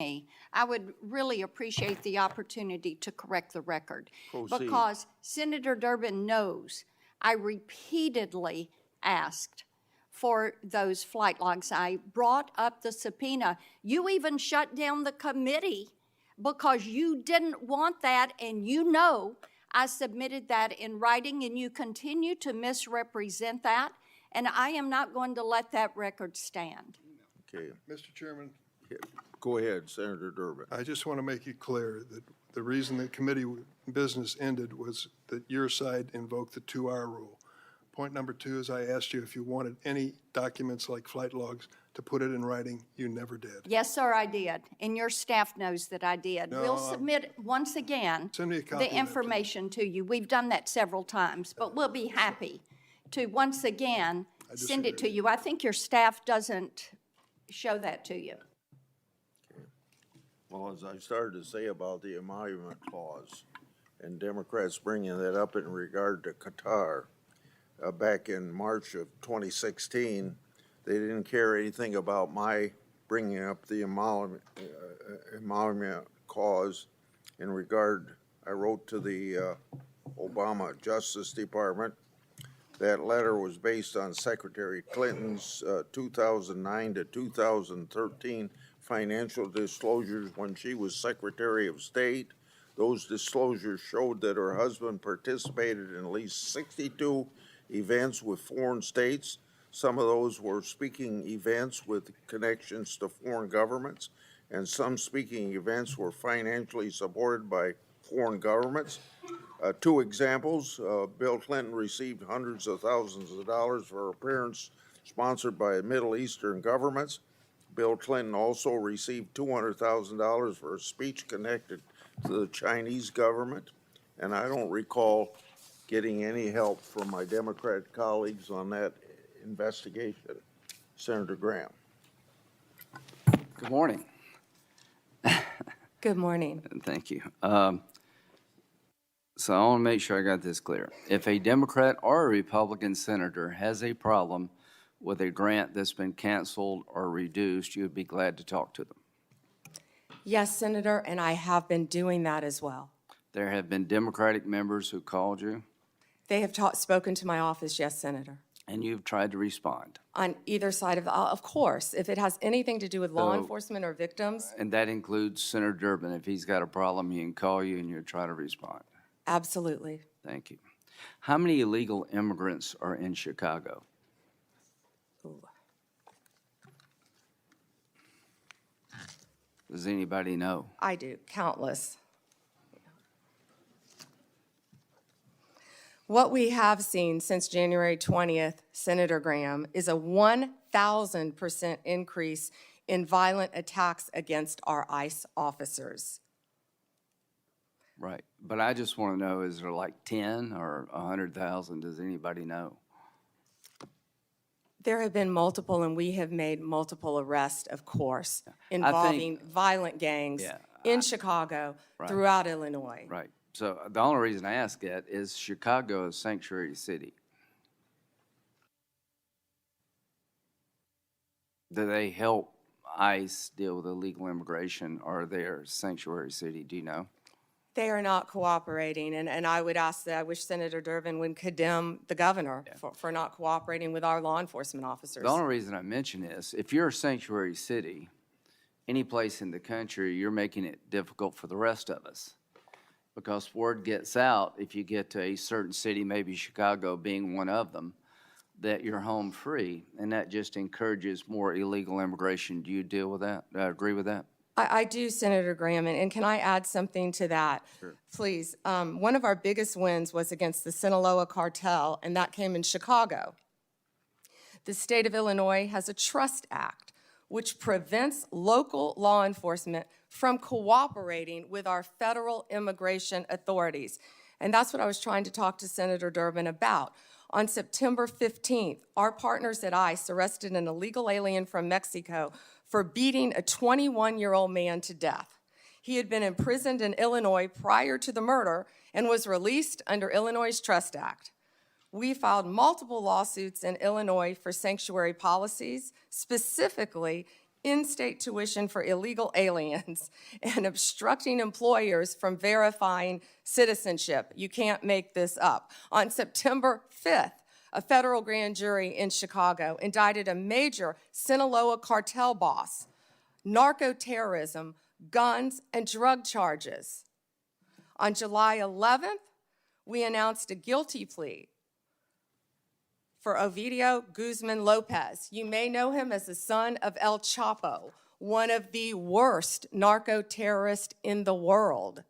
I would really appreciate the opportunity to correct the record. Proceed. Because Senator Durbin knows I repeatedly asked for those flight logs. I brought up the subpoena. You even shut down the committee because you didn't want that, and you know I submitted that in writing, and you continue to misrepresent that, and I am not going to let that record stand. Okay. Mr. Chairman, Go ahead, Senator Durbin. I just want to make it clear that the reason that committee business ended was that your side invoked the 2-hour rule. Point number 2 is I asked you if you wanted any documents like flight logs to put it in writing. You never did. Yes, sir, I did, and your staff knows that I did. No, We'll submit, once again, send me a copy of the that, please. information to you. We've done that several times, but we'll be happy to, once again, send it to you. I think your staff doesn't show that to you. Well, as I started to say about the emolument clause, and Democrats bringing that up in regard to Qatar, back in March of 2016, they didn't care anything about my bringing up the emolument clause in regard. I wrote to the Obama Justice Department. That letter was based on Secretary Clinton's 2009 to 2013 financial disclosures when she was Secretary of State. Those disclosures showed that her husband participated in at least 62 events with foreign states. Some of those were speaking events with connections to foreign governments, and some speaking events were financially supported by foreign governments. 2 examples, Bill Clinton received hundreds of thousands of dollars for appearance sponsored by Middle Eastern governments. Bill Clinton also received $200,000 for a speech connected to the Chinese government, and I don't recall getting any help from my Democrat colleagues on that investigation. Senator Graham. Good morning. Good morning. Thank you. So I want to make sure I got this clear. If a Democrat or a Republican senator has a problem with a grant that's been canceled or reduced, you would be glad to talk to them. Yes, Senator, and I have been doing that as well. There have been Democratic members who called you, They have spoken to my office, yes, Senator. and you've tried to respond. On either side of the, of course, if it has anything to do with law So- enforcement or victims, And that includes Senator Durbin. If he's got a problem, he can call you and you'll try to respond. absolutely. Thank you. How many illegal immigrants are in Chicago? Ooh. Does anybody know? I do, countless. What we have seen since January 20th, Senator Graham, is a 1,000% increase in violent attacks against our ICE officers. Right, but I just want to know, is there like 10 or 100,000? Does anybody know? There have been multiple, and we have made multiple arrests, of course, think- involving violent gangs Yeah, in Chicago, Right. throughout Illinois. Right, so the only reason I ask that is Chicago is sanctuary city. Do they help ICE deal with illegal immigration, or they're sanctuary city? Do you know? They are not cooperating, and I would ask that, I wish Senator Durbin would condemn the governor for not cooperating with our law enforcement officers. The only reason I mention this, if you're a sanctuary city, any place in the country, you're making it difficult for the rest of us. Because word gets out, if you get to a certain city, maybe Chicago being one of them, that you're home free, and that just encourages more illegal immigration. Do you deal with that? Agree with that? I do, Senator Graham, and can I add something to that? Sure. Please. One of our biggest wins was against the Sinaloa cartel, and that came in Chicago. The state of Illinois has a Trust Act, which prevents local law enforcement from cooperating with our federal immigration authorities. And that's what I was trying to talk to Senator Durbin about. On September 15th, our partners at ICE arrested an illegal alien from Mexico for beating a 21-year-old man to death. He had been imprisoned in Illinois prior to the murder and was released under Illinois' Trust Act. We filed multiple lawsuits in Illinois for sanctuary policies, specifically in-state tuition for illegal aliens, and obstructing employers from verifying citizenship. You can't make this up. On September 5th, a federal grand jury in Chicago indicted a major Sinaloa cartel boss, narco-terrorism, guns, and drug charges. On July 11th, we announced a guilty plea for Ovidio Guzman Lopez. You may know him as the son of El Chapo, one of the worst narco-terrorists in the world.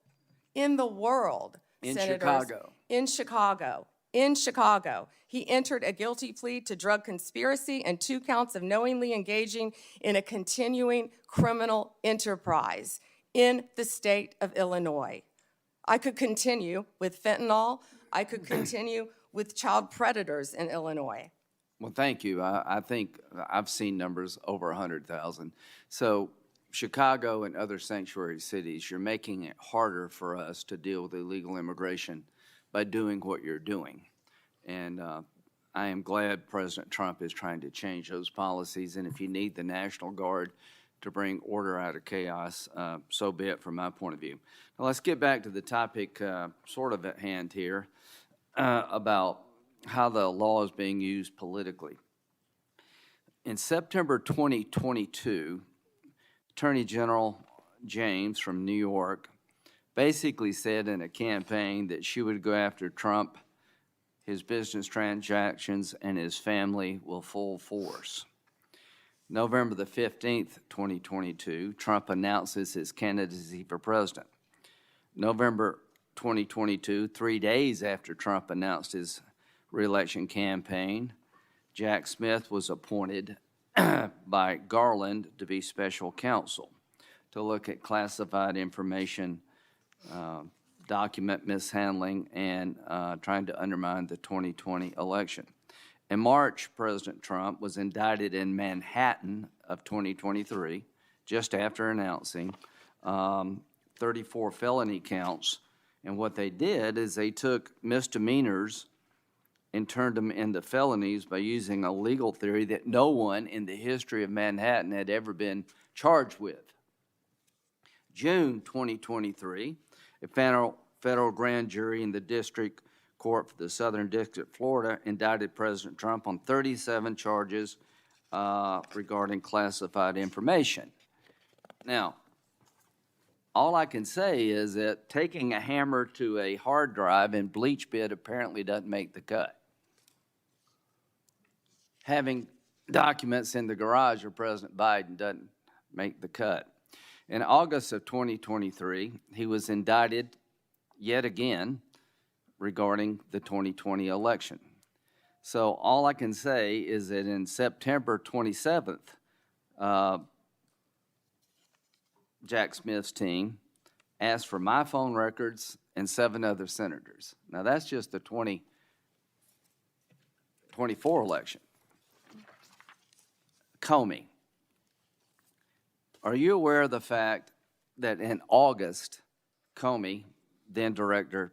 In the world, In Senators. Chicago. In Chicago. In Chicago. He entered a guilty plea to drug conspiracy and 2 counts of knowingly engaging in a continuing criminal enterprise in the state of Illinois. I could continue with fentanyl. I could continue with child predators in Illinois. Well, thank you. I think I've seen numbers over 100,000. So Chicago and other sanctuary cities, you're making it harder for us to deal with illegal immigration by doing what you're doing. And I am glad President Trump is trying to change those policies. And if you need the National Guard to bring order out of chaos, so be it from my point of view. Now let's get back to the topic sort of at hand here about how the law is being used politically. In September 2022, Attorney General James from New York basically said in a campaign that she would go after Trump, his business transactions, and his family with full force. November the 15th, 2022, Trump announces his candidacy for president. November 2022, 3 days after Trump announced his re-election campaign, Jack Smith was appointed by Garland to be special counsel to look at classified information, document mishandling, and trying to undermine the 2020 election. In March, President Trump was indicted in Manhattan of 2023, just after announcing 34 felony counts. And what they did is they took misdemeanors and turned them into felonies by using a legal theory that no one in the history of Manhattan had ever been charged with. June 2023, a federal grand jury in the District Court for the Southern District of Florida indicted President Trump on 37 charges regarding classified information. Now, all I can say is that taking a hammer to a hard drive in bleach bit apparently doesn't make the cut. Having documents in the garage of President Biden doesn't make the cut. In August of 2023, he was indicted yet again regarding the 2020 election. So all I can say is that in September 27th, Jack Smith's team asked for my phone records and 7 other senators. Now that's just the 2024 election. Comey, are you aware of the fact that in August, Comey, then director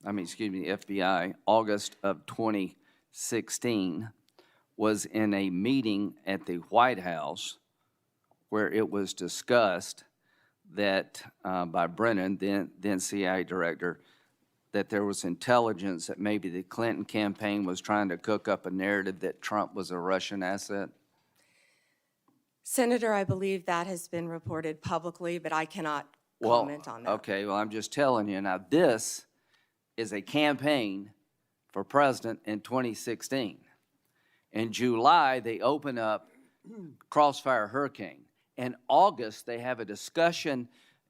FBI, August of 2016, was in a meeting at the White House where it was discussed that by Brennan, then CIA director, that there was intelligence that maybe the Clinton campaign was trying to cook up a narrative that Trump was a Russian asset? Senator, I believe that has been reported publicly, but I cannot comment on that. Okay, well, I'm just telling you. Now, this is a campaign for president in 2016. In July, they open up Crossfire Hurricane. In August, they have a discussion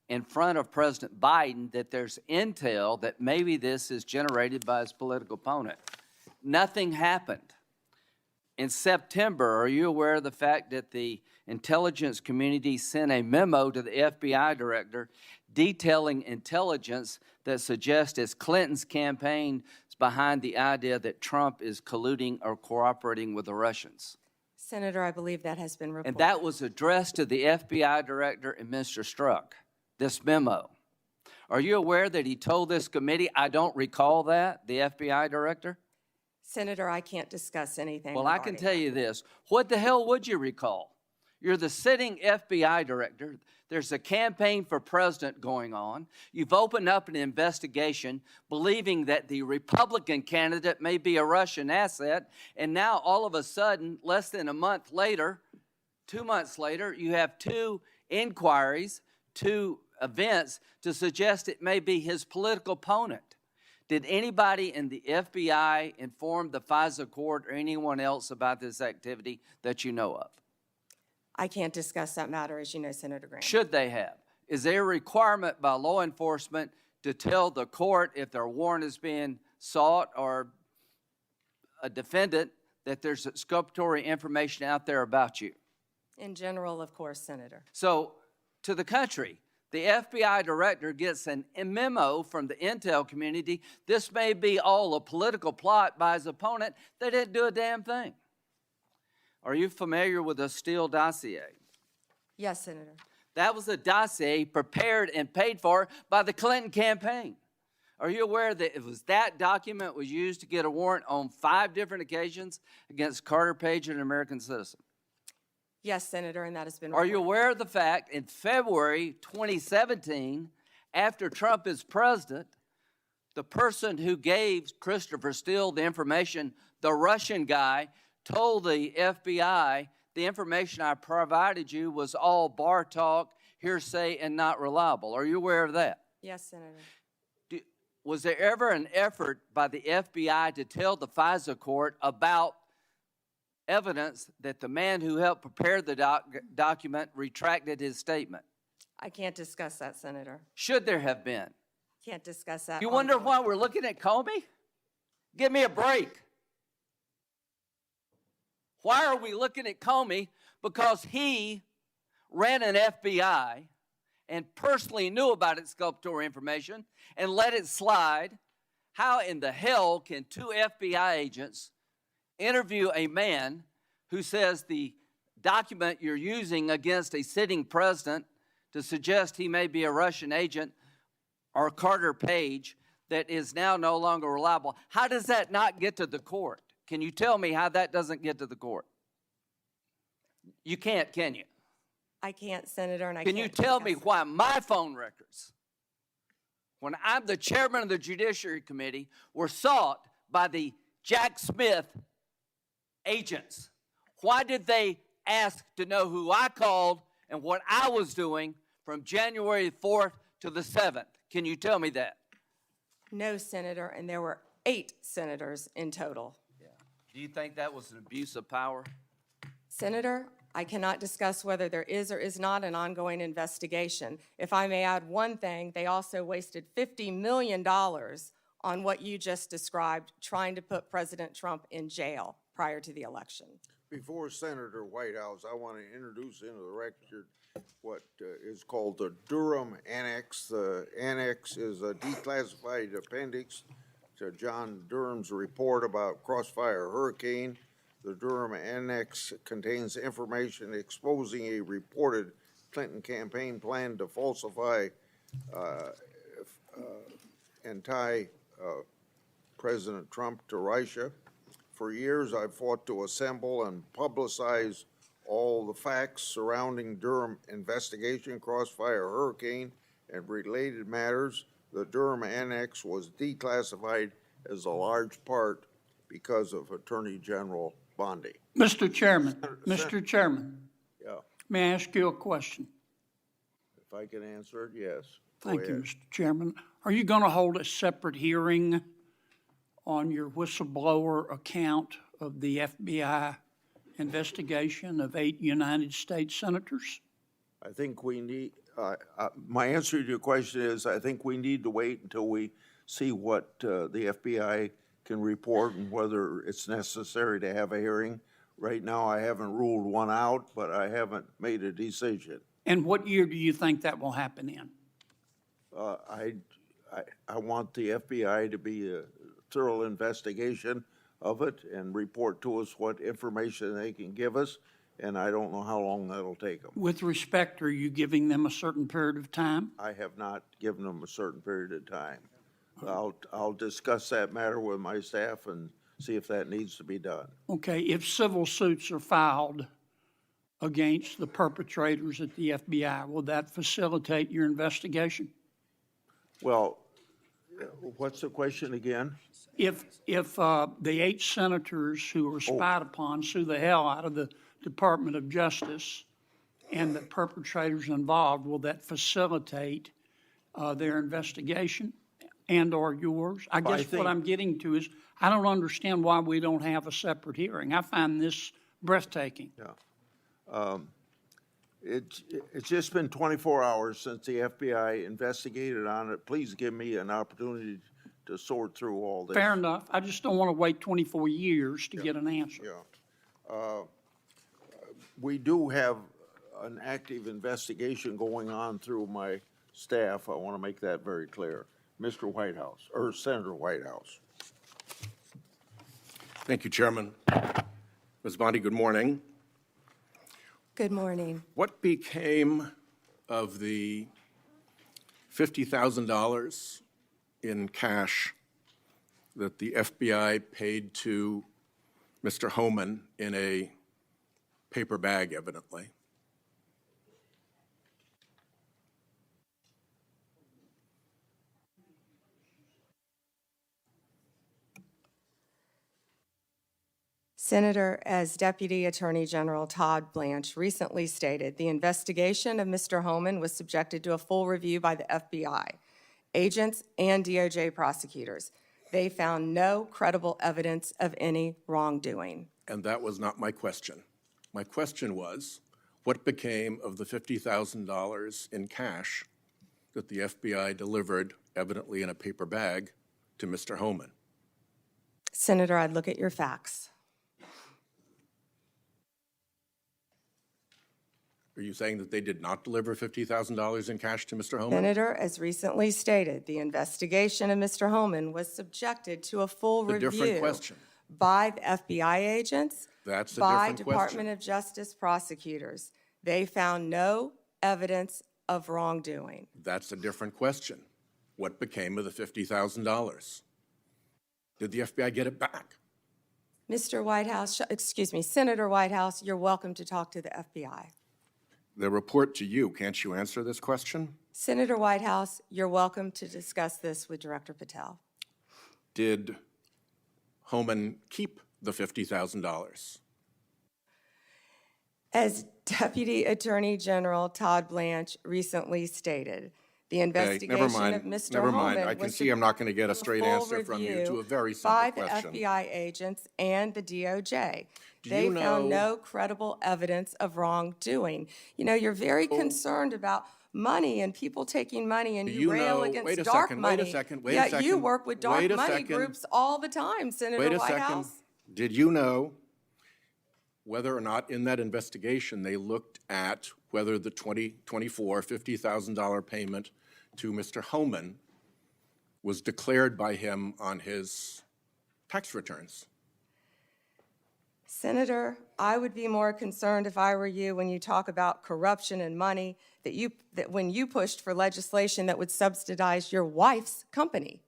in front of President Biden that there's intel that maybe this is generated by his political opponent. Nothing happened. In September, are you aware of the fact that the intelligence community sent a memo to the FBI director detailing intelligence that suggests it's Clinton's campaign is behind the idea that Trump is colluding or cooperating with the Russians? Senator, I believe that has been reported. And that was addressed to the FBI director and Mr. Strzok, this memo. Are you aware that he told this committee, I don't recall that, the FBI director? Senator, I can't discuss anything. Well, I can tell you this. What the hell would you recall? You're the sitting FBI director. There's a campaign for president going on. You've opened up an investigation believing that the Republican candidate may be a Russian asset. And now all of a sudden, less than a month later, 2 months later, you have two inquiries, two events to suggest it may be his political opponent. Did anybody in the FBI inform the FISA court or anyone else about this activity that you know of? I can't discuss that matter, as you know, Senator Graham. Should they have? Is there a requirement by law enforcement to tell the court if their warrant is being sought or a defendant that there's exculpatory information out there about you? In general, of course, Senator. So, to the country, the FBI director gets a memo from the intel community. This may be all a political plot by his opponent. They didn't do a damn thing. Are you familiar with the Steele dossier? Yes, Senator. That was a dossier prepared and paid for by the Clinton campaign. Are you aware that it was that document was used to get a warrant on 5 different occasions against Carter Page, an American citizen? Yes, Senator, and that has been Are you reported. aware of the fact in February 2017, after Trump is president, the person who gave Christopher Steele the information, the Russian guy, told the FBI, the information I provided you was all bar talk, hearsay, and not reliable. Are you aware of that? Yes, Senator. Was there ever an effort by the FBI to tell the FISA court about evidence that the man who helped prepare the document retracted his statement? I can't discuss that, Senator. Should there have been? Can't discuss that. You wonder on- why we're looking at Comey? Give me a break. Why are we looking at Comey? Because he ran an FBI and personally knew about exculpatory information and let it slide. How in the hell can 2 FBI agents interview a man who says the document you're using against a sitting president to suggest he may be a Russian agent or Carter Page that is now no longer reliable? How does that not get to the court? Can you tell me how that doesn't get to the court? You can't, can you? I can't, Senator, and I Can can't you tell me discuss it. why my phone records, when I'm the chairman of the Judiciary Committee, were sought by the Jack Smith agents? Why did they ask to know who I called and what I was doing from January 4th to the 7th? Can you tell me that? No, Senator, and there were 8 senators in total. Do you think that was an abuse of power? Senator, I cannot discuss whether there is or is not an ongoing investigation. If I may add one thing, they also wasted $50 million on what you just described, trying to put President Trump in jail prior to the election. Before Senator Whitehouse, I want to introduce into the record what is called the Durham Annex. The annex is a declassified appendix to John Durham's report about Crossfire Hurricane. The Durham Annex contains information exposing a reported Clinton campaign plan to falsify and tie President Trump to Russia. For years, I've fought to assemble and publicize all the facts surrounding Durham investigation, Crossfire Hurricane, and related matters. The Durham Annex was declassified as a large part because of Attorney General Bondi. Mr. Chairman, Yeah, may I ask you a question? if I can answer it, yes. Go Thank you, ahead. Mr. Chairman. Are you going to hold a separate hearing on your whistleblower account of the FBI investigation of 8 United States senators? I think we need, my answer to your question is, I think we need to wait until we see what the FBI can report and whether it's necessary to have a hearing. Right now, I haven't ruled one out, but I haven't made a decision. And what year do you think that will happen in? I want the FBI to be a thorough investigation of it and report to us what information they can give us, and I don't know how long that'll take them. With respect, are you giving them a certain period of time? I have not given them a certain period of time. I'll discuss that matter with my staff and see if that needs to be done. Okay, if civil suits are filed against the perpetrators at the FBI? Will that facilitate your investigation? Well, what's the question again? If the 8 senators who were spied upon sue the hell out of the Department of Justice and the perpetrators involved, will that facilitate their investigation and/or yours? I guess what I'm getting to is, I don't understand why we don't have a separate hearing. I find this breathtaking. Yeah. It's just been 24 hours since the FBI investigated on it. Please give me an opportunity to sort through all this. Fair enough. I just don't want to wait 24 years to get an answer. Yeah. We do have an active investigation going on through my staff. I want to make that very clear. Mr. Whitehouse, or Senator Whitehouse. Thank you, Chairman. Ms. Bondi, good morning. Good morning. What became of the $50,000 in cash that the FBI paid to Mr. Homan in a paper bag, evidently? Senator, as Deputy Attorney General Todd Blanche recently stated, the investigation of Mr. Homan was subjected to a full review by the FBI, agents, and DOJ prosecutors. They found no credible evidence of any wrongdoing. And that was not my question. My question was, what became of the $50,000 in cash that the FBI delivered, evidently in a paper bag, to Mr. Homan? Senator, I'd look at your facts. Are you saying that they did not deliver $50,000 in cash to Mr. Homan? Senator, as recently stated, the investigation of Mr. Homan was subjected to a full A different review question. by the FBI agents, That's a by different Department question. of Justice prosecutors. They found no evidence of wrongdoing. That's a different question. What became of the $50,000? Did the FBI get it back? Mr. Whitehouse, excuse me, Senator Whitehouse, you're welcome to talk to the FBI. The report to you, can't you answer this question? Senator Whitehouse, you're welcome to discuss this with Director Patel. Did Homan keep the $50,000? As Deputy Attorney General Todd Blanche recently stated, the investigation never mind, of Mr. never Homan mind. I can was see I'm not going to get a subject straight to full answer from you review to a very simple by question. the FBI agents and the DOJ. Do They you found know- no credible evidence of wrongdoing. You know, you're very concerned about money and people taking money, and Do you you rail know- against wait a dark second, money. wait a second, wait a Yet you second, work with dark wait a money second. groups all the time, Senator Wait a Whitehouse. second. Did you know whether or not in that investigation they looked at whether the $50,000 payment to Mr. Homan was declared by him on his tax returns? Senator, I would be more concerned if I were you when you talk about corruption and money, that when you pushed for legislation that would subsidize your wife's company.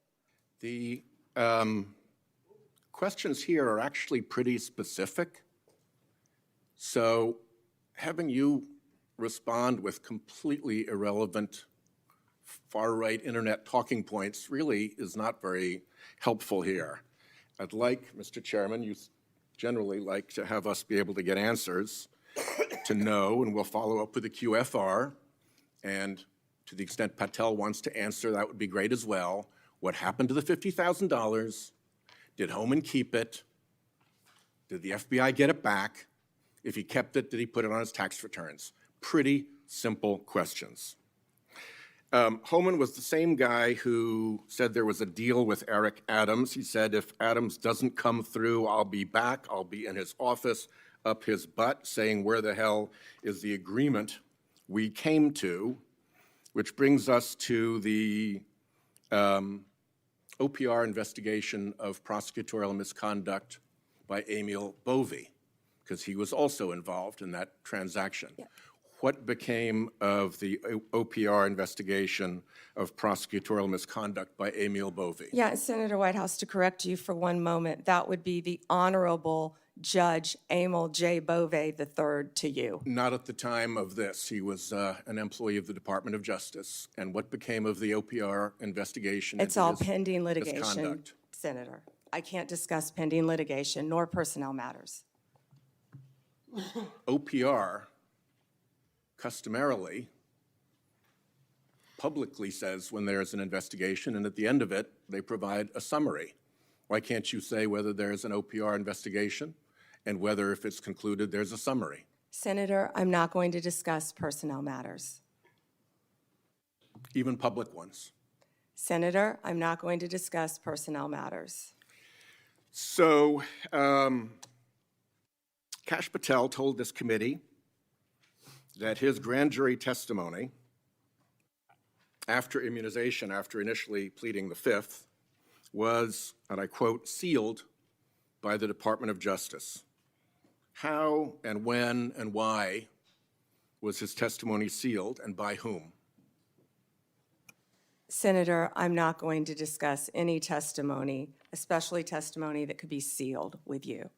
The questions here are actually pretty specific. So having you respond with completely irrelevant far-right internet talking points really is not very helpful here. I'd like, Mr. Chairman, you generally like to have us be able to get answers to know, and we'll follow up with the QFR. And to the extent Patel wants to answer, that would be great as well. What happened to the $50,000? Did Homan keep it? Did the FBI get it back? If he kept it, did he put it on his tax returns? Pretty simple questions. Homan was the same guy who said there was a deal with Eric Adams. He said, if Adams doesn't come through, I'll be back. I'll be in his office, up his butt, saying, where the hell is the agreement we came to? Which brings us to the OPR investigation of prosecutorial misconduct by Emil Bovee, because he was also involved in that transaction. Yeah. What became of the OPR investigation of prosecutorial misconduct by Emil Bovee? Yeah, Senator Whitehouse, to correct you for one moment, that would be the Honorable Judge Emil J. Bove III to you? Not at the time of this. He was an employee of the Department of Justice. And what became of the OPR investigation? It's into all his pending litigation, misconduct? Senator. I can't discuss pending litigation nor personnel matters. OPR customarily publicly says when there's an investigation, and at the end of it, they provide a summary. Why can't you say whether there's an OPR investigation and whether, if it's concluded, there's a summary? Senator, I'm not going to discuss personnel matters. Even public ones. Senator, I'm not going to discuss personnel matters. So, Kash Patel told this committee that his grand jury testimony after immunization, after initially pleading the Fifth, was, and I quote, sealed by the Department of Justice. How and when and why was his testimony sealed, and by whom? Senator, I'm not going to discuss any testimony, especially testimony that could be sealed with you.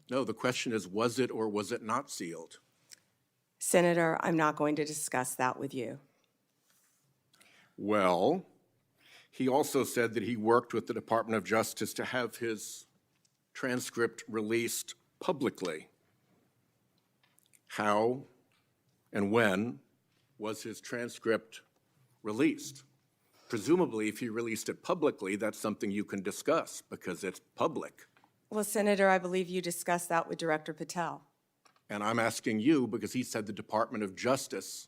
No, the question is, was it or was it not sealed? Senator, I'm not going to discuss that with you. Well, he also said that he worked with the Department of Justice to have his transcript released publicly. How and when was his transcript released? Presumably, if he released it publicly, that's something you can discuss because it's public. Well, Senator, I believe you discussed that with Director Patel. And I'm asking you because he said the Department of Justice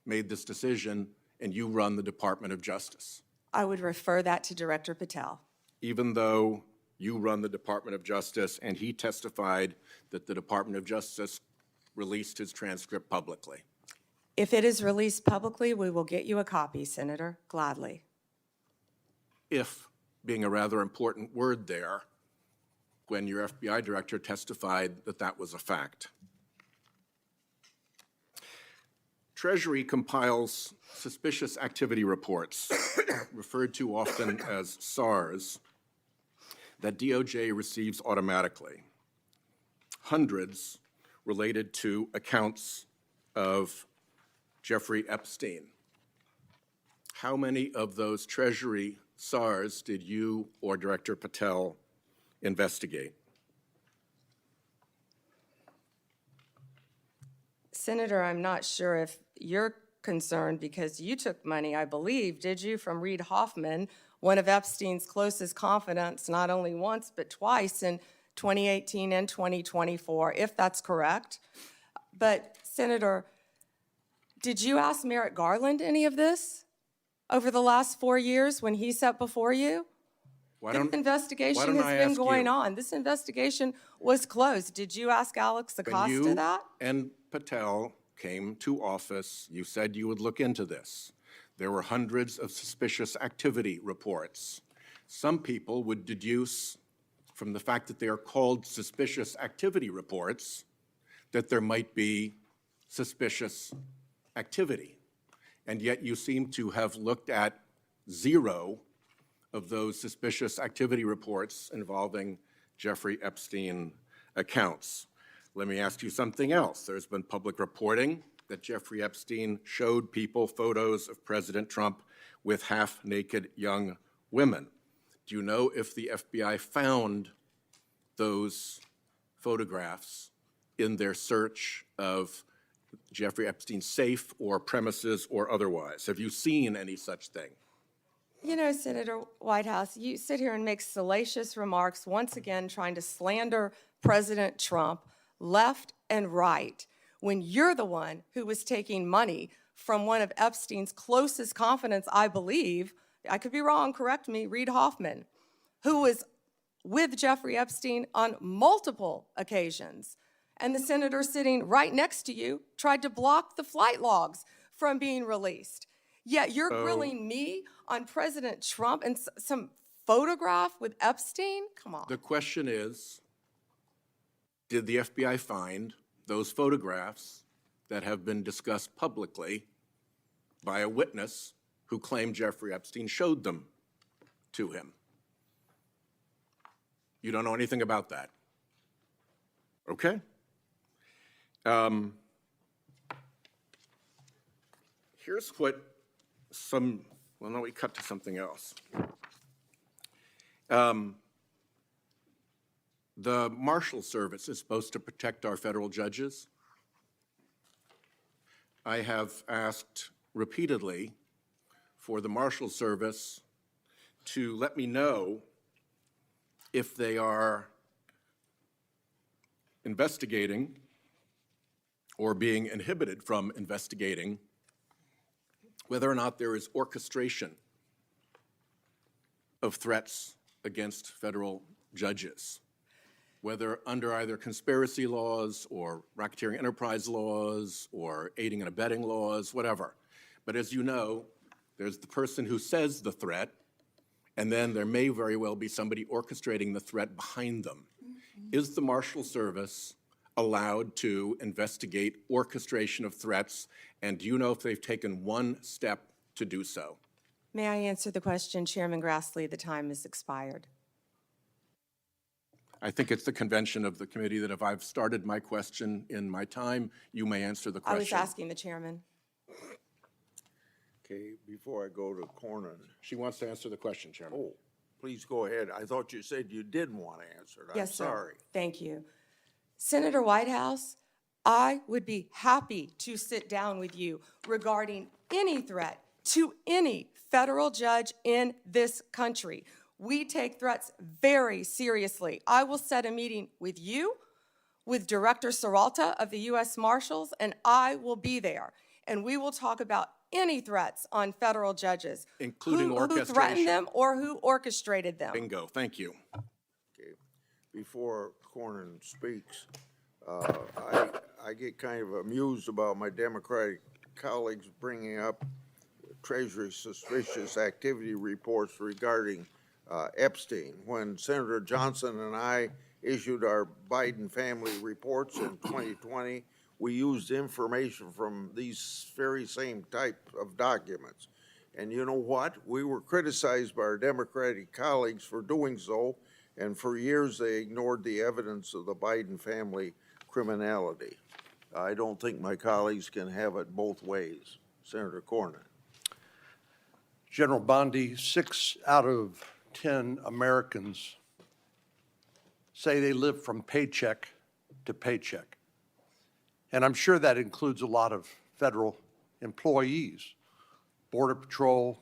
made this decision and you run the Department of Justice. I would refer that to Director Patel. Even though you run the Department of Justice and he testified that the Department of Justice released his transcript publicly. If it is released publicly, we will get you a copy, Senator, gladly. If, being a rather important word there, when your FBI director testified that that was a fact. Treasury compiles suspicious activity reports, referred to often as SARs, that DOJ receives automatically. Hundreds related to accounts of Jeffrey Epstein. How many of those Treasury SARs did you or Director Patel investigate? Senator, I'm not sure if you're concerned because you took money, I believe, did you, from Reid Hoffman, one of Epstein's closest confidants, not only once but twice in 2018 and 2024, if that's correct. But, Senator, did you ask Merrick Garland any of this over the last 4 years when he sat before you? This investigation has been going on. This investigation was closed. Did you ask Alex Acosta that? And Patel came to office, you said you would look into this. There were hundreds of suspicious activity reports. Some people would deduce from the fact that they are called suspicious activity reports that there might be suspicious activity. And yet you seem to have looked at 0 of those suspicious activity reports involving Jeffrey Epstein accounts. Let me ask you something else. There's been public reporting that Jeffrey Epstein showed people photos of President Trump with half-naked young women. Do you know if the FBI found those photographs in their search of Jeffrey Epstein's safe or premises or otherwise? Have you seen any such thing? You know, Senator Whitehouse, you sit here and make salacious remarks, once again trying to slander President Trump left and right, when you're the one who was taking money from one of Epstein's closest confidants, I believe, I could be wrong, correct me, Reid Hoffman, who was with Jeffrey Epstein on multiple occasions. And the senator sitting right next to you tried to block the flight logs from being released. Yet you're grilling me on President Trump and some photograph with Epstein? Come on. The question is, did the FBI find those photographs that have been discussed publicly by a witness who claimed Jeffrey Epstein showed them to him? You don't know anything about that? Okay? Here's what well, no, we cut to something else. The Marshal Service is supposed to protect our federal judges. I have asked repeatedly for the Marshal Service to let me know if they are investigating or being inhibited from investigating whether or not there is orchestration of threats against federal judges, whether under either conspiracy laws or racketeering enterprise laws or aiding and abetting laws, whatever. But as you know, there's the person who says the threat, and then there may very well be somebody orchestrating the threat behind them. Is the Marshal Service allowed to investigate orchestration of threats, and do you know if they've taken one step to do so? May I answer the question, Chairman Grassley? The time has expired. I think it's the convention of the committee that if I've started my question in my time, you may answer the question. I was asking the chairman. Okay, before I go to Cornyn. She wants to answer the question, Chairman. Oh, please go ahead. I thought you said you didn't want to answer it. I'm Yes, sir. sorry. Thank you. Senator Whitehouse, I would be happy to sit down with you regarding any threat to any federal judge in this country. We take threats very seriously. I will set a meeting with you, with Director Serralta of the U.S. Marshals, and I will be there. And we will talk about any threats on federal judges. Including who orchestration. threatened them or who orchestrated them. Bingo, thank you. Okay, before Cornyn speaks, I get kind of amused about my Democratic colleagues bringing up Treasury suspicious activity reports regarding Epstein. When Senator Johnson and I issued our Biden family reports in 2020, we used information from these very same type of documents. And you know what? We were criticized by our Democratic colleagues for doing so, and for years they ignored the evidence of the Biden family criminality. I don't think my colleagues can have it both ways. Senator Cornyn. General Bondi, 6 out of 10 Americans say they live from paycheck to paycheck. And I'm sure that includes a lot of federal employees, Border Patrol,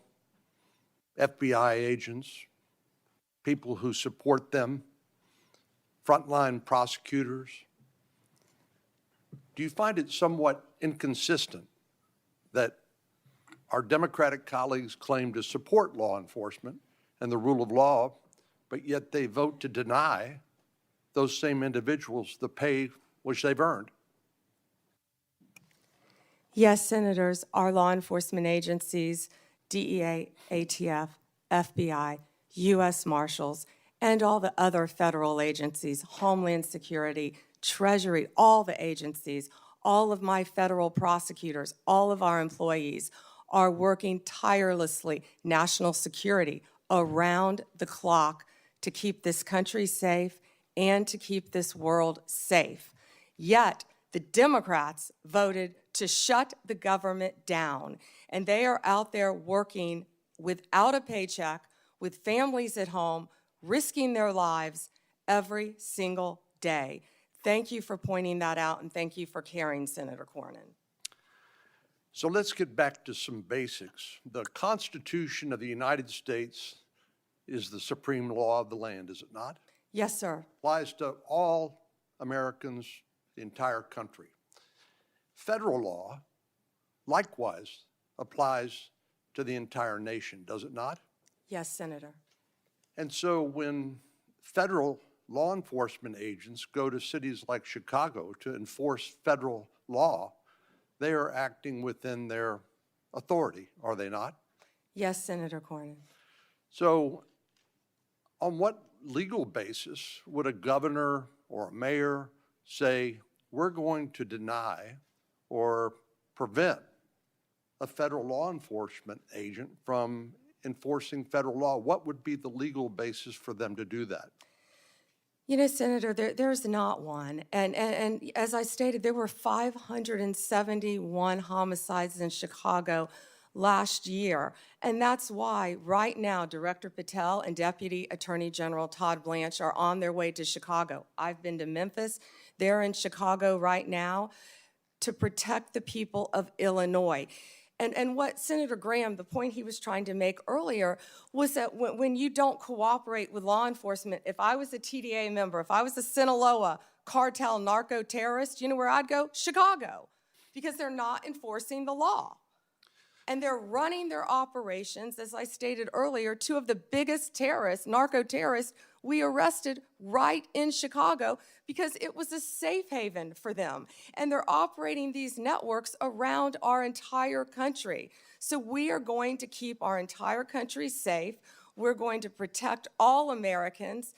FBI agents, people who support them, frontline prosecutors. Do you find it somewhat inconsistent that our Democratic colleagues claim to support law enforcement and the rule of law, but yet they vote to deny those same individuals the pay which they've earned? Yes, Senators, our law enforcement agencies, DEA, ATF, FBI, U.S. Marshals, and all the other federal agencies, Homeland Security, Treasury, all the agencies, all of my federal prosecutors, all of our employees are working tirelessly, national security, around the clock to keep this country safe and to keep this world safe. Yet, the Democrats voted to shut the government down, and they are out there working without a paycheck, with families at home, risking their lives every single day. Thank you for pointing that out, and thank you for caring, Senator Cornyn. So let's get back to some basics. The Constitution of the United States is the supreme law of the land, is it not? Yes, sir. Applies to all Americans, the entire country. Federal law, likewise, applies to the entire nation, does it not? Yes, Senator. And so when federal law enforcement agents go to cities like Chicago to enforce federal law, they are acting within their authority, are they not? Yes, Senator Cornyn. So on what legal basis would a governor or a mayor say, we're going to deny or prevent a federal law enforcement agent from enforcing federal law? What would be the legal basis for them to do that? You know, Senator, there's not one. And as I stated, there were 571 homicides in Chicago last year. And that's why right now Director Patel and Deputy Attorney General Todd Blanche are on their way to Chicago. I've been to Memphis. They're in Chicago right now to protect the people of Illinois. And what Senator Graham, the point he was trying to make earlier, was that when you don't cooperate with law enforcement, if I was a TDA member, if I was a Sinaloa cartel narco-terrorist, you know where I'd go? Chicago, because they're not enforcing the law. And they're running their operations, as I stated earlier, two of the biggest terrorists, narco-terrorists, we arrested right in Chicago because it was a safe haven for them. And they're operating these networks around our entire country. So we are going to keep our entire country safe. We're going to protect all Americans.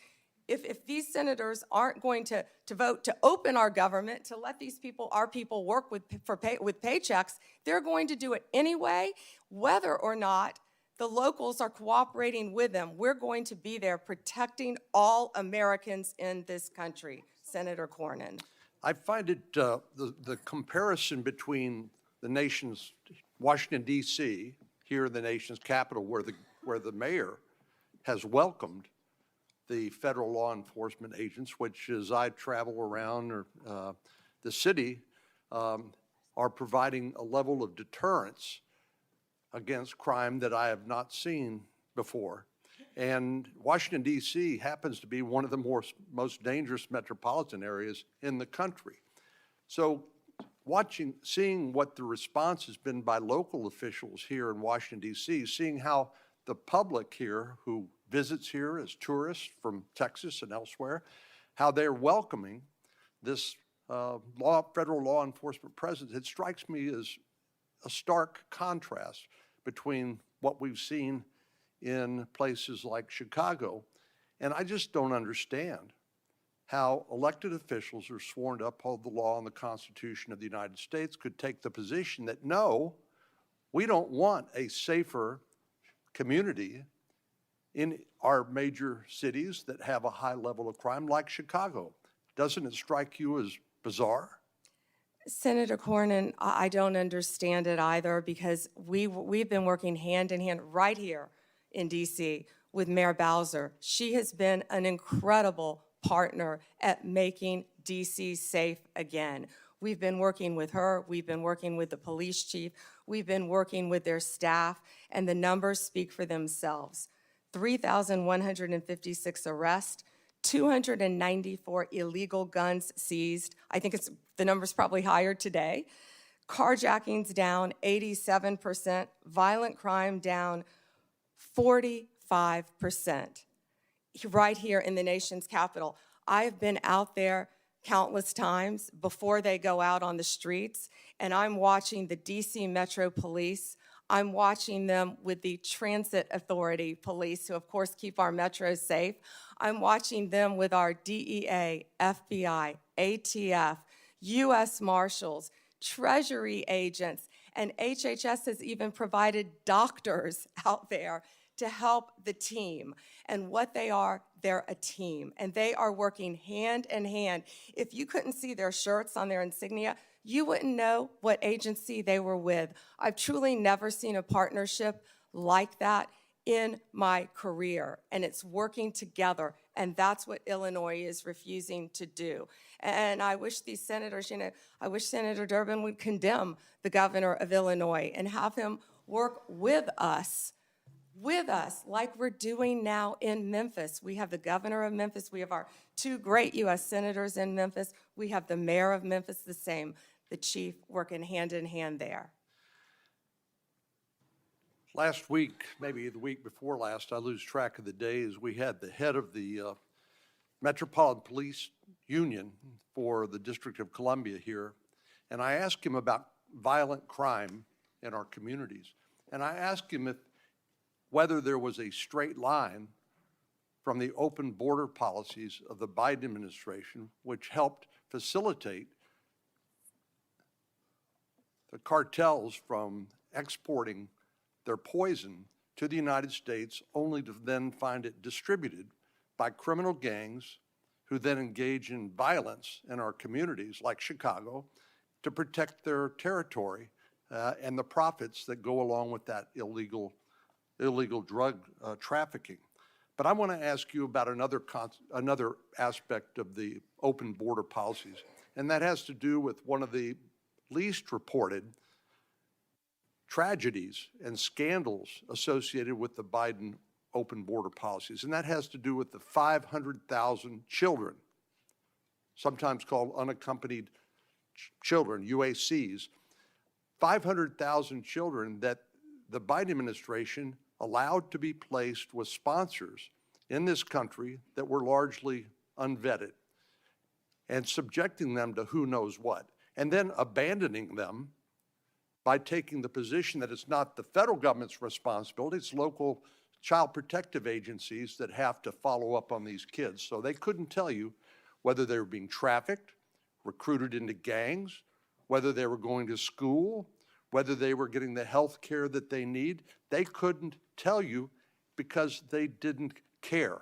If these senators aren't going to vote to open our government, to let these people, our people, work with paychecks, they're going to do it anyway, whether or not the locals are cooperating with them. We're going to be there protecting all Americans in this country, Senator Cornyn. I find it, the comparison between the nation's, Washington, D.C., here in the nation's capital, where the mayor has welcomed the federal law enforcement agents, which as I travel around the city, are providing a level of deterrence against crime that I have not seen before. And Washington, D.C. happens to be one of the most dangerous metropolitan areas in the country. So seeing what the response has been by local officials here in Washington, D.C., seeing how the public here who visits here as tourists from Texas and elsewhere, how they're welcoming this federal law enforcement presence, it strikes me as a stark contrast between what we've seen in places like Chicago. And I just don't understand how elected officials who are sworn to uphold the law and the Constitution of the United States could take the position that, no, we don't want a safer community in our major cities that have a high level of crime like Chicago. Doesn't it strike you as bizarre? Senator Cornyn, I don't understand it either, because we've been working hand in hand right here in D.C. with Mayor Bowser. She has been an incredible partner at making D.C. safe again. We've been working with her, we've been working with the police chief, we've been working with their staff, and the numbers speak for themselves. 3,156 arrests, 294 illegal guns seized. I think the number's probably higher today. Carjackings down 87%, violent crime down 45%. Right here in the nation's capital. I've been out there countless times before they go out on the streets, and I'm watching the DC Metro Police. I'm watching them with the Transit Authority Police, who of course keep our metros safe. I'm watching them with our DEA, FBI, ATF, U.S. Marshals, Treasury agents, and HHS has even provided doctors out there to help the team. And what they are, they're a team, and they are working hand in hand. If you couldn't see their shirts on their insignia, you wouldn't know what agency they were with. I've truly never seen a partnership like that in my career, and it's working together, and that's what Illinois is refusing to do. And I wish these senators, I wish Senator Durbin would condemn the governor of Illinois and have him work with us like we're doing now in Memphis. We have the governor of Memphis. We have our two great U.S. senators in Memphis. We have the mayor of Memphis, the same, the chief, working hand in hand there. Last week, maybe the week before last, I lose track of the days, we had the head of the Metropolitan Police Union for the District of Columbia here, and I asked him about violent crime in our communities. And I asked him whether there was a straight line from the open border policies of the Biden administration, which helped facilitate the cartels from exporting their poison to the United States, only to then find it distributed by criminal gangs who then engage in violence in our communities, like Chicago, to protect their territory and the profits that go along with that illegal drug trafficking. But I want to ask you about another aspect of the open border policies, and that has to do with one of the least reported tragedies and scandals associated with the Biden open border policies, and that has to do with the 500,000 children, sometimes called unaccompanied children, UACs, 500,000 children that the Biden administration allowed to be placed with sponsors in this country that were largely unvetted and subjecting them to who knows what, and then abandoning them by taking the position that it's not the federal government's responsibility, it's local child protective agencies that have to follow up on these kids. So they couldn't tell you whether they were being trafficked, recruited into gangs, whether they were going to school, whether they were getting the health care that they need. They couldn't tell you because they didn't care.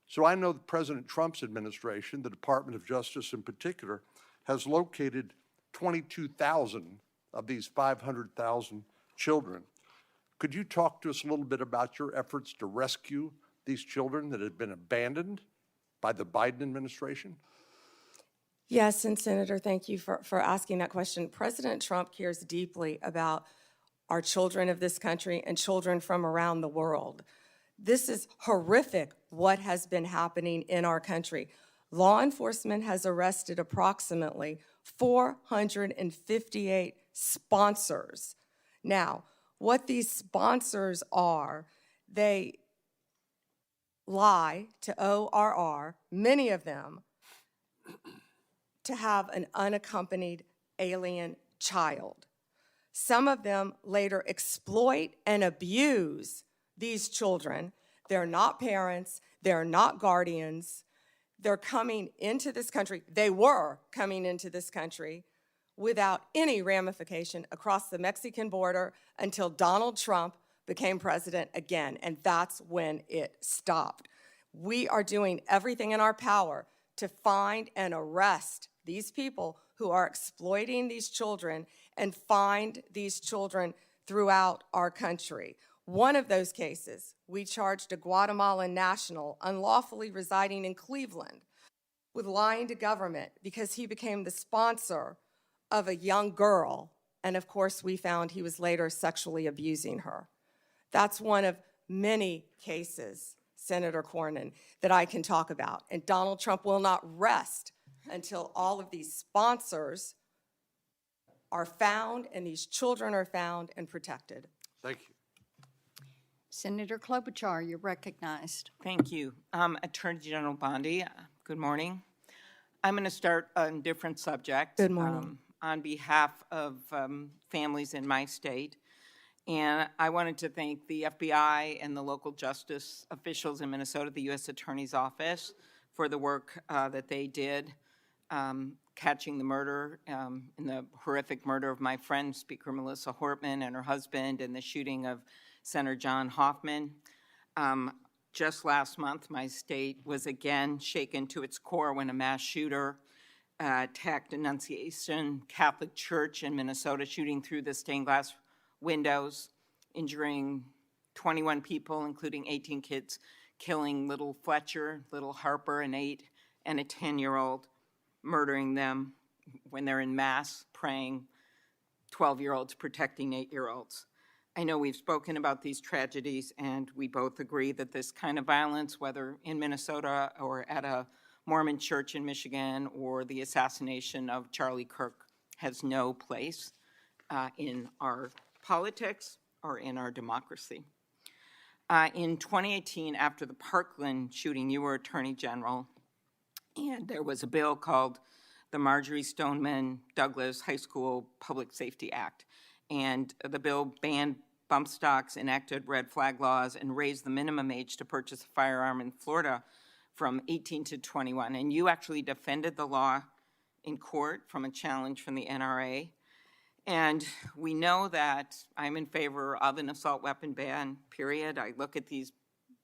So I know that President Trump's administration, the Department of Justice in particular, has located 22,000 of these 500,000 children. Could you talk to us a little bit about your efforts to rescue these children that had been abandoned by the Biden administration? Yes, and Senator, thank you for asking that question. President Trump cares deeply about our children of this country and children from around the world. This is horrific what has been happening in our country. Law enforcement has arrested approximately 458 sponsors. Now, what these sponsors are, they lie to ORR, many of them, to have an unaccompanied alien child. Some of them later exploit and abuse these children. They're not parents, they're not guardians. They're coming into this country, they were coming into this country without any ramification across the Mexican border until Donald Trump became president again, and that's when it stopped. We are doing everything in our power to find and arrest these people who are exploiting these children and find these children throughout our country. One of those cases, we charged a Guatemalan national unlawfully residing in Cleveland with lying to government because he became the sponsor of a young girl, and of course we found he was later sexually abusing her. That's one of many cases, Senator Cornyn, that I can talk about. And Donald Trump will not rest until all of these sponsors are found and these children are found and protected. Thank you. Senator Klobuchar, you're recognized. Thank you. Attorney General Bondi, good morning. I'm going to start on a different subject. Good morning. On behalf of families in my state. And I wanted to thank the FBI and the local justice officials in Minnesota, the U.S. Attorney's Office, for the work that they did catching the murder, in the horrific murder of my friend, Speaker Melissa Hortman, and her husband, and the shooting of Senator John Hoffman. Just last month, my state was again shaken to its core when a mass shooter attacked Annunciation Catholic Church in Minnesota, shooting through the stained glass windows, injuring 21 people, including 18 kids, killing little Fletcher, little Harper, an 8 and a 10-year-old, murdering them when they're in mass praying, 12-year-olds protecting 8-year-olds. I know we've spoken about these tragedies, and we both agree that this kind of violence, whether in Minnesota or at a Mormon church in Michigan or the assassination of Charlie Kirk, has no place in our politics or in our democracy. In 2018, after the Parkland shooting, you were Attorney General, and there was a bill called the Marjorie Stoneman Douglas High School Public Safety Act. And the bill banned bump stocks, enacted red flag laws, and raised the minimum age to purchase a firearm in Florida from 18 to 21. And you actually defended the law in court from a challenge from the NRA. And we know that I'm in favor of an assault weapon ban, period. I look at these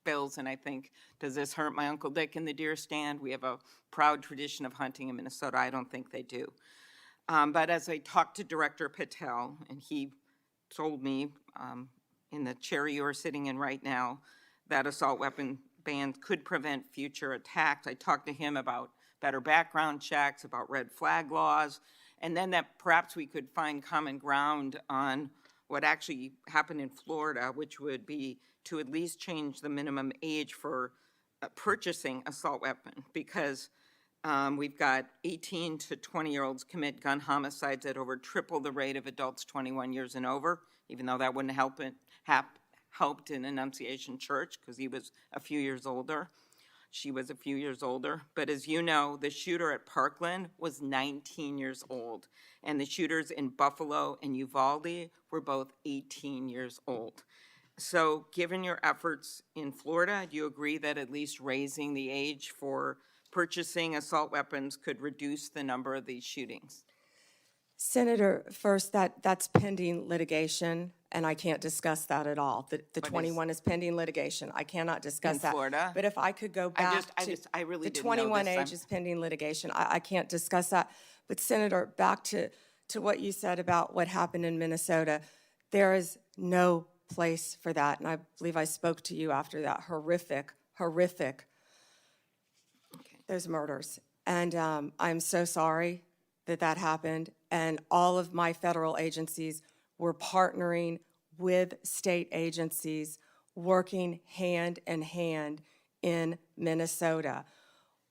bills, and I think, does this hurt my Uncle Dick in the deer stand? We have a proud tradition of hunting in Minnesota. I don't think they do. But as I talked to Director Patel, and he told me in the chair you are sitting in right now that assault weapon bans could prevent future attacks. I talked to him about better background checks, about red flag laws, and then that perhaps we could find common ground on what actually happened in Florida, which would be to at least change the minimum age for purchasing assault weapon, because we've got 18 to 20-year-olds commit gun homicides at over triple the rate of adults 21 years and over, even though that wouldn't helped in Annunciation Church because he was a few years older. She was a few years older. But as you know, the shooter at Parkland was 19 years old, and the shooters in Buffalo and Uvalde were both 18 years old. So given your efforts in Florida, do you agree that at least raising the age for purchasing assault weapons could reduce the number of these shootings? Senator, first, that's pending litigation, and I can't discuss that at all. The 21 is pending litigation. I cannot discuss In that. Florida? But if I could go back I really the didn't know 21 this. age is pending litigation. I can't discuss that. But Senator, back to what you said about what happened in Minnesota, there is no place for that. And I believe I spoke to you after that horrific, those murders. And I'm so sorry that happened. And all of my federal agencies were partnering with state agencies, working hand in hand in Minnesota.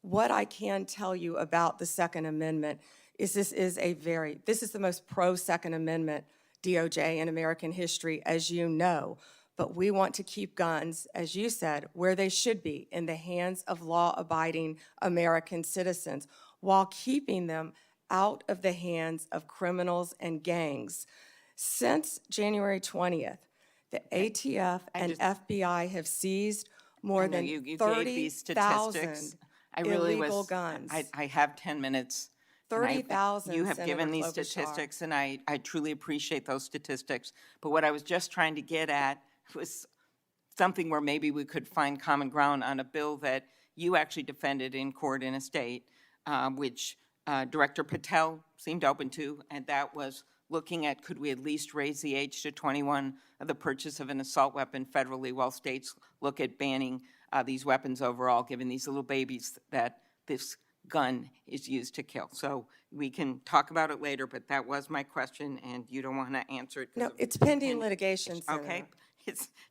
What I can tell you about the Second Amendment is this is the most pro-Second Amendment DOJ in American history, as you know. But we want to keep guns, as you said, where they should be, in the hands of law-abiding American citizens, while keeping them out of the hands of criminals and gangs. Since January 20th, the ATF and FBI have seized more than you gave these statistics. 30,000 illegal guns. I have 10 minutes. 30,000, You have Senator given these Klobuchar. statistics, and I truly appreciate those statistics. But what I was just trying to get at was something where maybe we could find common ground on a bill that you actually defended in court in a state, which Director Patel seemed open to, and that was looking at could we at least raise the age to 21 of the purchase of an assault weapon federally while states look at banning these weapons overall, given these little babies that this gun is used to kill. So we can talk about it later, but that was my question, and you don't want to answer it. No, it's pending litigation, Senator. Okay,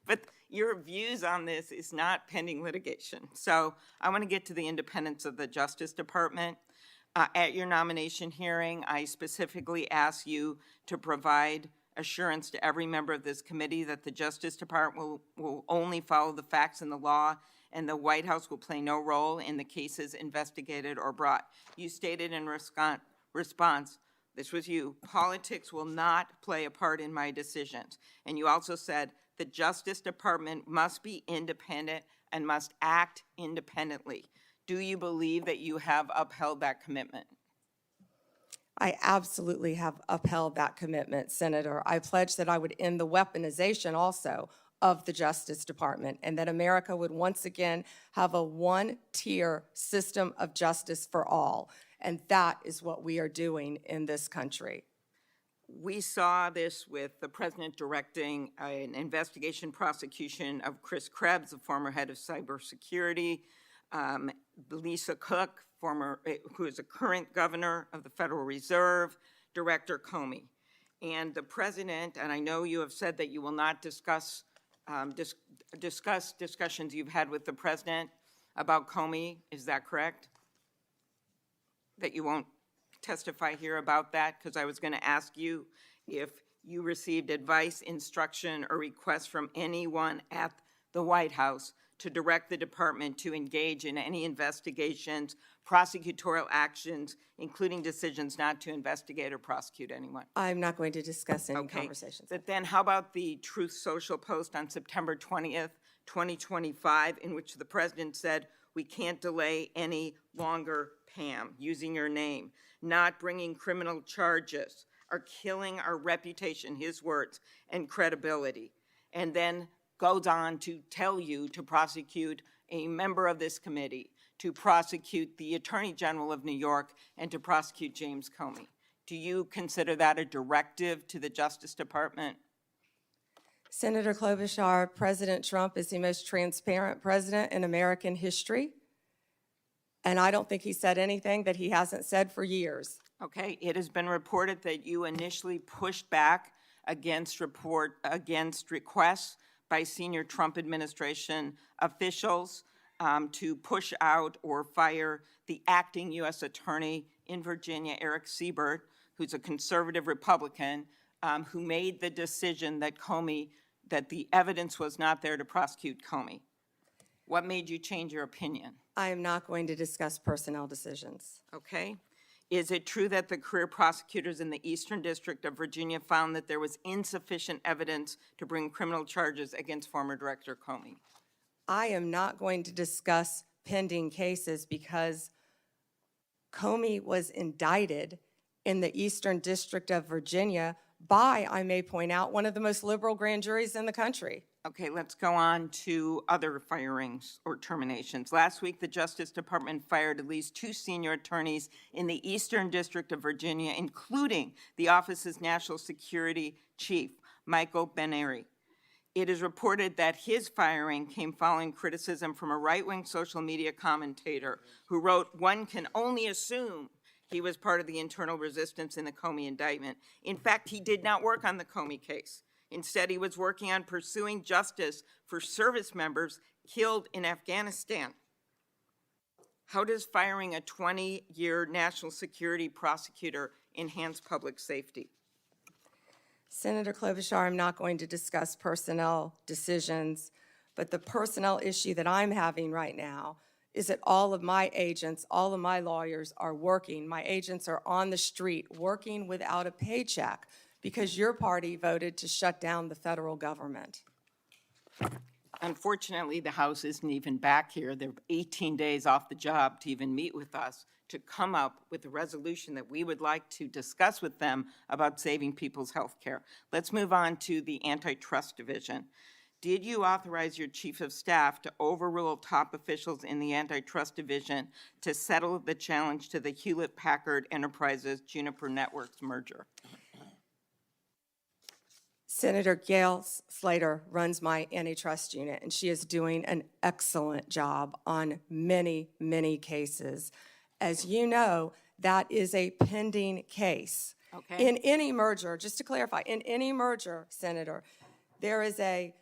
but your views on this is not pending litigation. So I want to get to the independence of the Justice Department. At your nomination hearing, I specifically asked you to provide assurance to every member of this committee that the Justice Department will only follow the facts and the law, and the White House will play no role in the cases investigated or brought. You stated in response, this was you, politics will not play a part in my decisions. And you also said the Justice Department must be independent and must act independently. Do you believe that you have upheld that commitment? I absolutely have upheld that commitment, Senator. I pledged that I would end the weaponization also of the Justice Department, and that America would once again have a one-tier system of justice for all. And that is what we are doing in this country. We saw this with the president directing an investigation prosecution of Chris Krebs, the former head of cybersecurity, Lisa Cook, who is a current governor of the Federal Reserve, Director Comey. And the president, and I know you have said that you will not discuss discussions you've had with the president about Comey. Is that correct? That you won't testify here about that? Because I was going to ask you if you received advice, instruction, or request from anyone at the White House to direct the department to engage in any investigations, prosecutorial actions, including decisions not to investigate or prosecute anyone. I'm not going to discuss any conversations. But then how about the Truth Social post on September 20th, 2025, in which the president said, we can't delay any longer, Pam, using your name, not bringing criminal charges, are killing our reputation, his words, and credibility. And then goes on to tell you to prosecute a member of this committee, to prosecute the Attorney General of New York, and to prosecute James Comey. Do you consider that a directive to the Justice Department? Senator Klobuchar, President Trump is the most transparent president in American history, and I don't think he said anything that he hasn't said for years. Okay, it has been reported that you initially pushed back against requests by senior Trump administration officials to push out or fire the acting U.S. Attorney in Virginia, Eric Siebert, who's a conservative Republican, who made the decision that that the evidence was not there to prosecute Comey. What made you change your opinion? I am not going to discuss personnel decisions. Okay. Is it true that the career prosecutors in the Eastern District of Virginia found that there was insufficient evidence to bring criminal charges against former Director Comey? I am not going to discuss pending cases because Comey was indicted in the Eastern District of Virginia by, I may point out, one of the most liberal grand juries in the country. Okay, let's go on to other firings or terminations. Last week, the Justice Department fired at least 2 senior attorneys in the Eastern District of Virginia, including the office's national security chief, Michael Benary. It is reported that his firing came following criticism from a right-wing social media commentator who wrote, "One can only assume he was part of the internal resistance in the Comey indictment." In fact, he did not work on the Comey case. Instead, he was working on pursuing justice for service members killed in Afghanistan. How does firing a 20-year national security prosecutor enhance public safety? Senator Klobuchar, I'm not going to discuss personnel decisions, but the personnel issue that I'm having right now is that all of my agents, all of my lawyers are working. My agents are on the street working without a paycheck because your party voted to shut down the federal government. Unfortunately, the House isn't even back here. They're 18 days off the job to even meet with us to come up with a resolution that we would like to discuss with them about saving people's health care. Let's move on to the Antitrust Division. Did you authorize your Chief of Staff to overrule top officials in the Antitrust Division to settle the challenge to the Hewlett-Packard Enterprises Juniper Networks merger? Senator Gail Slater runs my antitrust unit, and she is doing an excellent job on many, many cases. As you know, that is a pending case. Okay. In any merger, just to clarify, in any merger, Senator, there is a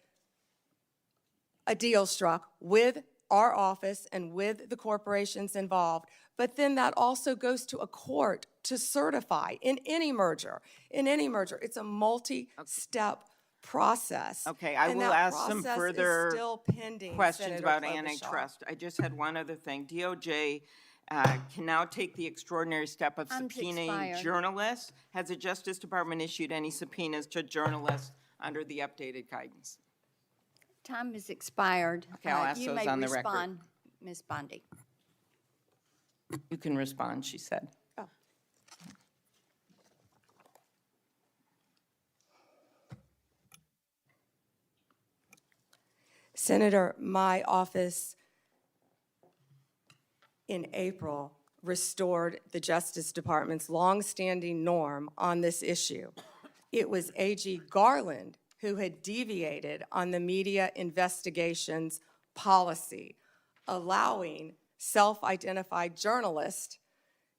deal struck with our office and with the corporations involved, but then that also goes to a court to certify in any merger. In any merger, it's a multi-step process. Okay, I and will that ask some process is further still pending, questions Senator about Klobuchar. antitrust. I just had one other thing. DOJ can now take the extraordinary step of Time's subpoenaing expired. journalists. Has the Justice Department issued any subpoenas to journalists under the updated guidance? Time has expired. Okay, I'll ask those on the record. You may respond, Ms. Bondi. You can respond, she said. Oh. Senator, my office in April restored the Justice Department's longstanding norm on this issue. It was AG Garland who had deviated on the media investigations policy, allowing self-identified journalists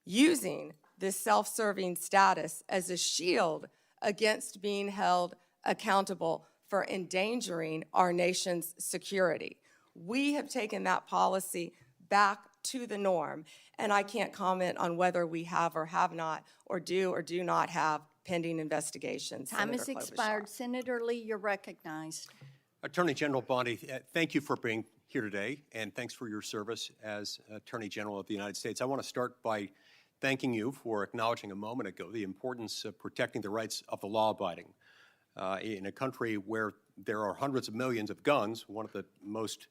using this self-serving status as a shield against being held accountable for endangering our nation's security. We have taken that policy back to the norm, and I can't comment on whether we have or have not, or do not have pending investigations. Time has Senator Klobuchar. expired. Senator Lee, you're recognized. Attorney General Bondi, thank you for being here today, and thanks for your service as Attorney General of the United States. I want to start by thanking you for acknowledging a moment ago the importance of protecting the rights of the law-abiding. In a country where there are hundreds of millions of guns, one of the most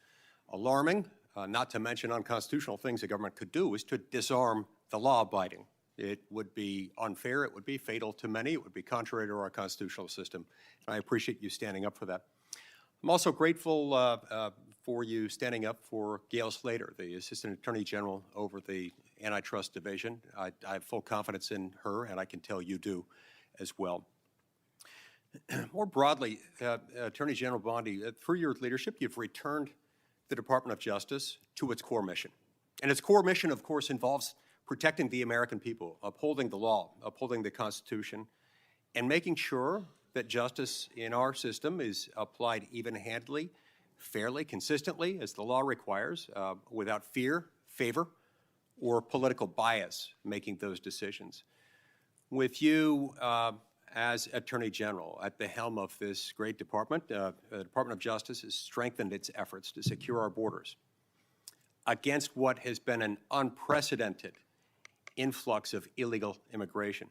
alarming, not to mention unconstitutional things the government could do is to disarm the law-abiding. It would be unfair, it would be fatal to many, it would be contrary to our constitutional system. And I appreciate you standing up for that. I'm also grateful for you standing up for Gail Slater, the Assistant Attorney General over the Antitrust Division. I have full confidence in her, and I can tell you do as well. More broadly, Attorney General Bondi, through your leadership, you've returned the Department of Justice to its core mission. And its core mission, of course, involves protecting the American people, upholding the law, upholding the Constitution, and making sure that justice in our system is applied even-handedly, fairly, consistently, as the law requires, without fear, favor, or political bias making those decisions. With you as Attorney General at the helm of this great department, the Department of Justice has strengthened its efforts to secure our borders against what has been an unprecedented influx of illegal immigration.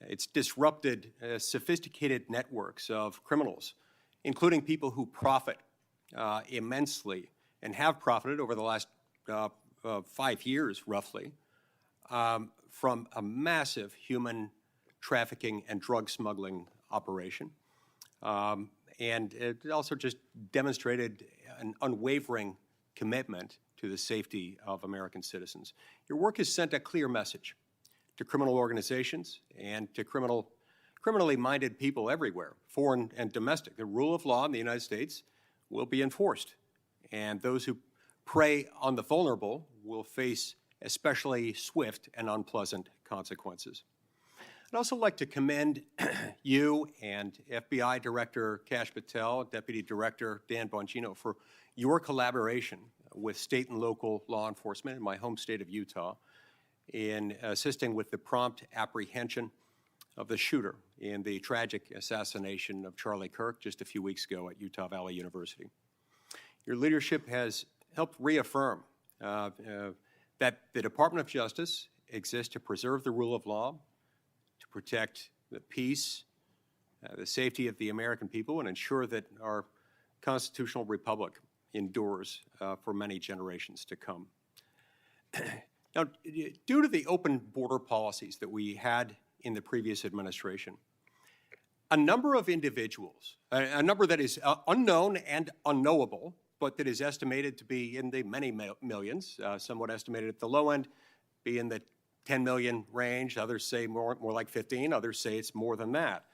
It's disrupted sophisticated networks of criminals, including people who profit immensely and have profited over the last 5 years, roughly, from a massive human trafficking and drug smuggling operation. And it also just demonstrated an unwavering commitment to the safety of American citizens. Your work has sent a clear message to criminal organizations and to criminally minded people everywhere, foreign and domestic. The rule of law in the United States will be enforced, and those who prey on the vulnerable will face especially swift and unpleasant consequences. I'd also like to commend you and FBI Director Kash Patel, Deputy Director Dan Bongino for your collaboration with state and local law enforcement in my home state of Utah in assisting with the prompt apprehension of the shooter in the tragic assassination of Charlie Kirk just a few weeks ago at Utah Valley University. Your leadership has helped reaffirm that the Department of Justice exists to preserve the rule of law, to protect the peace, the safety of the American people, and ensure that our constitutional republic endures for many generations to come. Now, due to the open border policies that we had in the previous administration, a number of individuals, a number that is unknown and unknowable, but that is estimated to be in the many millions, somewhat estimated at the low end, be in the 10 million range. Others say more like 15. Others say it's more than that.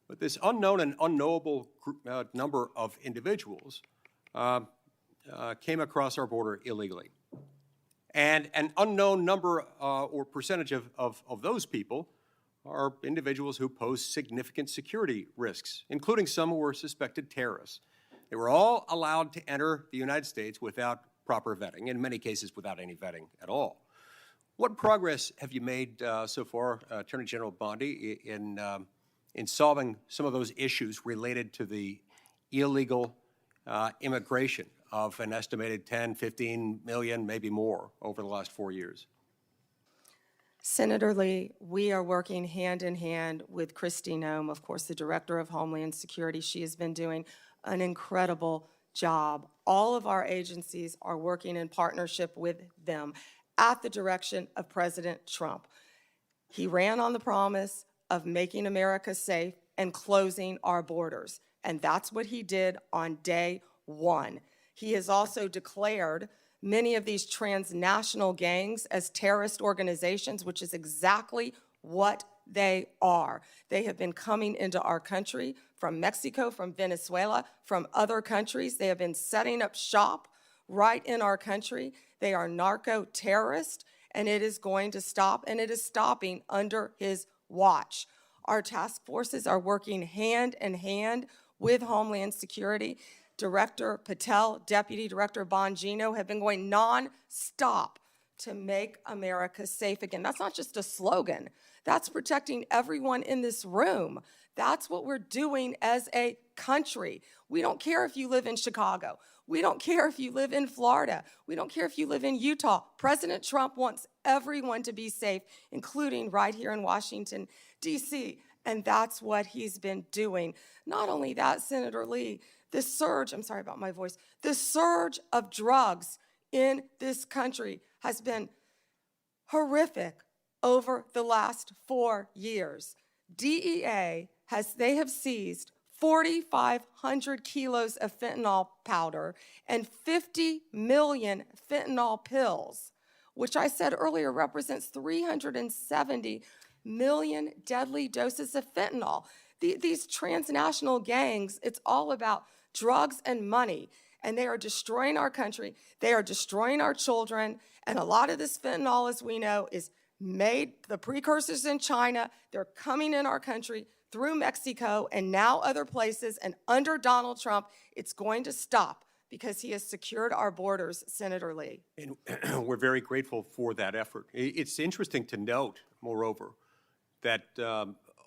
But this unknown and unknowable number of individuals came across our border illegally. And an unknown number or percentage of those people are individuals who pose significant security risks, including some who were suspected terrorists. They were all allowed to enter the United States without proper vetting, in many cases without any vetting at all. What progress have you made so far, Attorney General Bondi, in solving some of those issues related to the illegal immigration of an estimated 10, 15 million, maybe more, over the last 4 years? Senator Lee, we are working hand in hand with Kristi Noem, of course, the Director of Homeland Security. She has been doing an incredible job. All of our agencies are working in partnership with them at the direction of President Trump. He ran on the promise of making America safe and closing our borders, and that's what he did on day one. He has also declared many of these transnational gangs as terrorist organizations, which is exactly what they are. They have been coming into our country from Mexico, from Venezuela, from other countries. They have been setting up shop right in our country. They are narco-terrorists, and it is going to stop, and it is stopping under his watch. Our task forces are working hand in hand with Homeland Security. Director Patel, Deputy Director Bongino have been going non-stop to make America safe again. That's not just a slogan. That's protecting everyone in this room. That's what we're doing as a country. We don't care if you live in Chicago. We don't care if you live in Florida. We don't care if you live in Utah. President Trump wants everyone to be safe, including right here in Washington, D.C., and that's what he's been doing. Not only that, Senator Lee, the surge of drugs in this country has been horrific over the last 4 years. DEA they have seized 4,500 kilos of fentanyl powder, and 50 million fentanyl pills, which I said earlier represents 370 million deadly doses of fentanyl. These transnational gangs, it's all about drugs and money, and they are destroying our country. They are destroying our children, and a lot of this fentanyl, as we know, is made, the precursors in China. They're coming in our country through Mexico and now other places, and under Donald Trump, it's going to stop because he has secured our borders, Senator Lee. And we're very grateful for that effort. It's interesting to note, moreover, that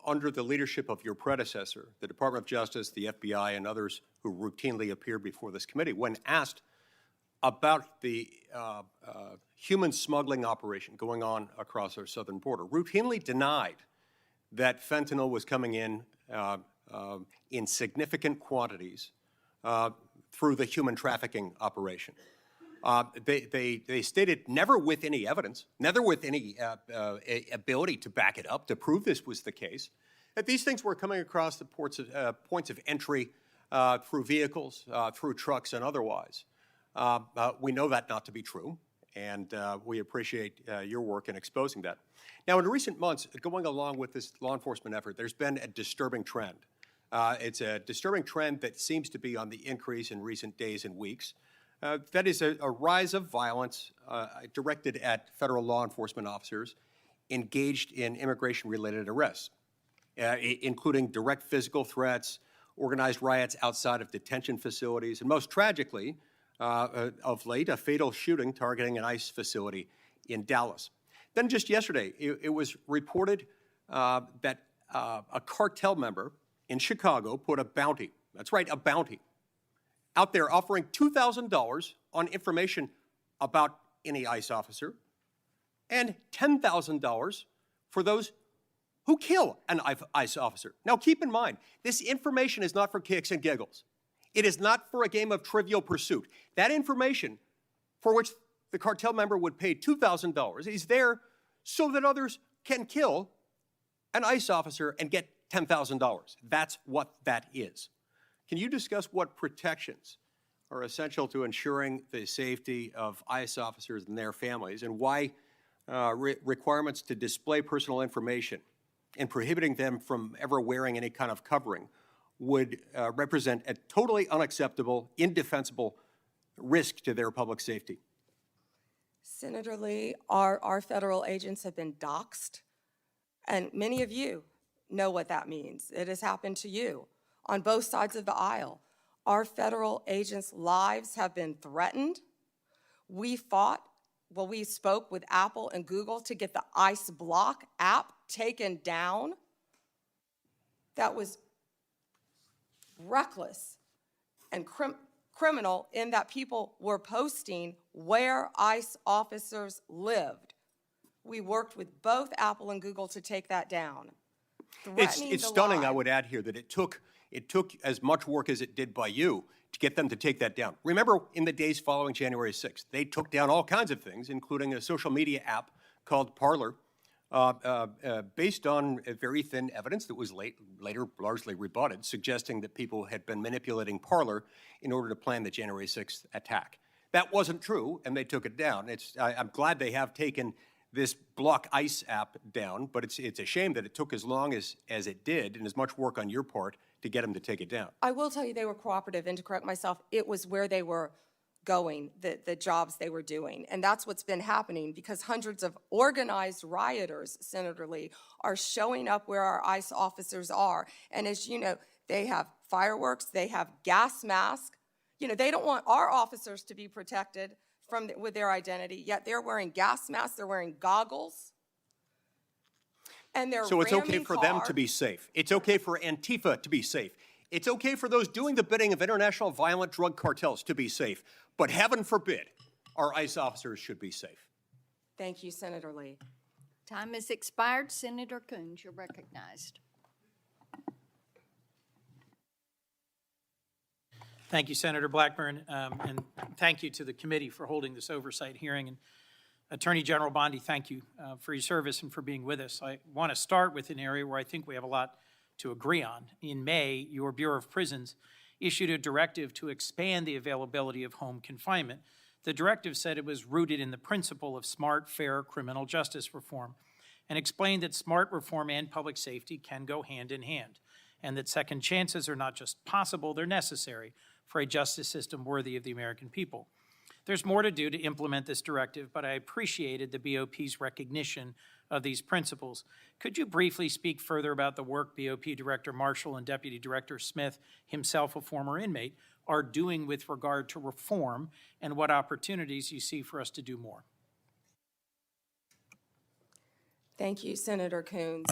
under the leadership of your predecessor, the Department of Justice, the FBI, and others who routinely appear before this committee, when asked about the human smuggling operation going on across our southern border, routinely denied that fentanyl was coming in significant quantities through the human trafficking operation. They stated never with any evidence, never with any ability to back it up, to prove this was the case, that these things were coming across the points of entry through vehicles, through trucks, and otherwise. We know that not to be true, and we appreciate your work in exposing that. Now, in recent months, going along with this law enforcement effort, there's been a disturbing trend. It's a disturbing trend that seems to be on the increase in recent days and weeks. That is a rise of violence directed at federal law enforcement officers engaged in immigration-related arrests, including direct physical threats, organized riots outside of detention facilities, and most tragically, of late, a fatal shooting targeting an ICE facility in Dallas. Then just yesterday, it was reported that a cartel member in Chicago put a bounty, that's right, a bounty, out there offering $2,000 on information about any ICE officer and $10,000 for those who kill an ICE officer. Now, keep in mind, this information is not for kicks and giggles. It is not for a game of Trivial Pursuit. That information, for which the cartel member would pay $2,000, is there so that others can kill an ICE officer and get $10,000. That's what that is. Can you discuss what protections are essential to ensuring the safety of ICE officers and their families, and why requirements to display personal information and prohibiting them from ever wearing any kind of covering would represent a totally unacceptable, indefensible risk to their public safety? Senator Lee, our federal agents have been doxxed, and many of you know what that means. It has happened to you on both sides of the aisle. Our federal agents' lives have been threatened. We spoke with Apple and Google to get the ICE Block app taken down. That was reckless and criminal in that people were posting where ICE officers lived. We worked with both Apple and Google to take that down. It's stunning, I would add here, that it took as much work as it did by you to get them to take that down. Remember, in the days following January 6th, they took down all kinds of things, including a social media app called Parler, based on very thin evidence that was later largely rebutted, suggesting that people had been manipulating Parler in order to plan the January 6th attack. That wasn't true, and they took it down. I'm glad they have taken this Block ICE app down, but it's a shame that it took as long as it did, and as much work on your part to get them to take it down. I will tell you they were cooperative, and to correct myself, it was where they were going, the jobs they were doing. And that's what's been happening, because hundreds of organized rioters, Senator Lee, are showing up where our ICE officers are. And as you know, they have fireworks, they have gas masks. You know, they don't want our officers to be protected with their identity, yet they're wearing gas masks, they're wearing goggles, and they're So it's okay ramming for them to be safe. It's okay for Antifa to be safe. It's okay for those doing the bidding of international violent drug cartels to be safe. But heaven forbid, our ICE officers should be safe. Thank you, Senator Lee. Time has expired. Senator Coons, you're recognized. Thank you, Senator Blackburn, and thank you to the committee for holding this oversight hearing. And Attorney General Bondi, thank you for your service and for being with us. I want to start with an area where I think we have a lot to agree on. In May, your Bureau of Prisons issued a directive to expand the availability of home confinement. The directive said it was rooted in the principle of smart, fair criminal justice reform, and explained that smart reform and public safety can go hand in hand, and that second chances are not just possible, they're necessary for a justice system worthy of the American people. There's more to do to implement this directive, but I appreciated the BOP's recognition of these principles. Could you briefly speak further about the work BOP Director Marshall and Deputy Director Smith, himself a former inmate, are doing with regard to reform, and what opportunities you see for us to do more? Thank you, Senator Coons.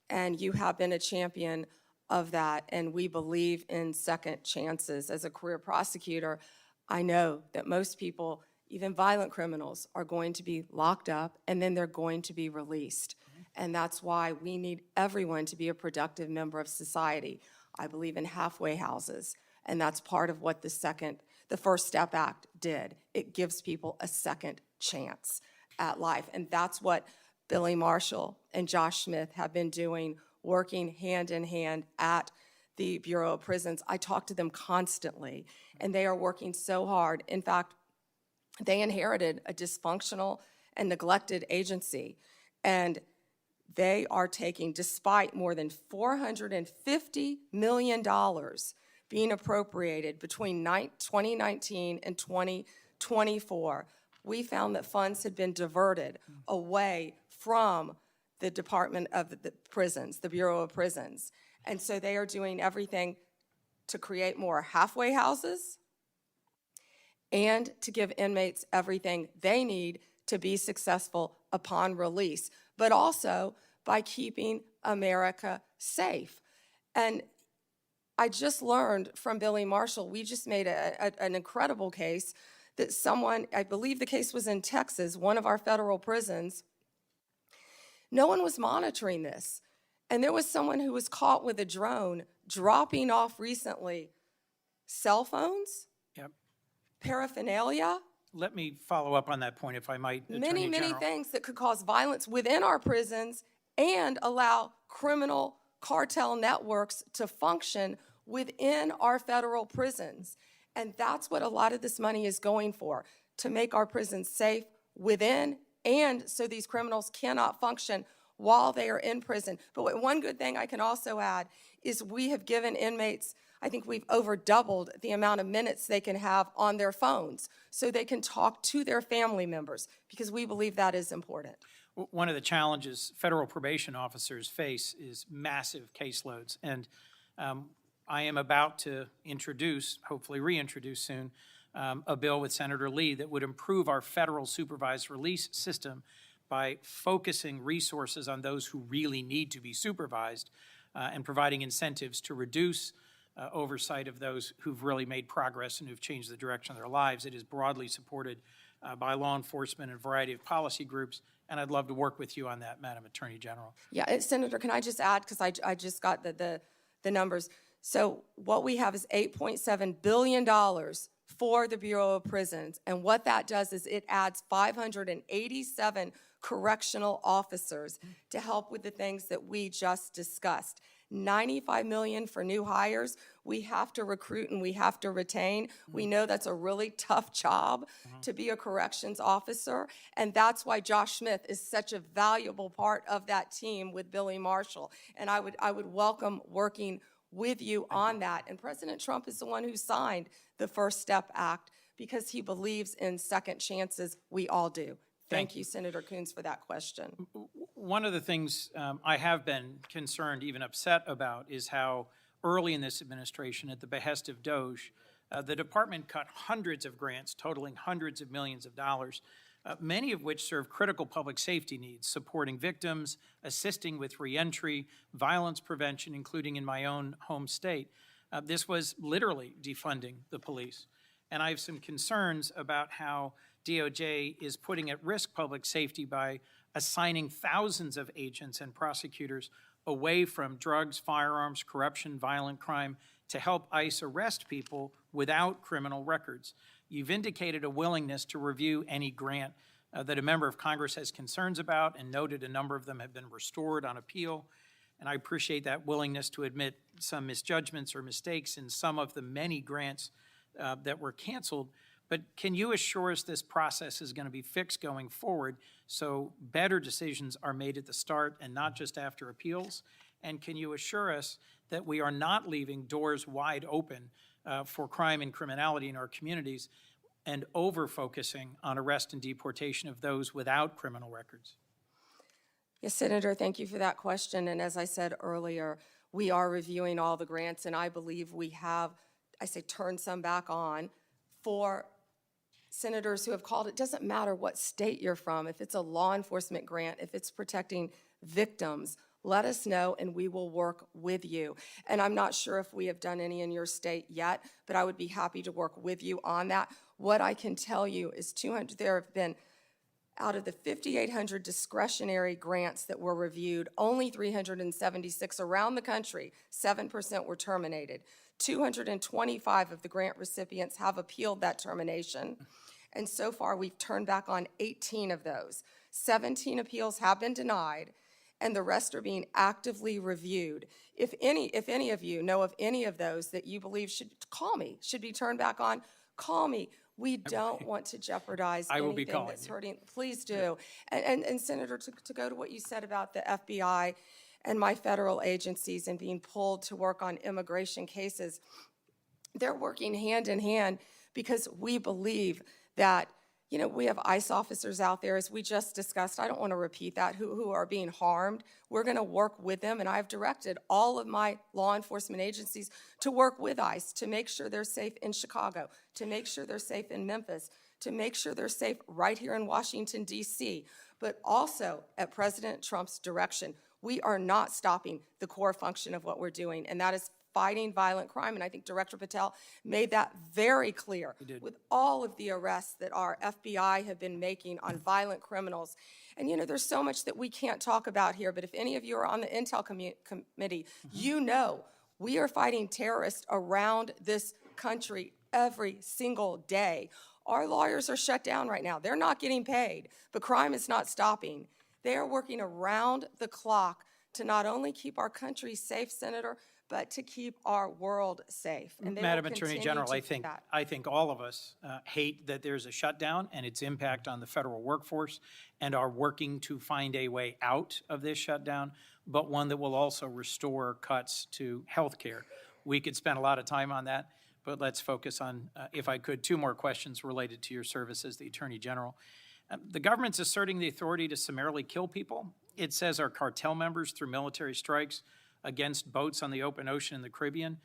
And you have been a champion of that, and we believe in second chances. As a career prosecutor, I know that most people, even violent criminals, are going to be locked up and then they're going to be released. And that's why we need everyone to be a productive member of society. I believe in halfway houses, and that's part of what the First Step Act did. It gives people a second chance at life, and that's what Billy Marshall and Josh Smith have been doing, working hand in hand at the Bureau of Prisons. I talk to them constantly, and they are working so hard. In fact, they inherited a dysfunctional and neglected agency, and they are taking, despite more than $450 million being appropriated between 2019 and 2024, we found that funds had been diverted away from the Department of the Prisons, the Bureau of Prisons. And so they are doing everything to create more halfway houses and to give inmates everything they need to be successful upon release, but also by keeping America safe. And I just learned from Billy Marshall, we just made an incredible case that someone, I believe the case was in Texas, one of our federal prisons, no one was monitoring this. And there was someone who was caught with a drone dropping off recently cell phones, Yep. paraphernalia, Let me follow up on that point, if I might, Attorney many General. things that could cause violence within our prisons and allow criminal cartel networks to function within our federal prisons. And that's what a lot of this money is going for, to make our prisons safe within and so these criminals cannot function while they are in prison. But one good thing I can also add is we have given inmates, I think we've over doubled the amount of minutes they can have on their phones so they can talk to their family members, because we believe that is important. One of the challenges federal probation officers face is massive caseloads. And I am about to introduce, hopefully reintroduce soon, a bill with Senator Lee that would improve our federal supervised release system by focusing resources on those who really need to be supervised and providing incentives to reduce oversight of those who've really made progress and who've changed the direction of their lives. It is broadly supported by law enforcement and a variety of policy groups, and I'd love to work with you on that, Madam Attorney General. Yeah, Senator, can I just add, because I just got the numbers. So what we have is $8.7 billion for the Bureau of Prisons, and what that does is it adds 587 correctional officers to help with the things that we just discussed. $95 million for new hires. We have to recruit and we have to retain. We know that's a really tough job to be a corrections officer, and that's why Josh Smith is such a valuable part of that team with Billy Marshall. And I would welcome working with you on that. And President Trump is the one who signed the First Step Act because he believes in second chances. We all do. Thank you, Senator Coons, for that question. One of the things I have been concerned, even upset about, is how early in this administration, at the behest of DOJ, the department cut hundreds of grants totaling hundreds of millions of dollars, many of which serve critical public safety needs, supporting victims, assisting with reentry, violence prevention, including in my own home state. This was literally defunding the police. And I have some concerns about how DOJ is putting at risk public safety by assigning thousands of agents and prosecutors away from drugs, firearms, corruption, violent crime to help ICE arrest people without criminal records. You've indicated a willingness to review any grant that a member of Congress has concerns about, and noted a number of them have been restored on appeal. and I appreciate that willingness to admit some misjudgments or mistakes in some of the many grants that were canceled. But can you assure us this process is going to be fixed going forward so better decisions are made at the start and not just after appeals? And can you assure us that we are not leaving doors wide open for crime and criminality in our communities and over-focusing on arrest and deportation of those without criminal records? Yes, Senator, thank you for that question. And as I said earlier, we are reviewing all the grants, and I believe we have, turned some back on for senators who have called. It doesn't matter what state you're from. If it's a law enforcement grant, if it's protecting victims, let us know and we will work with you. And I'm not sure if we have done any in your state yet, but I would be happy to work with you on that. What I can tell you is there have been, out of the 5,800 discretionary grants that were reviewed, only 376 around the country, 7% were terminated. 225 of the grant recipients have appealed that termination. And so far, we've turned back on 18 of those. 17 appeals have been denied, and the rest are being actively reviewed. If any of you know of any of those that you believe should be turned back on, call me. We don't want to jeopardize anything that's hurting. Please do. And Senator, to go to what you said about the FBI and my federal agencies and being pulled to work on immigration cases, they're working hand in hand because we believe that, we have ICE officers out there, as we just discussed, I don't want to repeat that, who are being harmed. We're going to work with them, and I've directed all of my law enforcement agencies to work with ICE to make sure they're safe in Chicago, to make sure they're safe in Memphis, to make sure they're safe right here in Washington, D.C., but also at President Trump's direction. We are not stopping the core function of what we're doing, and that is fighting violent crime, and I think Director Patel made that very clear with all of the arrests that our FBI have been making on violent criminals. And there's so much that we can't talk about here, but if any of you are on the Intel Committee, we are fighting terrorists around this country every single day. Our lawyers are shut down right now. They're not getting paid, but crime is not stopping. They are working around the clock to not only keep our country safe, Senator, but to keep our world safe. And Madam Attorney General, I think all of us hate that there's a shutdown and its impact on the federal workforce, and are working to find a way out of this shutdown, but one that will also restore cuts to health care. We could spend a lot of time on that, but let's focus on, if I could, two more questions related to your service as the Attorney General. The government's asserting the authority to summarily kill people. It says our cartel members through military strikes against boats on the open ocean in the Caribbean.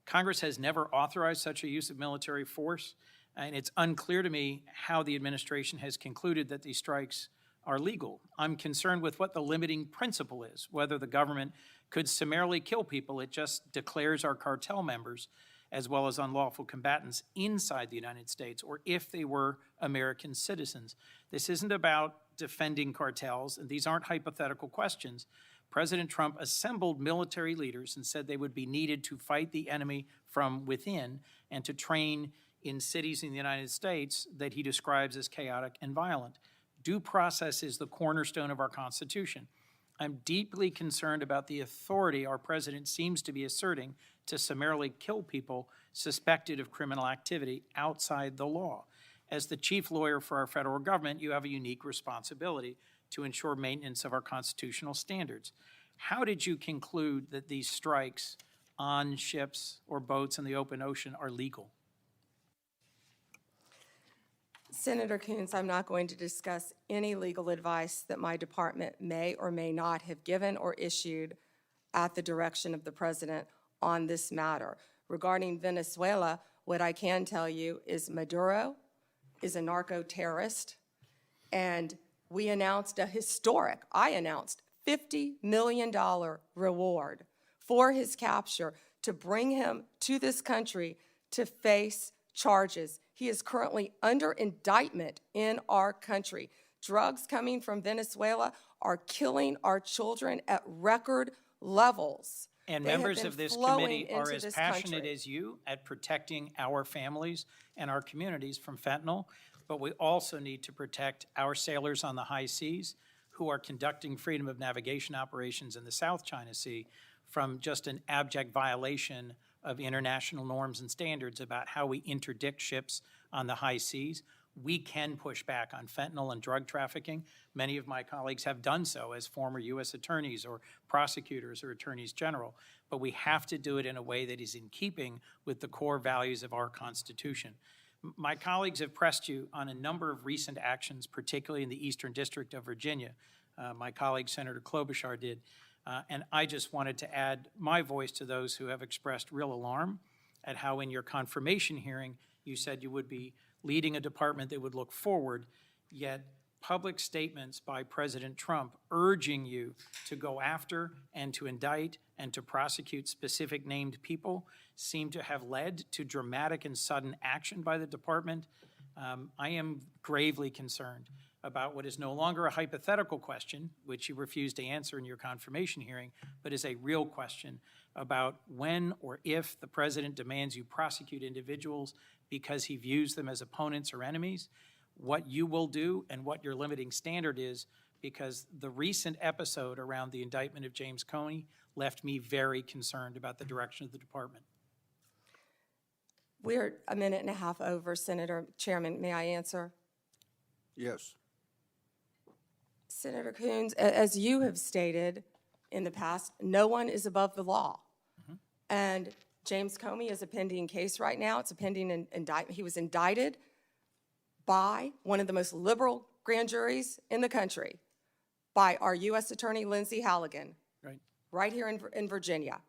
Congress has never authorized such a use of military force, and it's unclear to me how the administration has concluded that these strikes are legal. I'm concerned with what the limiting principle is, whether the government could summarily kill people. It just declares our cartel members as well as unlawful combatants inside the United States, or if they were American citizens. This isn't about defending cartels, and these aren't hypothetical questions. President Trump assembled military leaders and said they would be needed to fight the enemy from within and to train in cities in the United States that he describes as chaotic and violent. Due process is the cornerstone of our Constitution. I'm deeply concerned about the authority our president seems to be asserting to summarily kill people suspected of criminal activity outside the law. As the chief lawyer for our federal government, you have a unique responsibility to ensure maintenance of our constitutional standards. How did you conclude that these strikes on ships or boats in the open ocean are legal? Senator Coons, I'm not going to discuss any legal advice that my department may or may not have given or issued at the direction of the president on this matter. Regarding Venezuela, what I can tell you is Maduro is a narco-terrorist, and I announced $50 million reward for his capture to bring him to this country to face charges. He is currently under indictment in our country. Drugs coming from Venezuela are killing our children at record levels. And members of this committee are as passionate as you at protecting our families and our communities from fentanyl, but we also need to protect our sailors on the high seas who are conducting freedom of navigation operations in the South China Sea from just an abject violation of international norms and standards about how we interdict ships on the high seas. We can push back on fentanyl and drug trafficking. Many of my colleagues have done so as former U.S. attorneys or prosecutors or attorneys general, but we have to do it in a way that is in keeping with the core values of our Constitution. My colleagues have pressed you on a number of recent actions, particularly in the Eastern District of Virginia. My colleague, Senator Klobuchar, did. And I just wanted to add my voice to those who have expressed real alarm at how in your confirmation hearing you said you would be leading a department that would look forward, yet public statements by President Trump urging you to go after and to indict and to prosecute specific named people seem to have led to dramatic and sudden action by the department. I am gravely concerned about what is no longer a hypothetical question, which you refused to answer in your confirmation hearing, but is a real question about when or if the president demands you prosecute individuals because he views them as opponents or enemies, what you will do and what your limiting standard is, because the recent episode around the indictment of James Comey left me very concerned about the direction of the department. We're a minute and a half over, Senator Chairman. May I answer? Yes. Senator Coons, as you have stated in the past, no one is above the law. And James Comey is a pending case right now. It's a pending indictment. He was indicted by one of the most liberal grand juries in the country, by our U.S. Attorney Lindsay Halligan, right here in Virginia.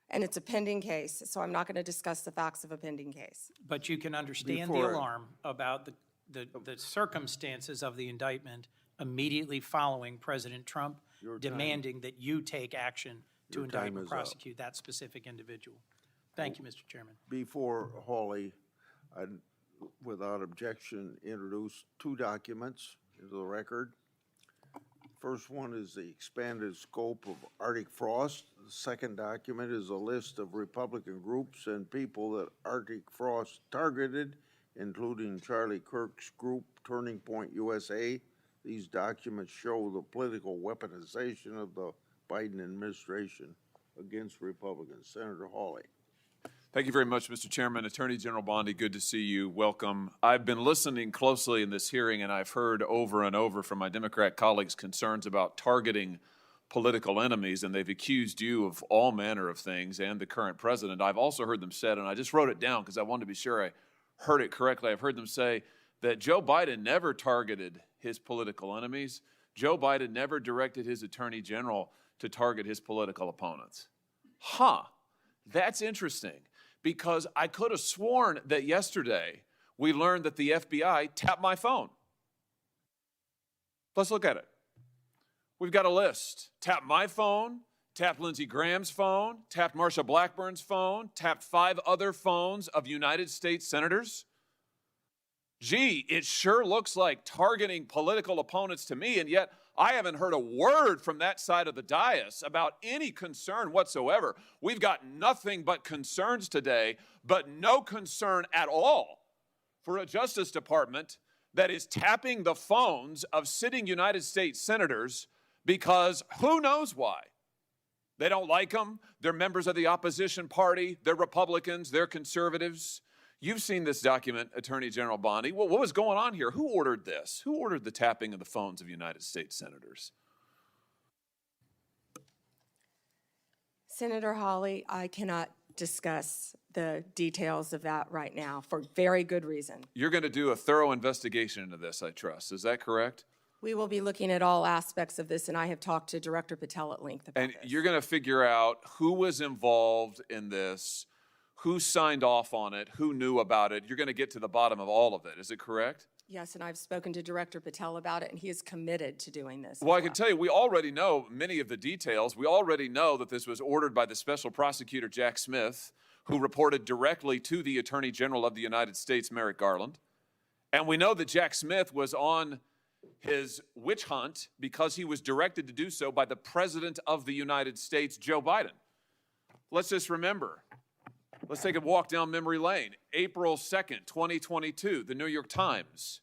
And it's a pending case, so I'm not going to discuss the facts of a pending case. But you can understand the alarm about the circumstances of the indictment immediately following President Trump demanding that you take action to indict and prosecute that specific individual. Thank you, Mr. Chairman. Before Hawley, I'd, without objection, introduce two documents into the record. First one is the expanded scope of Arctic frost. The second document is a list of Republican groups and people that Arctic frost targeted, including Charlie Kirk's group, Turning Point USA. These documents show the political weaponization of the Biden administration against Republicans. Senator Hawley. Thank you very much, Mr. Chairman. Attorney General Bondi, good to see you. Welcome. I've been listening closely in this hearing, and I've heard over and over from my Democrat colleagues concerns about targeting political enemies, and they've accused you of all manner of things and the current president. I've also heard them said, and I just wrote it down because I wanted to be sure I heard it correctly. I've heard them say that Joe Biden never targeted his political enemies. Joe Biden never directed his attorney general to target his political opponents. That's interesting, because I could have sworn that yesterday we learned that the FBI tapped my phone. Let's look at it. We've got a list. Tapped my phone, tapped Lindsey Graham's phone, tapped Marsha Blackburn's phone, tapped 5 other phones of United States senators. Gee, it sure looks like targeting political opponents to me, and yet I haven't heard a word from that side of the dais about any concern whatsoever. We've got nothing but concerns today, but no concern at all for a Justice Department that is tapping the phones of sitting United States senators because who knows why. They don't like them. They're members of the opposition party. They're Republicans. They're conservatives. You've seen this document, Attorney General Bondi. What was going on here? Who ordered this? Who ordered the tapping of the phones of United States senators? Senator Hawley, I cannot discuss the details of that right now for very good reason. You're going to do a thorough investigation into this, I trust. Is that correct? We will be looking at all aspects of this, and I have talked to Director Patel at length about And this. you're going to figure out who was involved in this, who signed off on it, who knew about it. You're going to get to the bottom of all of it. Is it correct? Yes, and I've spoken to Director Patel about it, and he is committed to doing this. Well, I can tell you, we already know many of the details. We already know that this was ordered by the special prosecutor, Jack Smith, who reported directly to the Attorney General of the United States, Merrick Garland. And we know that Jack Smith was on his witch hunt because he was directed to do so by the President of the United States, Joe Biden. Let's just remember. Let's take a walk down memory lane. April 2nd, 2022, the New York Times.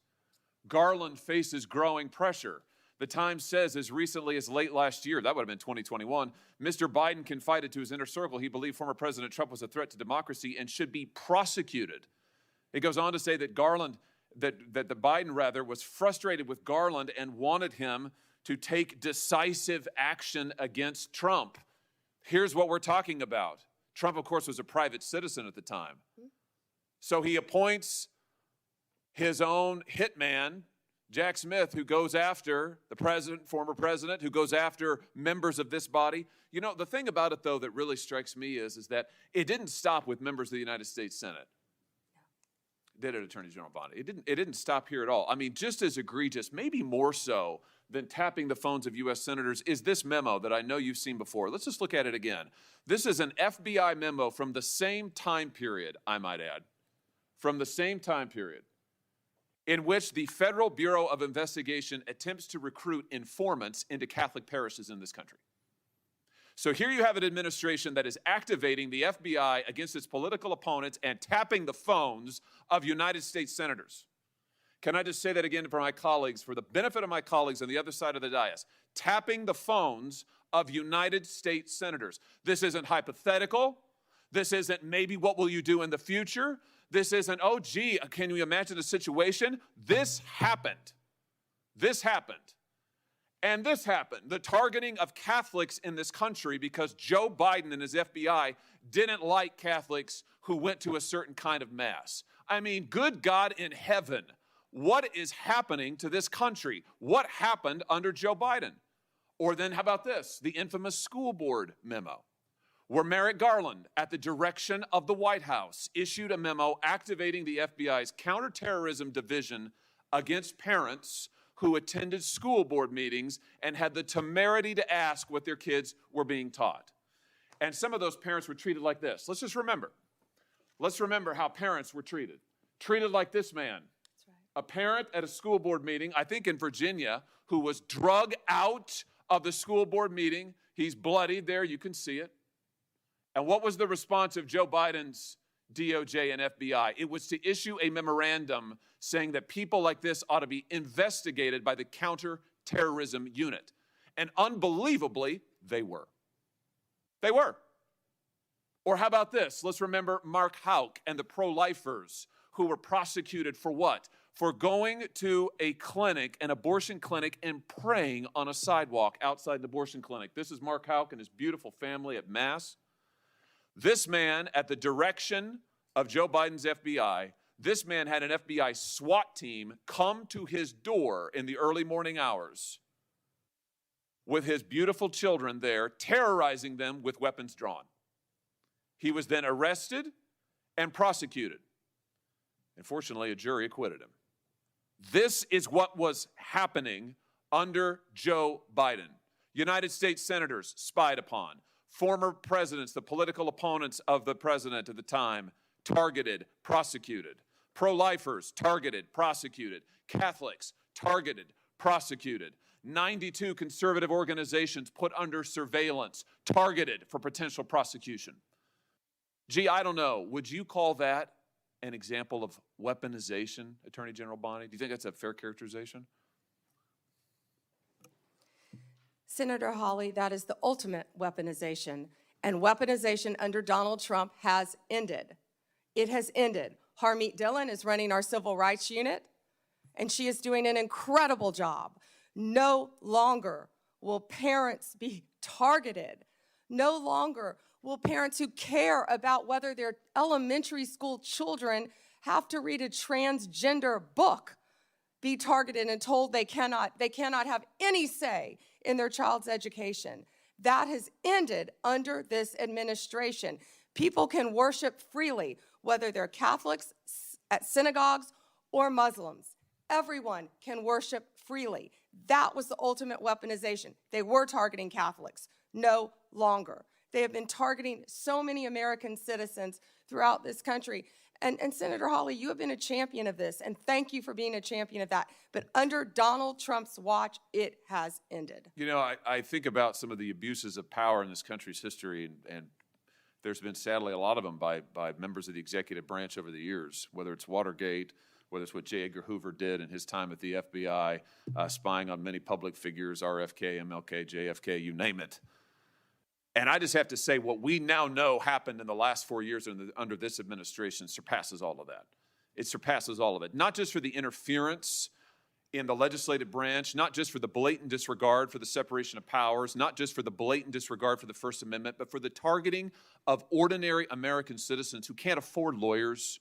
Garland faces growing pressure. The Times says as recently as late last year, that would have been 2021, Mr. Biden confided to his inner circle he believed former President Trump was a threat to democracy and should be prosecuted. It goes on to say that the Biden rather was frustrated with Garland and wanted him to take decisive action against Trump. Here's what we're talking about. Trump, of course, was a private citizen at the time. So he appoints his own hitman, Jack Smith, who goes after the president, former president, who goes after members of this body. You know, the thing about it, though, that really strikes me is that it didn't stop with members of the United States Senate. Did it, Attorney General Bondi? It didn't stop here at all. I mean, just as egregious, maybe more so than tapping the phones of U.S. senators, is this memo that I know you've seen before. Let's just look at it again. This is an FBI memo from the same time period, I might add, from the same time period, in which the Federal Bureau of Investigation attempts to recruit informants into Catholic parishes in this country. So here you have an administration that is activating the FBI against its political opponents and tapping the phones of United States senators. Can I just say that again for my colleagues, for the benefit of my colleagues on the other side of the dais? Tapping the phones of United States senators. This isn't hypothetical. This isn't maybe what will you do in the future. This isn't, oh, gee, can you imagine a situation? This happened. This happened. And this happened, the targeting of Catholics in this country because Joe Biden and his FBI didn't like Catholics who went to a certain kind of mass. I mean, good God in heaven, what is happening to this country? What happened under Joe Biden? Or then how about this, the infamous school board memo, where Merrick Garland, at the direction of the White House, issued a memo activating the FBI's counterterrorism division against parents who attended school board meetings and had the temerity to ask what their kids were being taught. And some of those parents were treated like this. Let's just remember. Let's remember how parents were treated. Treated like this man. That's right. A parent at a school board meeting, I think in Virginia, who was drug out of the school board meeting. He's bloodied there, you can see it. And what was the response of Joe Biden's DOJ and FBI? It was to issue a memorandum saying that people like this ought to be investigated by the counterterrorism unit. And unbelievably, they were. They were. Or how about this? Let's remember Mark Houck and the pro-lifers who were prosecuted for what? For going to a clinic, an abortion clinic, and praying on a sidewalk outside an abortion clinic. This is Mark Houck and his beautiful family at Mass. This man, at the direction of Joe Biden's FBI, this man had an FBI SWAT team come to his door in the early morning hours with his beautiful children there, terrorizing them with weapons drawn. He was then arrested and prosecuted. Unfortunately, a jury acquitted him. This is what was happening under Joe Biden. United States senators spied upon. Former presidents, the political opponents of the president at the time, targeted, prosecuted. Pro-lifers, targeted, prosecuted. Catholics, targeted, prosecuted. 92 conservative organizations put under surveillance, targeted for potential prosecution. Gee, I don't know. Would you call that an example of weaponization, Attorney General Bondi? Do you think that's a fair characterization? Senator Hawley, that is the ultimate weaponization, and weaponization under Donald Trump has ended. It has ended. Harmeet Dillon is running our civil rights unit, and she is doing an incredible job. No longer will parents be targeted. No longer will parents who care about whether their elementary school children have to read a transgender book be targeted and told they cannot have any say in their child's education. That has ended under this administration. People can worship freely, whether they're Catholics at synagogues or Muslims. Everyone can worship freely. That was the ultimate weaponization. They were targeting Catholics. No longer. They have been targeting so many American citizens throughout this country. And Senator Hawley, you have been a champion of this, and thank you for being a champion of that. But under Donald Trump's watch, it has ended. You know, I think about some of the abuses of power in this country's history, and there's been sadly a lot of them by members of the executive branch over the years, whether it's Watergate, whether it's what J. Edgar Hoover did in his time at the FBI, spying on many public figures, RFK, MLK, JFK, you name it. And I just have to say, what we now know happened in the last 4 years under this administration surpasses all of that. It surpasses all of it, not just for the interference in the legislative branch, not just for the blatant disregard for the separation of powers, not just for the blatant disregard for the First Amendment, but for the targeting of ordinary American citizens who can't afford lawyers,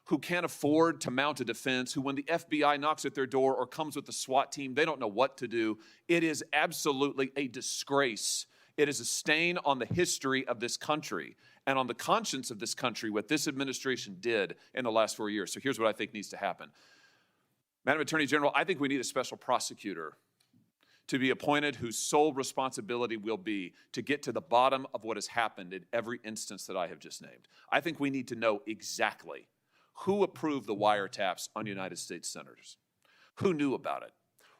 who can't afford to mount a defense, who when the FBI knocks at their door or comes with the SWAT team, they don't know what to do. It is absolutely a disgrace. It is a stain on the history of this country and on the conscience of this country what this administration did in the last 4 years. So here's what I think needs to happen. Madam Attorney General, I think we need a special prosecutor to be appointed whose sole responsibility will be to get to the bottom of what has happened in every instance that I have just named. I think we need to know exactly who approved the wiretaps on United States senators, who knew about it,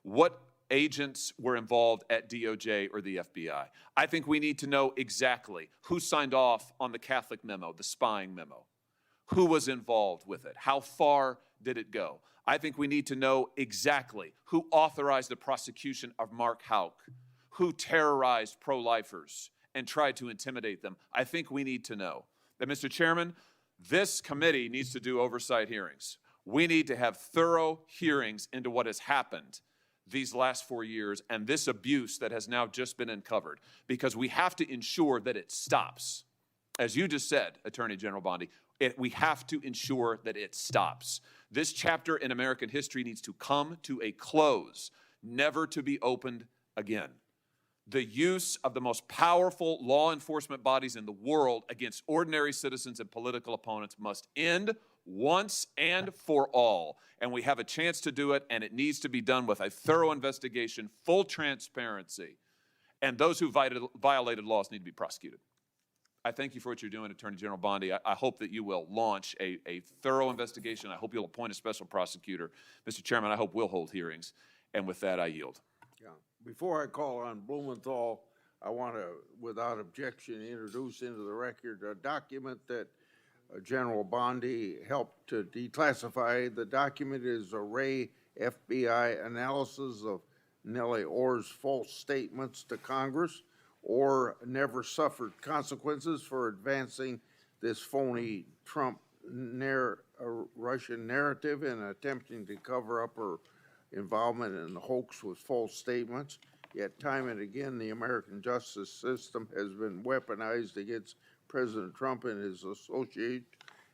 what agents were involved at DOJ or the FBI. I think we need to know exactly who signed off on the Catholic memo, the spying memo, who was involved with it, how far did it go. I think we need to know exactly who authorized the prosecution of Mark Houck, who terrorized pro-lifers and tried to intimidate them. I think we need to know that, Mr. Chairman, this committee needs to do oversight hearings. We need to have thorough hearings into what has happened these last 4 years and this abuse that has now just been uncovered, because we have to ensure that it stops. As you just said, Attorney General Bondi, we have to ensure that it stops. This chapter in American history needs to come to a close, never to be opened again. The use of the most powerful law enforcement bodies in the world against ordinary citizens and political opponents must end once and for all. And we have a chance to do it, and it needs to be done with a thorough investigation, full transparency, and those who violated laws need to be prosecuted. I thank you for what you're doing, Attorney General Bondi. I hope that you will launch a thorough investigation. I hope you'll appoint a special prosecutor. Mr. Chairman, I hope we'll hold hearings. And with that, I yield. Yeah. Before I call on Blumenthal, I want to, without objection, introduce into the record a document that General Bondi helped to declassify. The document is a Ray FBI analysis of Nellie Orr's false statements to Congress, or never suffered consequences for advancing this phony Trump Russian narrative and attempting to cover up her involvement in the hoax with false statements. Yet time and again, the American justice system has been weaponized against President Trump and his associates,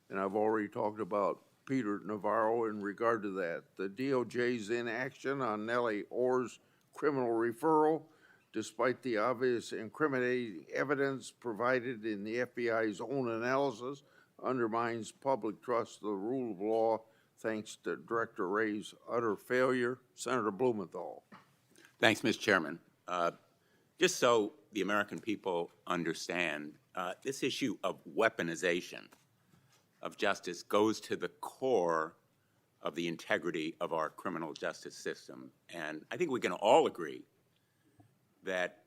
and I've already talked about Peter Navarro in regard to that. The DOJ's inaction on Nellie Orr's criminal referral, despite the obvious incriminating evidence provided in the FBI's own analysis, undermines public trust in the rule of law thanks to Director Ray's utter failure. Senator Blumenthal. Thanks, Mr. Chairman. Just so the American people understand, this issue of weaponization of justice goes to the core of the integrity of our criminal justice system. And I think we can all agree that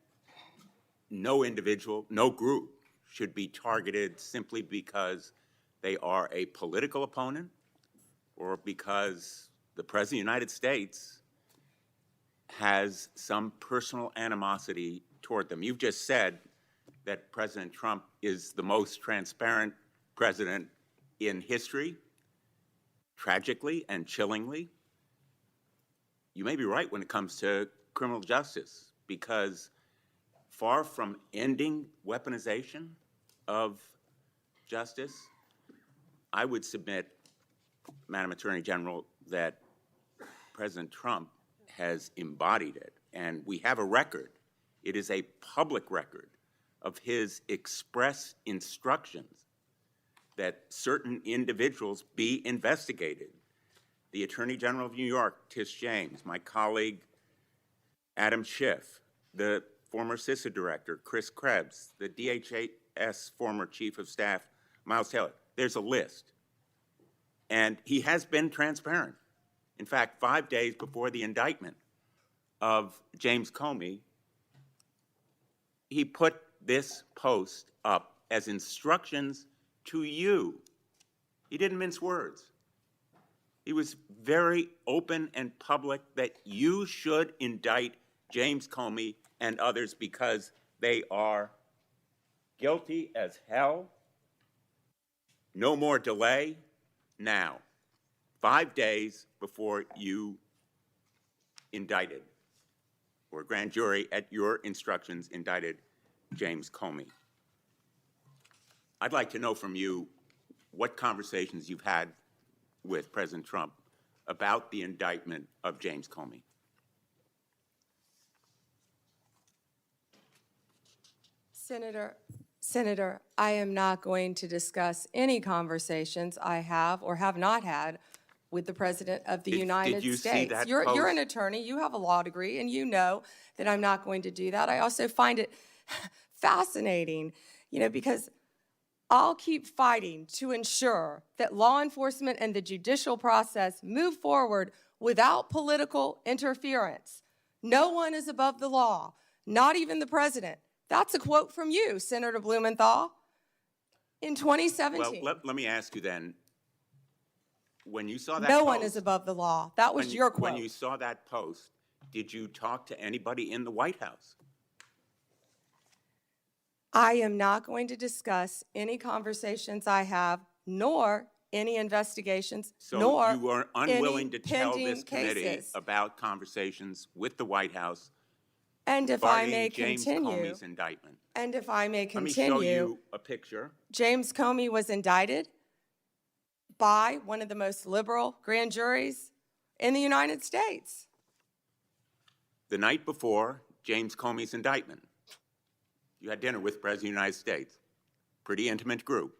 no individual, no group should be targeted simply because they are a political opponent or because the President of the United States has some personal animosity toward them. You've just said that President Trump is the most transparent president in history, tragically and chillingly. You may be right when it comes to criminal justice, because far from ending weaponization of justice, I would submit, Madam Attorney General, that President Trump has embodied it. And we have a record. It is a public record of his express instructions that certain individuals be investigated. The Attorney General of New York, Tish James, my colleague, Adam Schiff, the former CISA director, Chris Krebs, the DHS former chief of staff, Miles Taylor. There's a list. And he has been transparent. In fact, 5 days before the indictment of James Comey, he put this post up as instructions to you. He didn't mince words. He was very open and public that you should indict James Comey and others because they are guilty as hell. No more delay. Now, 5 days before you indicted, or grand jury at your instructions indicted James Comey. I'd like to know from you what conversations you've had with President Trump about the indictment of James Comey. Senator, I am not going to discuss any conversations I have or have not had with the President of the United did you States. see that You're an post? attorney, you have a law degree, and you know that I'm not going to do that. I also find it fascinating, because I'll keep fighting to ensure that law enforcement and the judicial process move forward without political interference. No one is above the law, not even the president. That's a quote from you, Senator Blumenthal, in 2017. Well, let me ask you then, when you saw that No post, one is above the law. That was your quote. When you saw that post, did you talk to anybody in the White House? I am not going to discuss any conversations I have, nor any investigations, So nor you are unwilling any to tell pending this committee cases. about conversations with the White House And if I may regarding James continue, Comey's indictment. and if I may Let me show continue, you a picture. James Comey was indicted by one of the most liberal grand juries in the United States. The night before James Comey's indictment, you had dinner with the President of the United States. Pretty intimate group.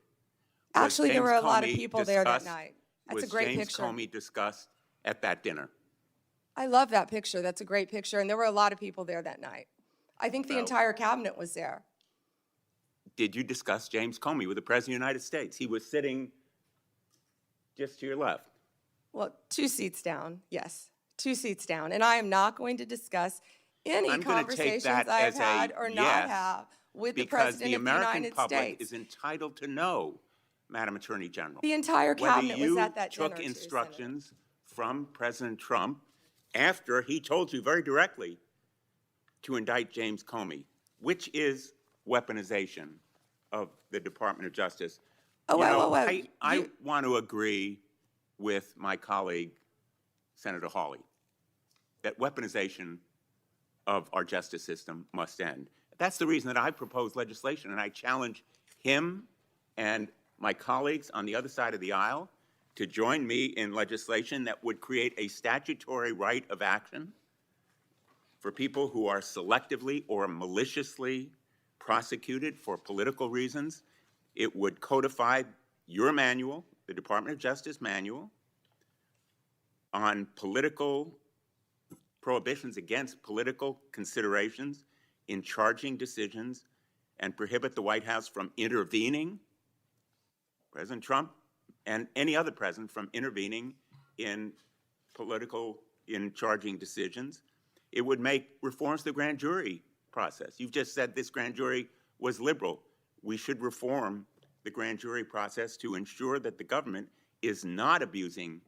Was Actually, there James were a lot of Comey people there that discussed- night. That's a great Was picture. James Comey discussed at that dinner? I love that picture. That's a great picture. And there were a lot of people there that night. I think the Well- entire cabinet was there. Did you discuss James Comey with the President of the United States? He was sitting just to your left. Well, 2 seats down, yes, 2 seats down. And I am not going to discuss any I'm gonna take conversations that I have as a had or not yes, have with the because President the of the American United public States. is entitled to know, Madam Attorney General. The entire cabinet was at that dinner, Whether too, you Senator. took instructions from President Trump after he told you very directly to indict James Comey, which is weaponization of the Department of Justice. Oh, You know, whoa. I want to agree with my colleague, Senator Hawley, that weaponization of our justice system must end. That's the reason that I propose legislation, and I challenge him and my colleagues on the other side of the aisle to join me in legislation that would create a statutory right of action for people who are selectively or maliciously prosecuted for political reasons. It would codify your manual, the Department of Justice manual, on political prohibitions against political considerations in charging decisions, and prohibit the White House from intervening, President Trump and any other president from intervening in charging decisions. It would make reforms to the grand jury process. You've just said this grand jury was liberal. We should reform the grand jury process to ensure that the government is not abusing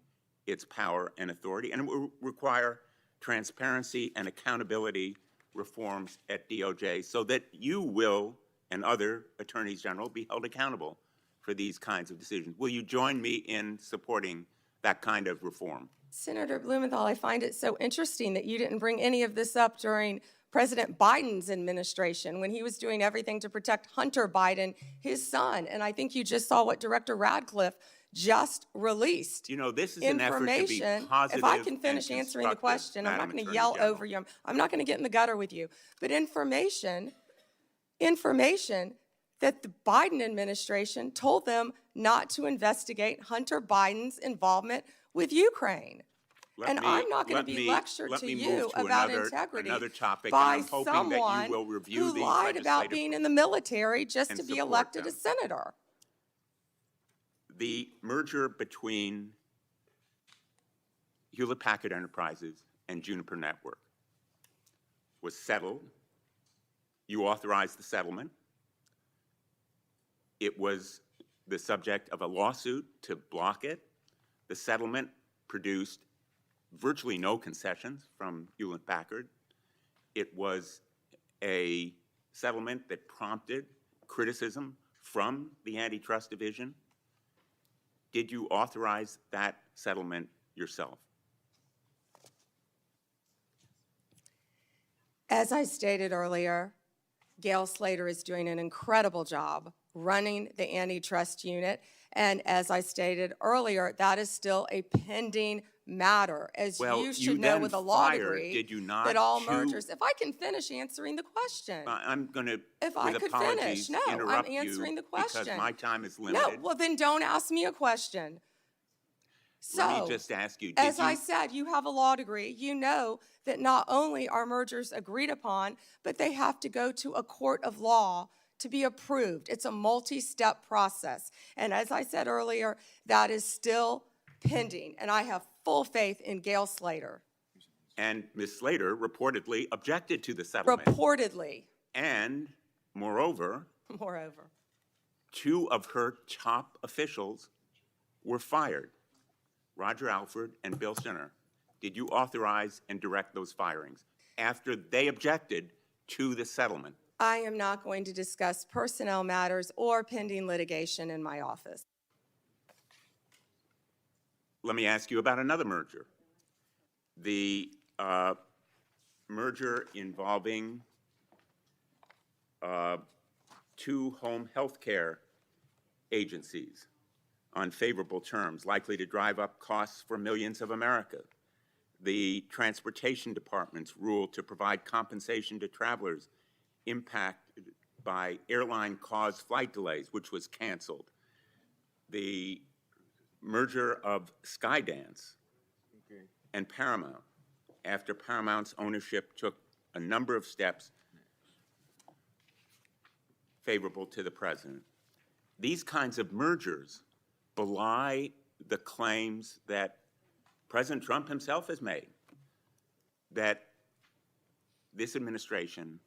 its power and authority, and it will require transparency and accountability reforms at DOJ so that you will and other attorneys general be held accountable for these kinds of decisions. Will you join me in supporting that kind of reform? Senator Blumenthal, I find it so interesting that you didn't bring any of this up during President Biden's administration when he was doing everything to protect Hunter Biden, his son. And I think you just saw what Director Radcliffe just released. You know, this is an effort to be positive. If I can finish and answering the constructive, question, I'm not Madam going to Attorney yell General. over you. I'm not going to get in the gutter with you. But information that the Biden administration told them not to investigate Hunter Biden's involvement with Ukraine. I'm not going to be lectured to you about integrity topic, by and I'm hoping someone that you will review who these lied about legislative being in the military just and to be support elected them. a senator. The merger between Hewlett-Packard Enterprises and Juniper Network was settled. You authorized the settlement. It was the subject of a lawsuit to block it. The settlement produced virtually no concessions from Hewlett-Packard. It was a settlement that prompted criticism from the Antitrust Division. Did you authorize that settlement yourself? As I stated earlier, Gail Slater is doing an incredible job running the antitrust unit. And as I stated earlier, that is still a pending matter. As Well, you you should know then with a law fired, degree, did you not, that all two- mergers, if I can finish answering the question. I'm going to, If I with could apologies, finish. No, I'm interrupt answering you the question. because my time is No, limited. well then don't ask me a question. Let me So, just ask you, did as I you, said, you have a law degree. You know that not only are mergers agreed upon, but they have to go to a court of law to be approved. It's a multi-step process. And as I said earlier, that is still pending. And I have full faith in Gail Slater. and Ms. Slater reportedly objected to the settlement. Reportedly, And moreover, moreover. two of her top officials were fired, Roger Alford and Bill Sinner. Did you authorize and direct those firings after they objected to the settlement? I am not going to discuss personnel matters or pending litigation in my office. Let me ask you about another merger. The merger involving two home health care agencies on favorable terms, likely to drive up costs for millions of America. The Transportation Department's rule to provide compensation to travelers impacted by airline-caused flight delays, which was canceled. The merger of Skydance and Paramount, after Paramount's ownership took a number of steps favorable to the president. These kinds of mergers belie the claims that President Trump himself has made, that this administration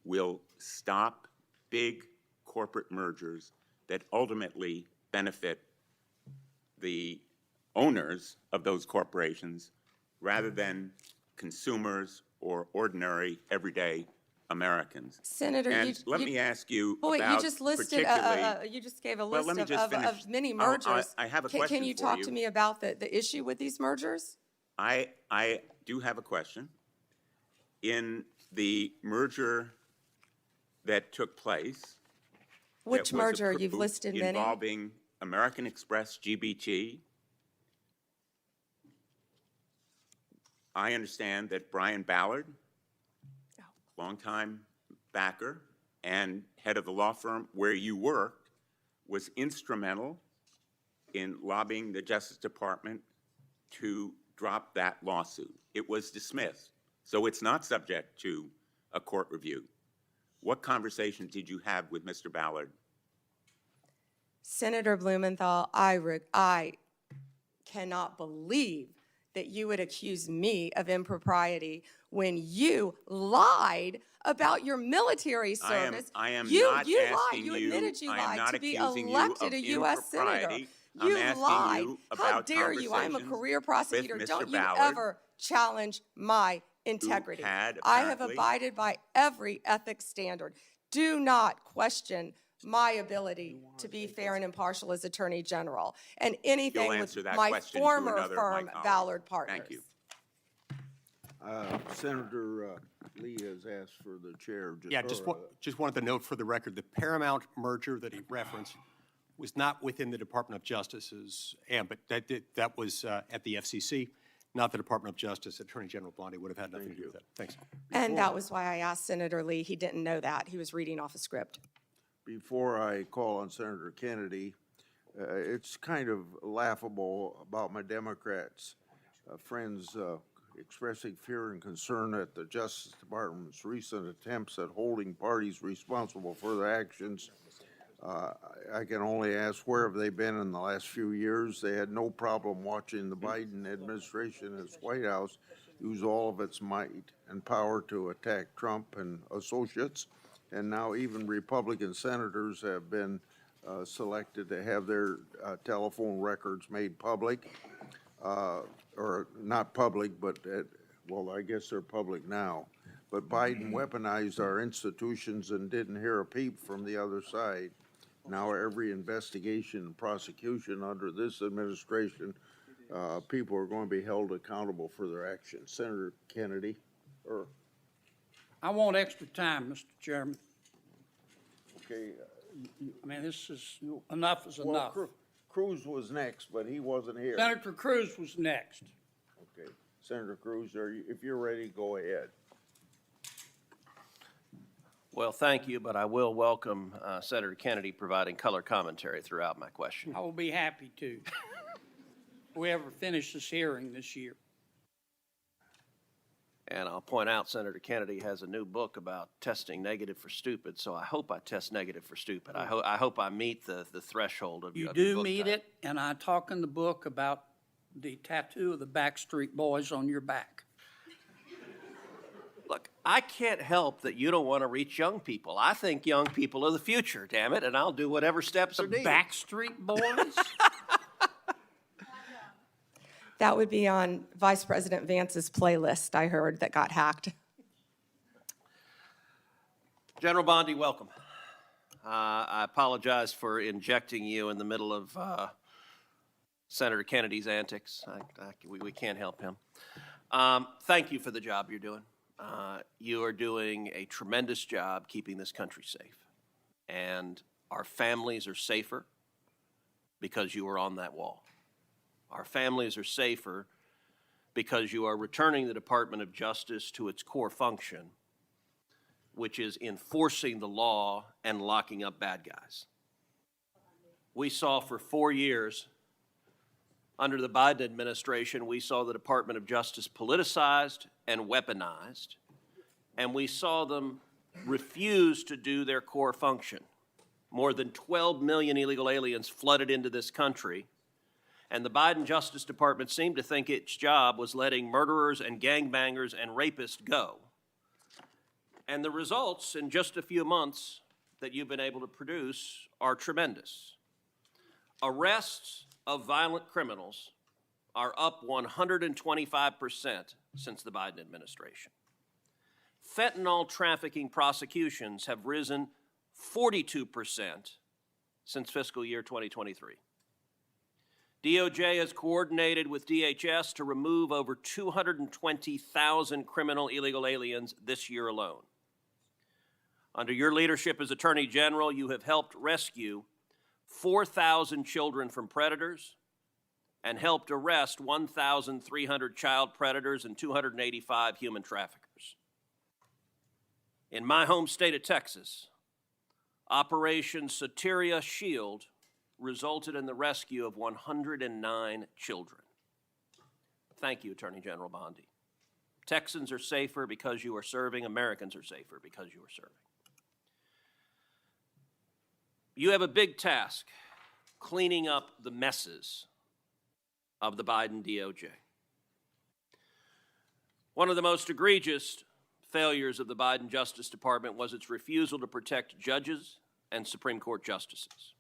will stop big corporate mergers that ultimately benefit the owners of those corporations rather than consumers or ordinary, everyday Americans. Senator, And let me ask you Well, wait, about you just listed, particularly. you just gave a Well, list let me just finish. of many I'll- mergers. I have a Can question you for talk you. to me about the issue with these mergers? I do have a question. In the merger that took place. Which that was merger? You've approved listed many. Involving American Express GBT. I understand that Brian Ballard, longtime backer and head of the law firm where you worked, was instrumental in lobbying the Justice Department to drop that lawsuit. It was dismissed, so it's not subject to a court review. What conversations did you have with Mr. Ballard? Senator Blumenthal, I cannot believe that you would accuse me of impropriety when you lied about your military service. I am you, not you asking lied. You admitted you I am lied not to be accusing you elected of a U.S. senator. impropriety. You I'm asking lied. you How about dare you? I'm a conversations career prosecutor. with Mr. Don't you Ballard, ever challenge my integrity. had I have apparently- abided by every ethics standard. Do not question my ability to be fair and impartial as Attorney General, and anything You'll with answer that my question to former another of my firm, colleagues. Ballard Partners. Thank you. Senator Lee has asked for the chair. Yeah, just wanted to note for the record, the Paramount merger that he referenced was not within the Department of Justice's ambit. That was at the FCC, not the Department of Justice. Attorney General Bondi would have had nothing to do with that. Thanks. And that was why I asked Senator Lee. He didn't know that. He was reading off a script. Before I call on Senator Kennedy, it's kind of laughable about my Democrats friends expressing fear and concern at the Justice Department's recent attempts at holding parties responsible for their actions. I can only ask, where have they been in the last few years? They had no problem watching the Biden administration and its White House use all of its might and power to attack Trump and associates. And now even Republican senators have been selected to have their telephone records made public. or not public, but, well, I guess they're public now. But Biden weaponized our institutions and didn't hear a peep from the other side. Now every investigation and prosecution under this administration, people are going to be held accountable for their actions. Senator Kennedy, or, I want extra time, Mr. Chairman. okay. I mean, this is, enough is Well, enough. Cruz was next, but he wasn't here. Senator Cruz was next. Okay, Senator Cruz, if you're ready, go ahead. Well, thank you, but I will welcome Senator Kennedy providing color commentary throughout my question. I will be happy to. If we ever finish this hearing this year. And I'll point out Senator Kennedy has a new book about testing negative for stupid, so I hope I test negative for stupid. I hope I meet the threshold of You your do book meet title. it, and I talk in the book about the tattoo of the Backstreet Boys on your back. Look, I can't help that you don't want to reach young people. I think young people are the future, damn it, and I'll do whatever steps are needed. Backstreet Boys? That would be on Vice President Vance's playlist, I heard, that got hacked. General Bondi, welcome. I apologize for injecting you in the middle of Senator Kennedy's antics. We can't help him. Thank you for the job you're doing. You are doing a tremendous job keeping this country safe. And our families are safer because you are on that wall. Our families are safer because you are returning the Department of Justice to its core function, which is enforcing the law and locking up bad guys. We saw for 4 years, under the Biden administration, we saw the Department of Justice politicized and weaponized, and we saw them refuse to do their core function. More than 12 million illegal aliens flooded into this country, and the Biden Justice Department seemed to think its job was letting murderers and gangbangers and rapists go. And the results in just a few months that you've been able to produce are tremendous. Arrests of violent criminals are up 125% since the Biden administration. Fentanyl trafficking prosecutions have risen 42% since fiscal year 2023. DOJ has coordinated with DHS to remove over 220,000 criminal illegal aliens this year alone. Under your leadership as Attorney General, you have helped rescue 4,000 children from predators and helped arrest 1,300 child predators and 285 human traffickers. In my home state of Texas, Operation Soteria Shield resulted in the rescue of 109 children. Thank you, Attorney General Bondi. Texans are safer because you are serving. Americans are safer because you are serving. You have a big task, cleaning up the messes of the Biden DOJ. One of the most egregious failures of the Biden Justice Department was its refusal to protect judges and Supreme Court justices.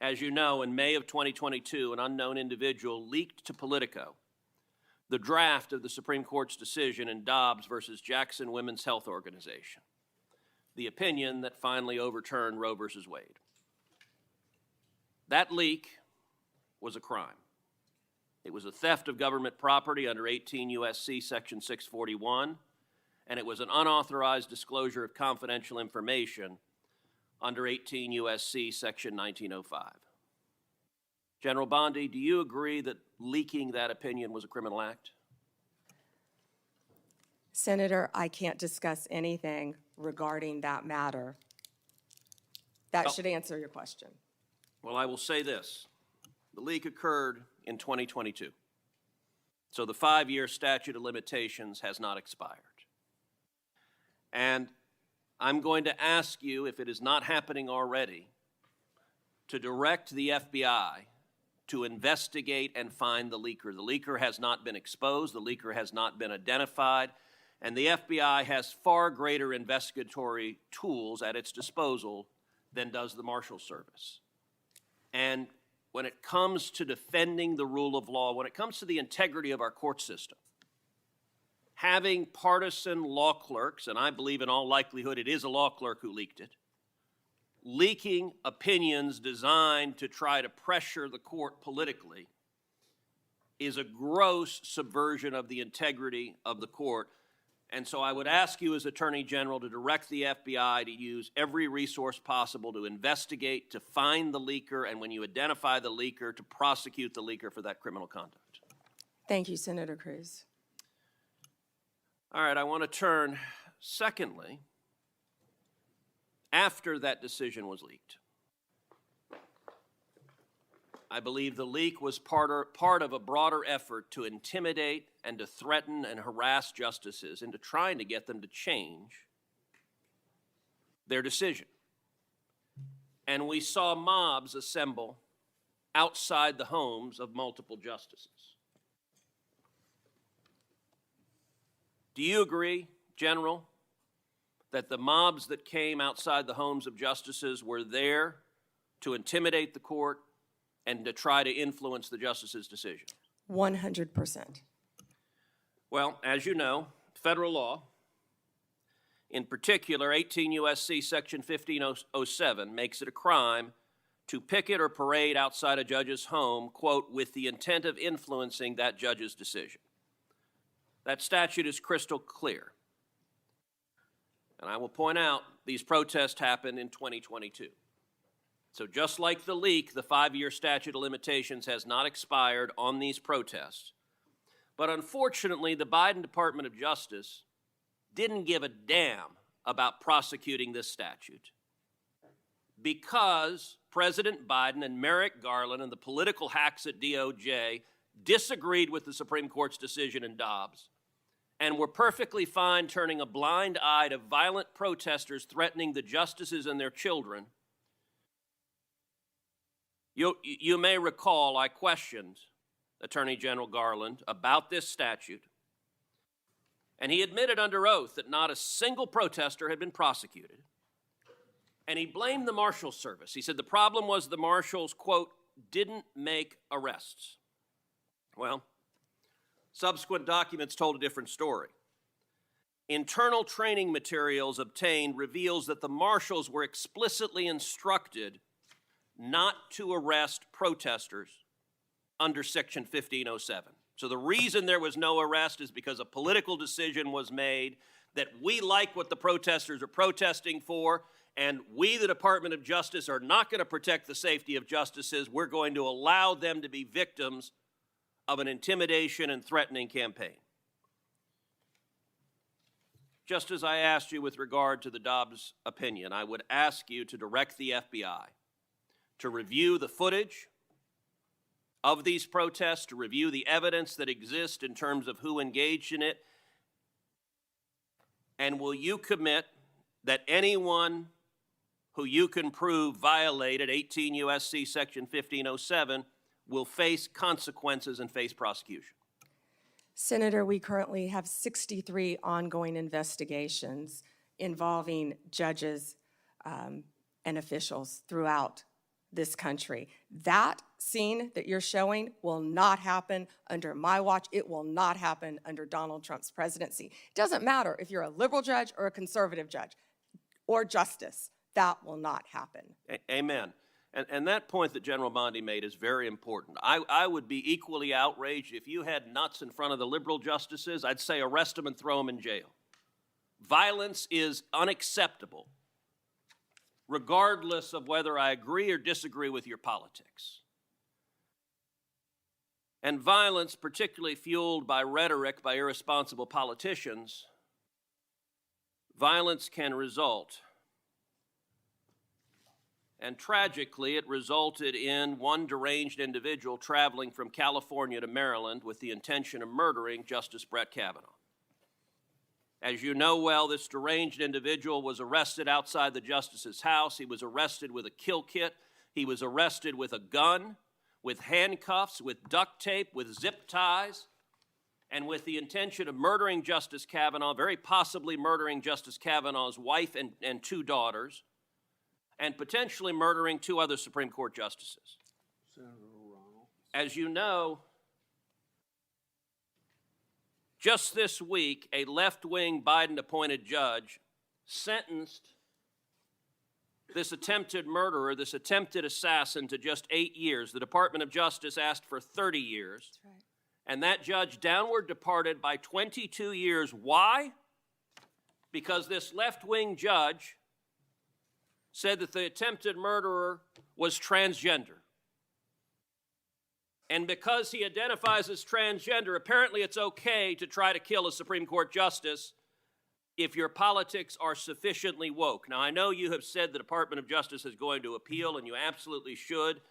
As you know, in May of 2022, an unknown individual leaked to Politico the draft of the Supreme Court's decision in Dobbs versus Jackson Women's Health Organization, the opinion that finally overturned Roe versus Wade. That leak was a crime. It was a theft of government property under 18 U.S.C. Section 641, and it was an unauthorized disclosure of confidential information under 18 U.S.C. Section 1905. General Bondi, do you agree that leaking that opinion was a criminal act? Senator, I can't discuss anything regarding that matter. That should answer your question. Well, I will say this. The leak occurred in 2022, so the 5-year statute of limitations has not expired. And I'm going to ask you, if it is not happening already, to direct the FBI to investigate and find the leaker. The leaker has not been exposed, the leaker has not been identified, and the FBI has far greater investigatory tools at its disposal than does the Marshal Service. And when it comes to defending the rule of law, when it comes to the integrity of our court system, having partisan law clerks, and I believe in all likelihood it is a law clerk who leaked it, leaking opinions designed to try to pressure the court politically is a gross subversion of the integrity of the court. And so I would ask you as Attorney General to direct the FBI to use every resource possible to investigate, to find the leaker, and when you identify the leaker, to prosecute the leaker for that criminal conduct. Thank you, Senator Cruz. All right, I want to turn, secondly, after that decision was leaked. I believe the leak was part of a broader effort to intimidate and to threaten and harass justices into trying to get them to change their decision. And we saw mobs assemble outside the homes of multiple justices. Do you agree, General, that the mobs that came outside the homes of justices were there to intimidate the court and to try to influence the justice's decision? 100%. Well, as you know, federal law, in particular 18 U.S.C. Section 1507, makes it a crime to picket or parade outside a judge's home, quote, with the intent of influencing that judge's decision. That statute is crystal clear. And I will point out, these protests happened in 2022. So just like the leak, the 5-year statute of limitations has not expired on these protests. But unfortunately, the Biden Department of Justice didn't give a damn about prosecuting this statute because President Biden and Merrick Garland and the political hacks at DOJ disagreed with the Supreme Court's decision in Dobbs and were perfectly fine turning a blind eye to violent protesters threatening the justices and their children. You may recall I questioned Attorney General Garland about this statute, and he admitted under oath that not a single protester had been prosecuted. And he blamed the Marshals Service. He said the problem was the Marshals, quote, didn't make arrests. Well, subsequent documents told a different story. Internal training materials obtained reveals that the Marshals were explicitly instructed not to arrest protesters under Section 1507. So the reason there was no arrest is because a political decision was made that we like what the protesters are protesting for, and we, the Department of Justice, are not going to protect the safety of justices. We're going to allow them to be victims of an intimidation and threatening campaign. Just as I asked you with regard to the Dobbs opinion, I would ask you to direct the FBI to review the footage of these protests, to review the evidence that exists in terms of who engaged in it, and will you commit that anyone who you can prove violated 18 U.S.C. Section 1507 will face consequences and face prosecution? Senator, we currently have 63 ongoing investigations involving judges and officials throughout this country. That scene that you're showing will not happen under my watch. It will not happen under Donald Trump's presidency. It doesn't matter if you're a liberal judge or a conservative judge or justice. That will not happen. Amen. And that point that General Bondi made is very important. I would be equally outraged if you had nuts in front of the liberal justices. I'd say arrest them and throw them in jail. Violence is unacceptable, regardless of whether I agree or disagree with your politics. And violence, particularly fueled by rhetoric by irresponsible politicians, violence can result. And tragically, it resulted in one deranged individual traveling from California to Maryland with the intention of murdering Justice Brett Kavanaugh. As you know well, this deranged individual was arrested outside the justice's house. He was arrested with a kill kit. He was arrested with a gun, with handcuffs, with duct tape, with zip ties, and with the intention of murdering Justice Kavanaugh, very possibly murdering Justice Kavanaugh's wife and 2 daughters, and potentially murdering 2 other Supreme Court justices. Senator As you know, just this week, a left-wing Biden-appointed judge sentenced this attempted murderer, this attempted assassin, to just 8 years. The Department of Justice asked for 30 years. That's right. And that judge downward departed by 22 years. Why? Because this left-wing judge said that the attempted murderer was transgender. And because he identifies as transgender, apparently it's okay to try to kill a Supreme Court justice if your politics are sufficiently woke. Now, I know you have said the Department of Justice is going to appeal, and you absolutely should.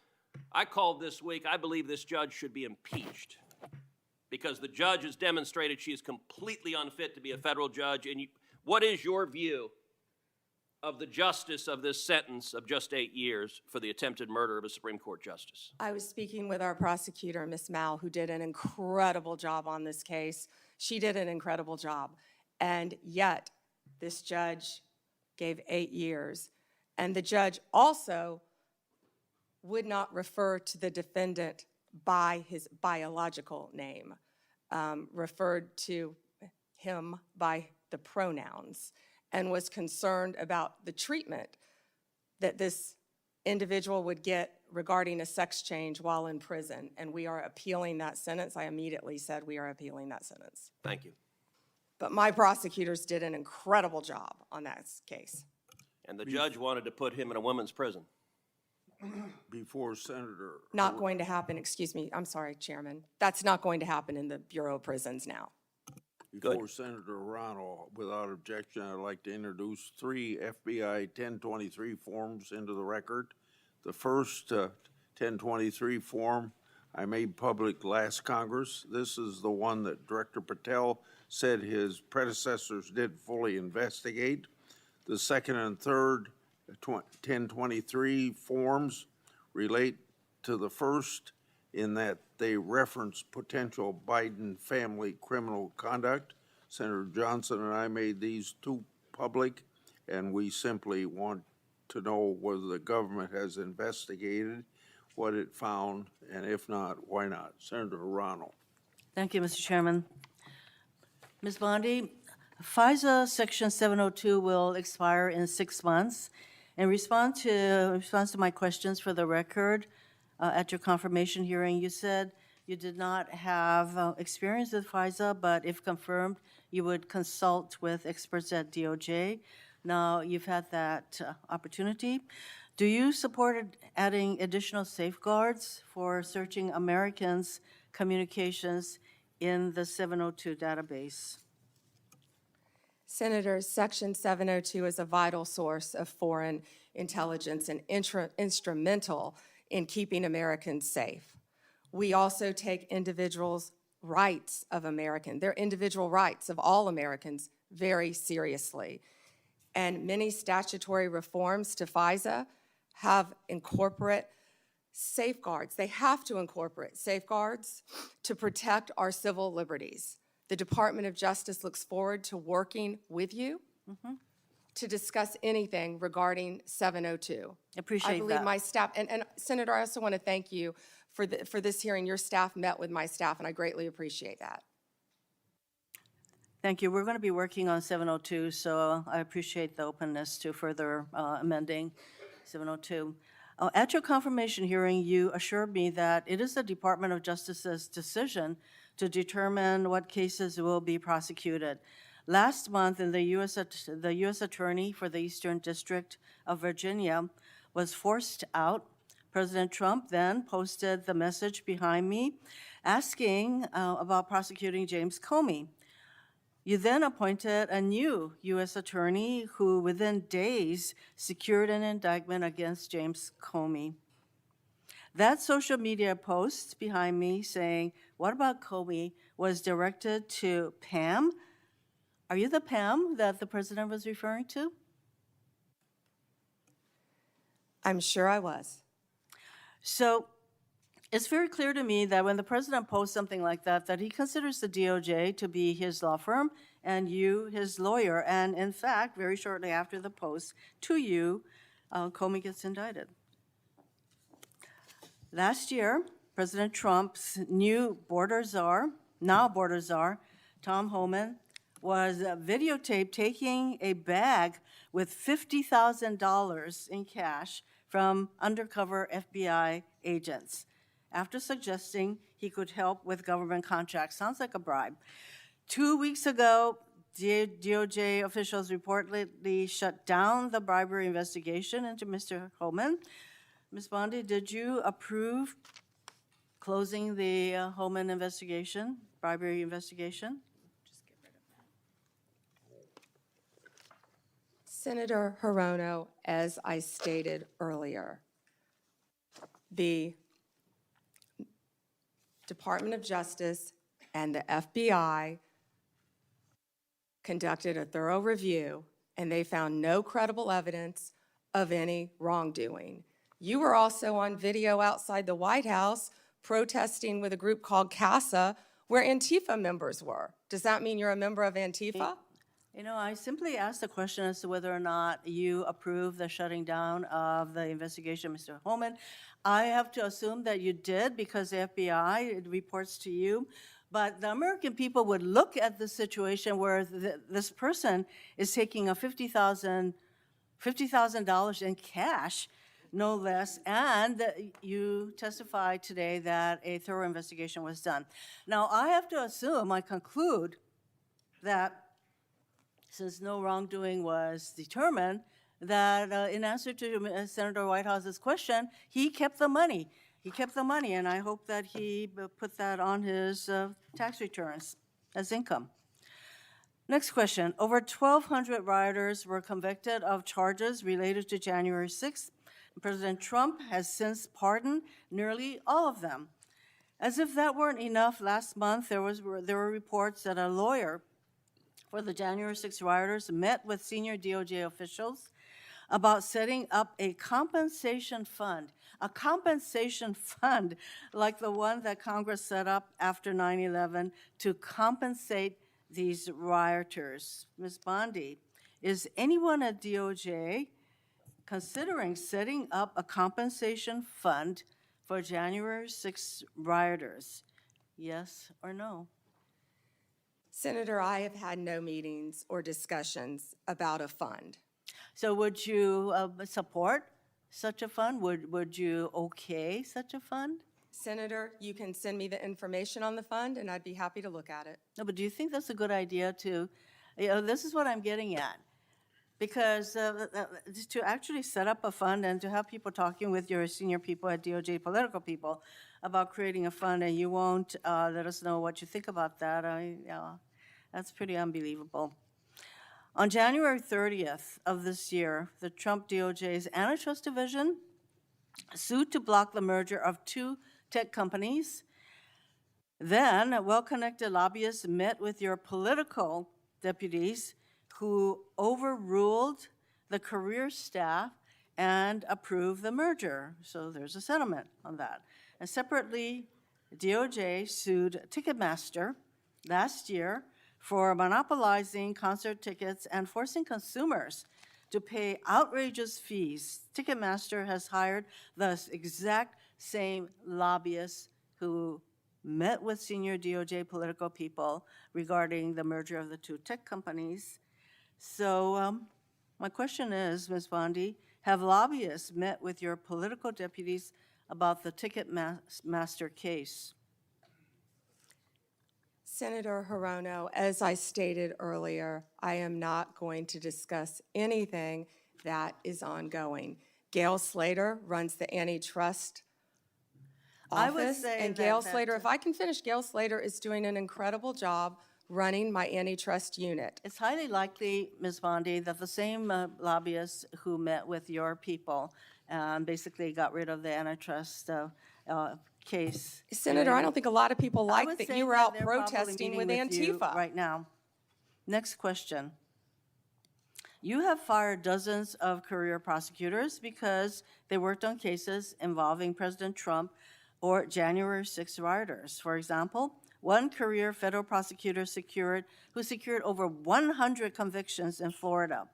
I called this week, I believe this judge should be impeached because the judge has demonstrated she is completely unfit to be a federal judge. And what is your view of the justice of this sentence of just 8 years for the attempted murder of a Supreme Court justice? I was speaking with our prosecutor, Ms. Mal, who did an incredible job on this case. She did an incredible job. And yet, this judge gave 8 years. And the judge also would not refer to the defendant by his biological name, referred to him by the pronouns, and was concerned about the treatment that this individual would get regarding a sex change while in prison. And we are appealing that sentence. I immediately said we are appealing that sentence. Thank you. But my prosecutors did an incredible job on that case. And the judge wanted to put him in a women's prison. Before Senator. Not going to happen, excuse me, I'm sorry, Chairman. That's not going to happen in the Bureau of Prisons now. Before Senator Ronald, without objection, I'd like to introduce 3 FBI 1023 forms into the record. The first 1023 form I made public last Congress. This is the one that Director Patel said his predecessors did fully investigate. The second and third 1023 forms relate to the first in that they reference potential Biden family criminal conduct. Senator Johnson and I made these 2 public, and we simply want to know whether the government has investigated what it found, and if not, why not? Senator Ronald. Thank you, Mr. Chairman. Ms. Bondi, FISA Section 702 will expire in 6 months. In response to my questions for the record, at your confirmation hearing, you said you did not have experience with FISA, but if confirmed, you would consult with experts at DOJ. Now, you've had that opportunity. Do you support adding additional safeguards for searching Americans' communications in the 702 database? Senator, Section 702 is a vital source of foreign intelligence and instrumental in keeping Americans safe. We also take individuals' rights of Americans, their individual rights of all Americans, very seriously. And many statutory reforms to FISA have incorporate safeguards. They have to incorporate safeguards to protect our civil liberties. The Department of Justice looks forward to working with you to discuss anything regarding 702. Appreciate that. I believe my staff, and Senator, I also want to thank you for this hearing. Your staff met with my staff, and I greatly appreciate that. Thank you. We're going to be working on 702, so I appreciate the openness to further amending 702. At your confirmation hearing, you assured me that it is the Department of Justice's decision to determine what cases will be prosecuted. Last month, the U.S. Attorney for the Eastern District of Virginia was forced out. President Trump then posted the message behind me asking about prosecuting James Comey. You then appointed a new U.S. attorney who within days secured an indictment against James Comey. That social media post behind me saying, "What about Comey?" was directed to Pam. Are you the Pam that the president was referring to? I'm sure I was. So it's very clear to me that when the president posts something like that, that he considers the DOJ to be his law firm and you his lawyer. And in fact, very shortly after the post to you, Comey gets indicted. Last year, President Trump's new border czar, now border czar, Tom Homan, was videotaped taking a bag with $50,000 in cash from undercover FBI agents after suggesting he could help with government contracts. Sounds like a bribe. 2 weeks ago, DOJ officials reportedly shut down the bribery investigation into Mr. Homan. Ms. Bondi, did you approve closing the Homan investigation, bribery investigation? Senator Hirono, as I stated earlier, the Department of Justice and the FBI conducted a thorough review, and they found no credible evidence of any wrongdoing. You were also on video outside the White House protesting with a group called CASA, where Antifa members were. Does that mean you're a member of Antifa? You know, I simply asked the question as to whether or not you approve the shutting down of the investigation, Mr. Homan. I have to assume that you did because the FBI reports to you. But the American people would look at the situation where this person is taking a $50,000 in cash, no less, and you testified today that a thorough investigation was done. Now, I have to assume, I conclude, that since no wrongdoing was determined, that in answer to Senator Whitehouse's question, he kept the money. He kept the money, and I hope that he put that on his tax returns as income. Next question. Over 1,200 rioters were convicted of charges related to January 6th. President Trump has since pardoned nearly all of them. As if that weren't enough, last month there were reports that a lawyer for the January 6th rioters met with senior DOJ officials about setting up a compensation fund like the one that Congress set up after 9/11 to compensate these rioters. Ms. Bondi, is anyone at DOJ considering setting up a compensation fund for January 6th rioters? Yes or no? Senator, I have had no meetings or discussions about a fund. So would you support such a fund? Would you okay such a fund? Senator, you can send me the information on the fund, and I'd be happy to look at it. No, but do you think that's a good idea to, this is what I'm getting at. Because to actually set up a fund and to have people talking with your senior people at DOJ, political people, about creating a fund, and you won't let us know what you think about that, that's pretty unbelievable. On January 30th of this year, the Trump DOJ's antitrust division sued to block the merger of two tech companies. Then, well-connected lobbyists met with your political deputies who overruled the career staff and approved the merger. So there's a settlement on that. And separately, DOJ sued Ticketmaster last year for monopolizing concert tickets and forcing consumers to pay outrageous fees. Ticketmaster has hired the exact same lobbyists who met with senior DOJ political people regarding the merger of the two tech companies. So my question is, Ms. Bondi, have lobbyists met with your political deputies about the Ticketmaster case? Senator Hirono, as I stated earlier, I am not going to discuss anything that is ongoing. Gail Slater runs the antitrust office, and Gail Slater, if I can finish, Gail Slater is doing an incredible job running my antitrust unit. It's highly likely, Ms. Bondi, that the same lobbyists who met with your people basically got rid of the antitrust case. Senator, I don't think a lot of people like that you were out protesting with Antifa. Right now. Next question. You have fired dozens of career prosecutors because they worked on cases involving President Trump or January 6th rioters. For example, one career federal prosecutor who secured over 100 convictions in Florida.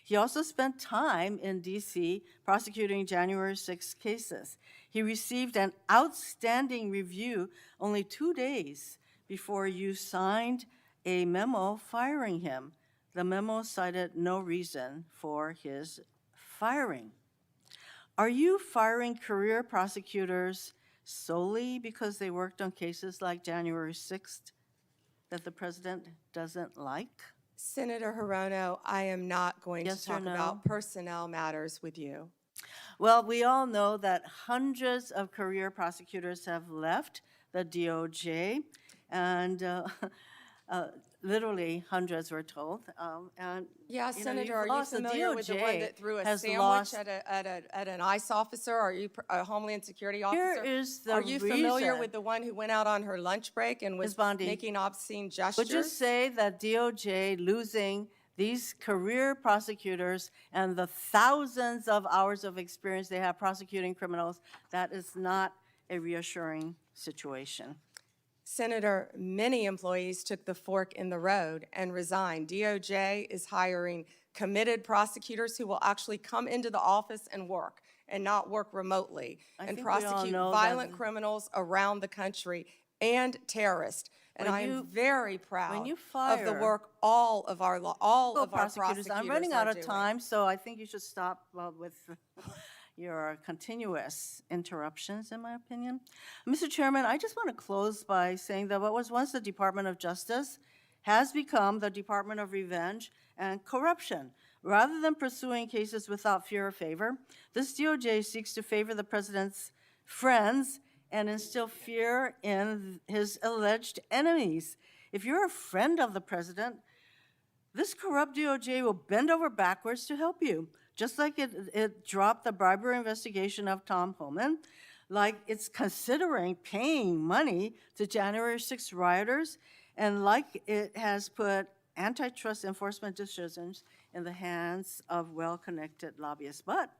He also spent time in D.C. prosecuting January 6 cases. He received an outstanding review only 2 days before you signed a memo firing him. The memo cited no reason for his firing. Are you firing career prosecutors solely because they worked on cases like January 6th that the president doesn't like? Senator Hirono, I am not going Yes to or talk no? about personnel matters with you. Well, we all know that hundreds of career prosecutors have left the DOJ, and literally hundreds, we're told. And Yeah, you know, Senator, you've are you lost. The familiar with the one DOJ that threw a has sandwich lost- at an ICE officer? Are you a Homeland Security officer? is the Are you familiar reason- with the one who went out on her lunch break and was Ms. Bondi, making obscene gestures? Would you say that DOJ losing these career prosecutors and the thousands of hours of experience they have prosecuting criminals, that is not a reassuring situation? Senator, many employees took the fork in the road and resigned. DOJ is hiring committed prosecutors who will actually come into the office and work, and not work remotely, and think we all prosecute know violent that- criminals around the country and terrorists. And When I am you- very proud you of the fire- work all of our prosecutors, I'm running out are of doing. time, so I think you should stop with your continuous interruptions, in my opinion. Mr. Chairman, I just want to close by saying that what was once the Department of Justice has become the Department of Revenge and Corruption. Rather than pursuing cases without fear or favor, this DOJ seeks to favor the president's friends and instill fear in his alleged enemies. If you're a friend of the president, this corrupt DOJ will bend over backwards to help you, just like it dropped the bribery investigation of Tom Homan, like it's considering paying money to January 6 rioters, and like it has put antitrust enforcement decisions in the hands of well-connected lobbyists. But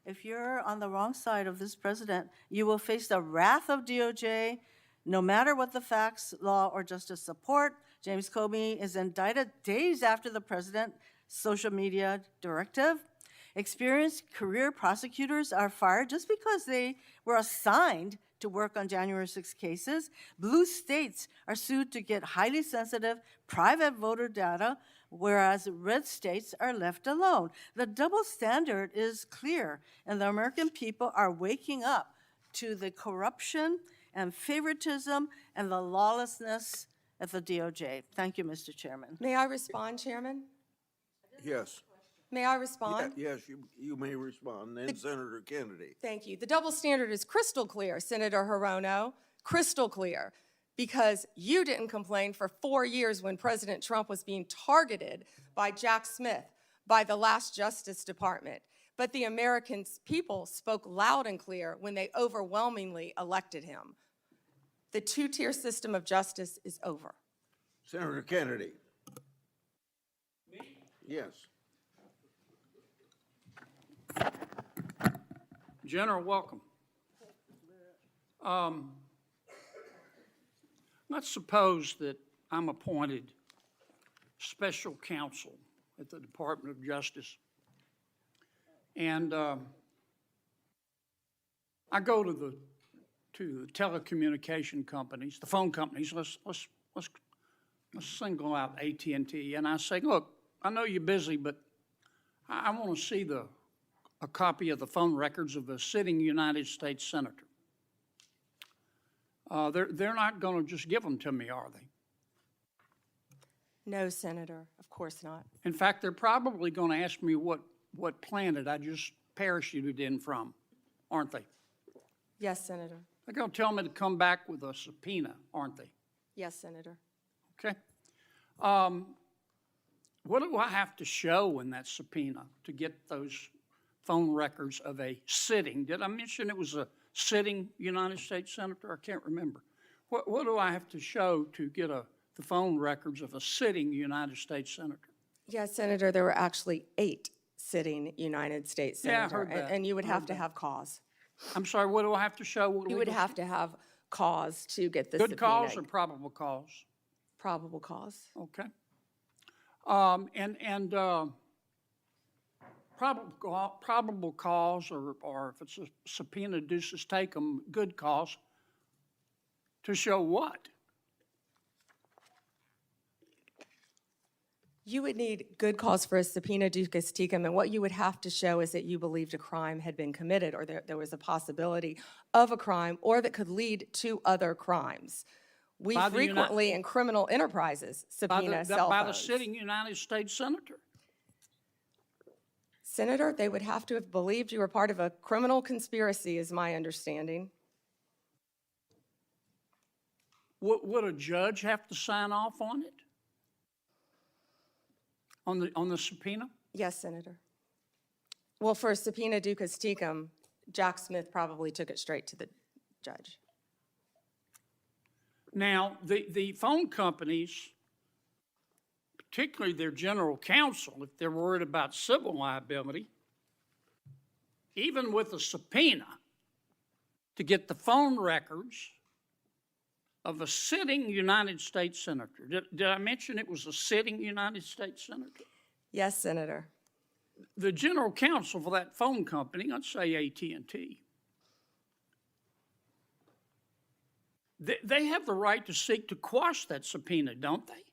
if you're on the wrong side of this president, you will face the wrath of DOJ, no matter what the facts, law, or justice support. James Comey is indicted days after the president's social media directive. Experienced career prosecutors are fired just because they were assigned to work on January 6 cases. Blue states are sued to get highly sensitive private voter data, whereas red states are left alone. The double standard is clear, and the American people are waking up to the corruption and favoritism and the lawlessness at the DOJ. Thank you, Mr. Chairman. May I respond, Chairman? Yes. May I respond? Yes, you may respond. Then Senator Kennedy. Thank you. The double standard is crystal clear, Senator Hirono, crystal clear, because you didn't complain for 4 years when President Trump was being targeted by Jack Smith, by the last Justice Department. But the American people spoke loud and clear when they overwhelmingly elected him. The two-tier system of justice is over. Senator Kennedy. Me? Yes. General, welcome. Let's suppose that I'm appointed special counsel at the Department of Justice, and I go to the telecommunication companies, the phone companies. Let's single out AT&T, and I say, look, I know you're busy, but I want to see a copy of the phone records of a sitting United States senator. They're not going to just give them to me, are they? No, Senator, of course not. In fact, they're probably going to ask me what planet I just parachuted in from, aren't they? Yes, Senator. They're going to tell me to come back with a subpoena, aren't they? Yes, Senator. Okay. What do I have to show in that subpoena to get those phone records of a sitting? Did I mention it was a sitting United States senator? I can't remember. What do I have to show to get the phone records of a sitting United States senator? Yes, Senator, there were actually 8 sitting United States Yeah, I senator, heard that. and you would I have heard to that. have cause. I'm sorry, what do I have to show? You would have to have cause to get the Good subpoena. cause or probable cause? Probable cause. Okay. probable cause, or if it's a subpoena duces tecum, good cause, to show what? You would need good cause for a subpoena duces tecum, and what you would have to show is that you believed a crime had been committed, or there was a possibility of a crime, or that could lead to other crimes. We By the frequently, in criminal enterprises, subpoena cell By the phones. sitting United States senator. Senator, they would have to have believed you were part of a criminal conspiracy, is my understanding. Would a judge have to sign off on it? On the subpoena? Yes, Senator. Well, for a subpoena duces tecum, Jack Smith probably took it straight to the judge. Now, the phone companies, particularly their general counsel, if they're worried about civil liability, even with a subpoena to get the phone records of a sitting United States senator. Did I mention it was a sitting United States senator? Yes, Senator. The general counsel for that phone company, let's say AT&T, they have the right to seek to quash that subpoena, don't they?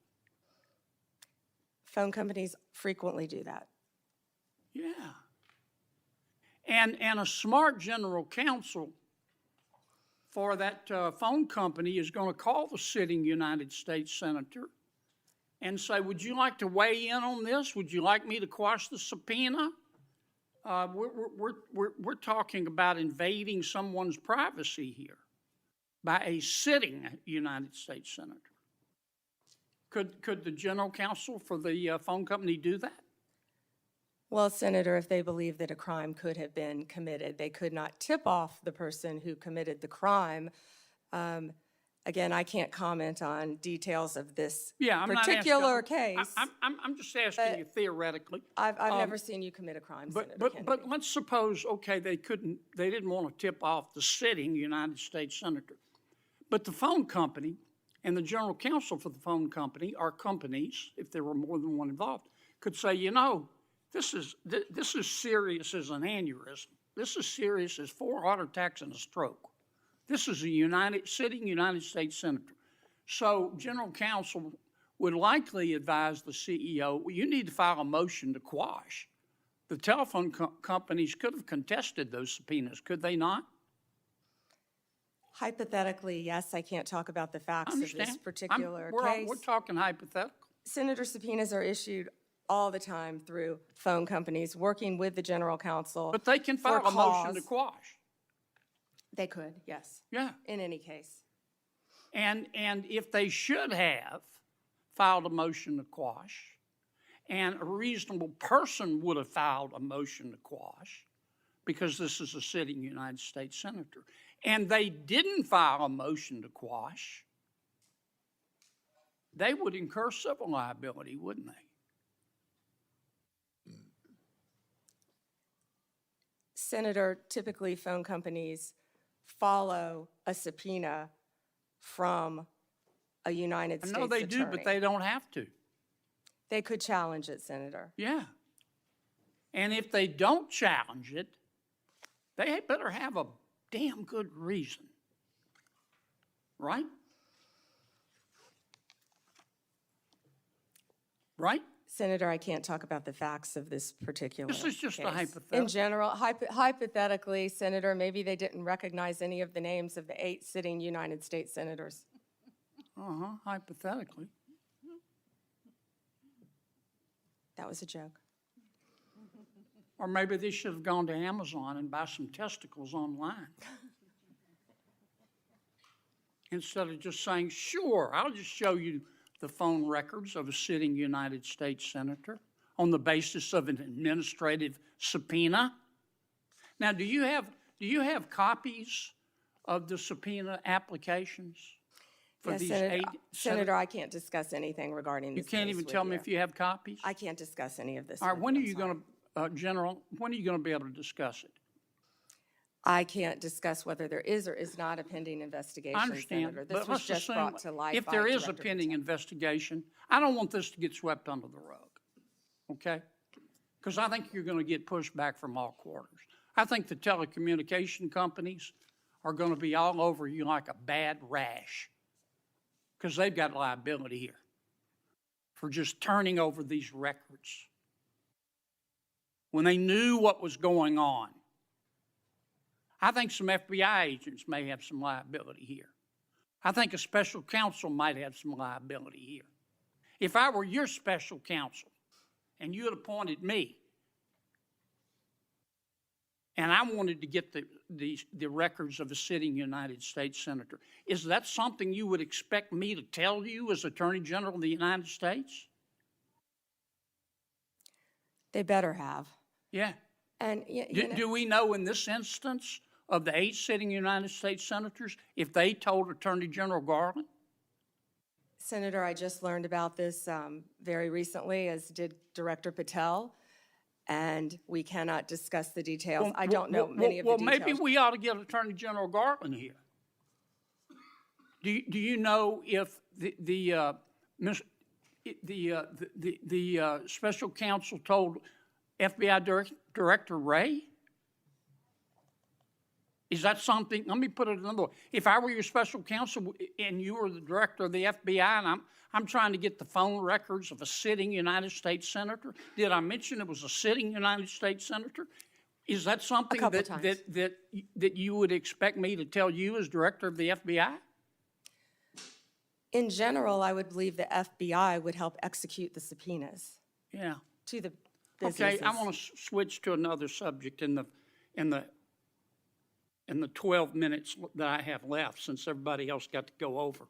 Phone companies frequently do that. Yeah. And a smart general counsel for that phone company is going to call the sitting United States senator and say, would you like to weigh in on this? Would you like me to quash the subpoena? We're talking about invading someone's privacy here by a sitting United States senator. Could the general counsel for the phone company do that? Well, Senator, if they believe that a crime could have been committed, they could not tip off the person who committed the crime. Again, I can't comment on details of this particular case. I'm just asking you theoretically. I've never seen you commit a crime, Senator Kennedy. But let's suppose, okay, they didn't want to tip off the sitting United States senator. But the phone company and the general counsel for the phone company, or companies, if there were more than one involved, could say, you know, this is serious as an aneurysm. This is serious as 4 heart attacks and a stroke. This is a sitting United States senator. So general counsel would likely advise the CEO, well, you need to file a motion to quash. The telephone companies could have contested those subpoenas, could they not? Hypothetically, yes. I can't talk about the facts of this particular case. We're talking hypothetical. Senator, subpoenas are issued all the time through phone companies working with the general counsel. But they can file a motion to quash. They could, yes. Yeah. In any case. And if they should have filed a motion to quash, and a reasonable person would have filed a motion to quash, because this is a sitting United States senator, and they didn't file a motion to quash, they would incur civil liability, wouldn't they? Senator, typically phone companies follow a subpoena from a United States attorney. I know they do, but they don't have to. They could challenge it, Senator. Yeah. And if they don't challenge it, they better have a damn good reason. Right? Right? Senator, I can't talk about the facts of this particular case. This is just a hypothetical. In general, hypothetically, Senator, maybe they didn't recognize any of the names of the 8 sitting United States senators. Hypothetically. That was a joke. Or maybe they should have gone to Amazon and buy some testicles online. Instead of just saying, sure, I'll just show you the phone records of a sitting United States senator on the basis of an administrative subpoena. Now, do you have copies of the subpoena applications for Yes, these Senator, 8 Senator, I can't discuss anything regarding this You can't case even with tell me if you have copies? I can't discuss any of this. All right, with when are I'm you sorry. going to, General, when are you going to be able to discuss it? I can't discuss whether there is or is not a pending investigation, I understand, Senator. but This was let's just assume brought to light if by there is a Director pending Patel. investigation, I don't want this to get swept under the rug, okay? because I think you're going to get pushback from all quarters. I think the telecommunication companies are going to be all over you like a bad rash because they've got liability here for just turning over these records when they knew what was going on. I think some FBI agents may have some liability here. I think a special counsel might have some liability here. If I were your special counsel and you had appointed me and I wanted to get the records of a sitting United States senator, is that something you would expect me to tell you as Attorney General of the United States? They better have. Yeah. And Do we know in this instance of the 8 sitting United States senators if they told Attorney General Garland? Senator, I just learned about this very recently, as did Director Patel, and we cannot discuss the details. I don't know many of the details. Well, maybe we ought to get Attorney General Garland here. Do you know if the special counsel told FBI Director Wray? Is that something, let me put it another way. If I were your special counsel and you were the director of the FBI and I'm trying to get the phone records of a sitting United States senator, did I mention it was a sitting United States senator? Is that something that you would expect me to tell you as director of the FBI? In general, I would believe the FBI would help execute the subpoenas. Yeah. To the businesses. Okay, I want to switch to another subject in the 12 minutes that I have left, since everybody else got to go over.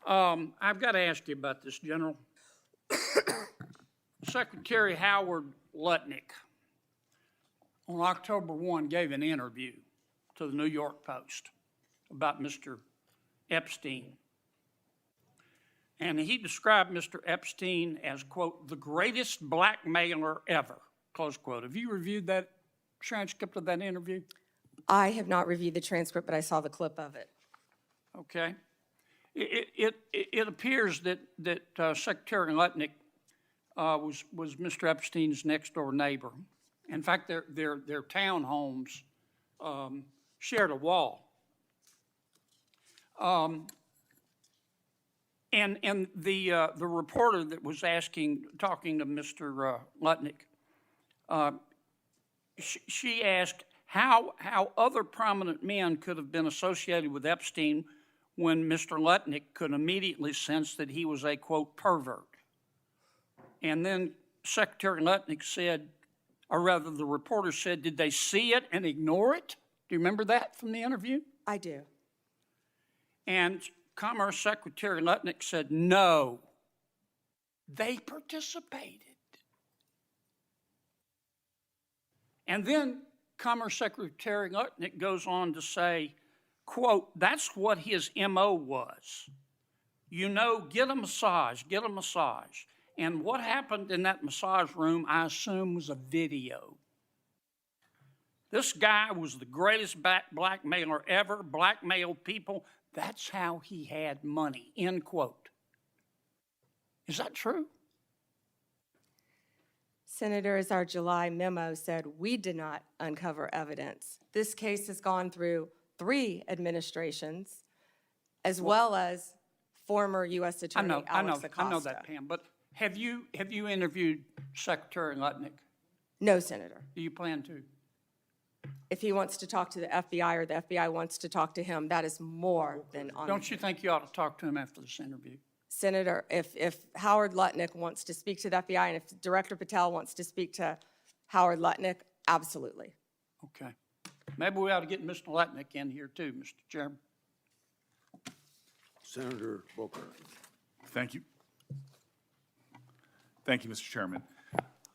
I've got to ask you about this, General. Secretary Howard Lutnick on October 1 gave an interview to the New York Post about Mr. Epstein. And he described Mr. Epstein as, quote, the greatest blackmailer ever, close quote. Have you reviewed that transcript of that interview? I have not reviewed the transcript, but I saw the clip of it. Okay. It appears that Secretary Lutnick was Mr. Epstein's next door neighbor. In fact, their townhomes shared a wall. And the reporter that was talking to Mr. Lutnick, she asked how other prominent men could have been associated with Epstein when Mr. Lutnick could immediately sense that he was a, quote, pervert. And then Secretary Lutnick said, or rather the reporter said, did they see it and ignore it? Do you remember that from the interview? I do. And Commerce Secretary Lutnick said, no, they participated. And then Commerce Secretary Lutnick goes on to say, quote, that's what his MO was. You know, get a massage. And what happened in that massage room, I assume, was a video. This guy was the greatest blackmailer ever, blackmailed people. That's how he had money, end quote. Is that true? Senator, as our July memo said, we did not uncover evidence. This case has gone through 3 administrations, as well as former U.S. Attorney Alex Acosta. I know that, Pam. But have you interviewed Secretary Lutnick? No, Senator. Do you plan to? If he wants to talk to the FBI or the FBI wants to talk to him, that is more than on. Don't you think you ought to talk to him after this interview? Senator, if Howard Lutnick wants to speak to the FBI and if Director Patel wants to speak to Howard Lutnick, absolutely. Okay. Maybe we ought to get Mr. Lutnick in here too, Mr. Chairman. Senator Booker. Thank you. Thank you, Mr. Chairman.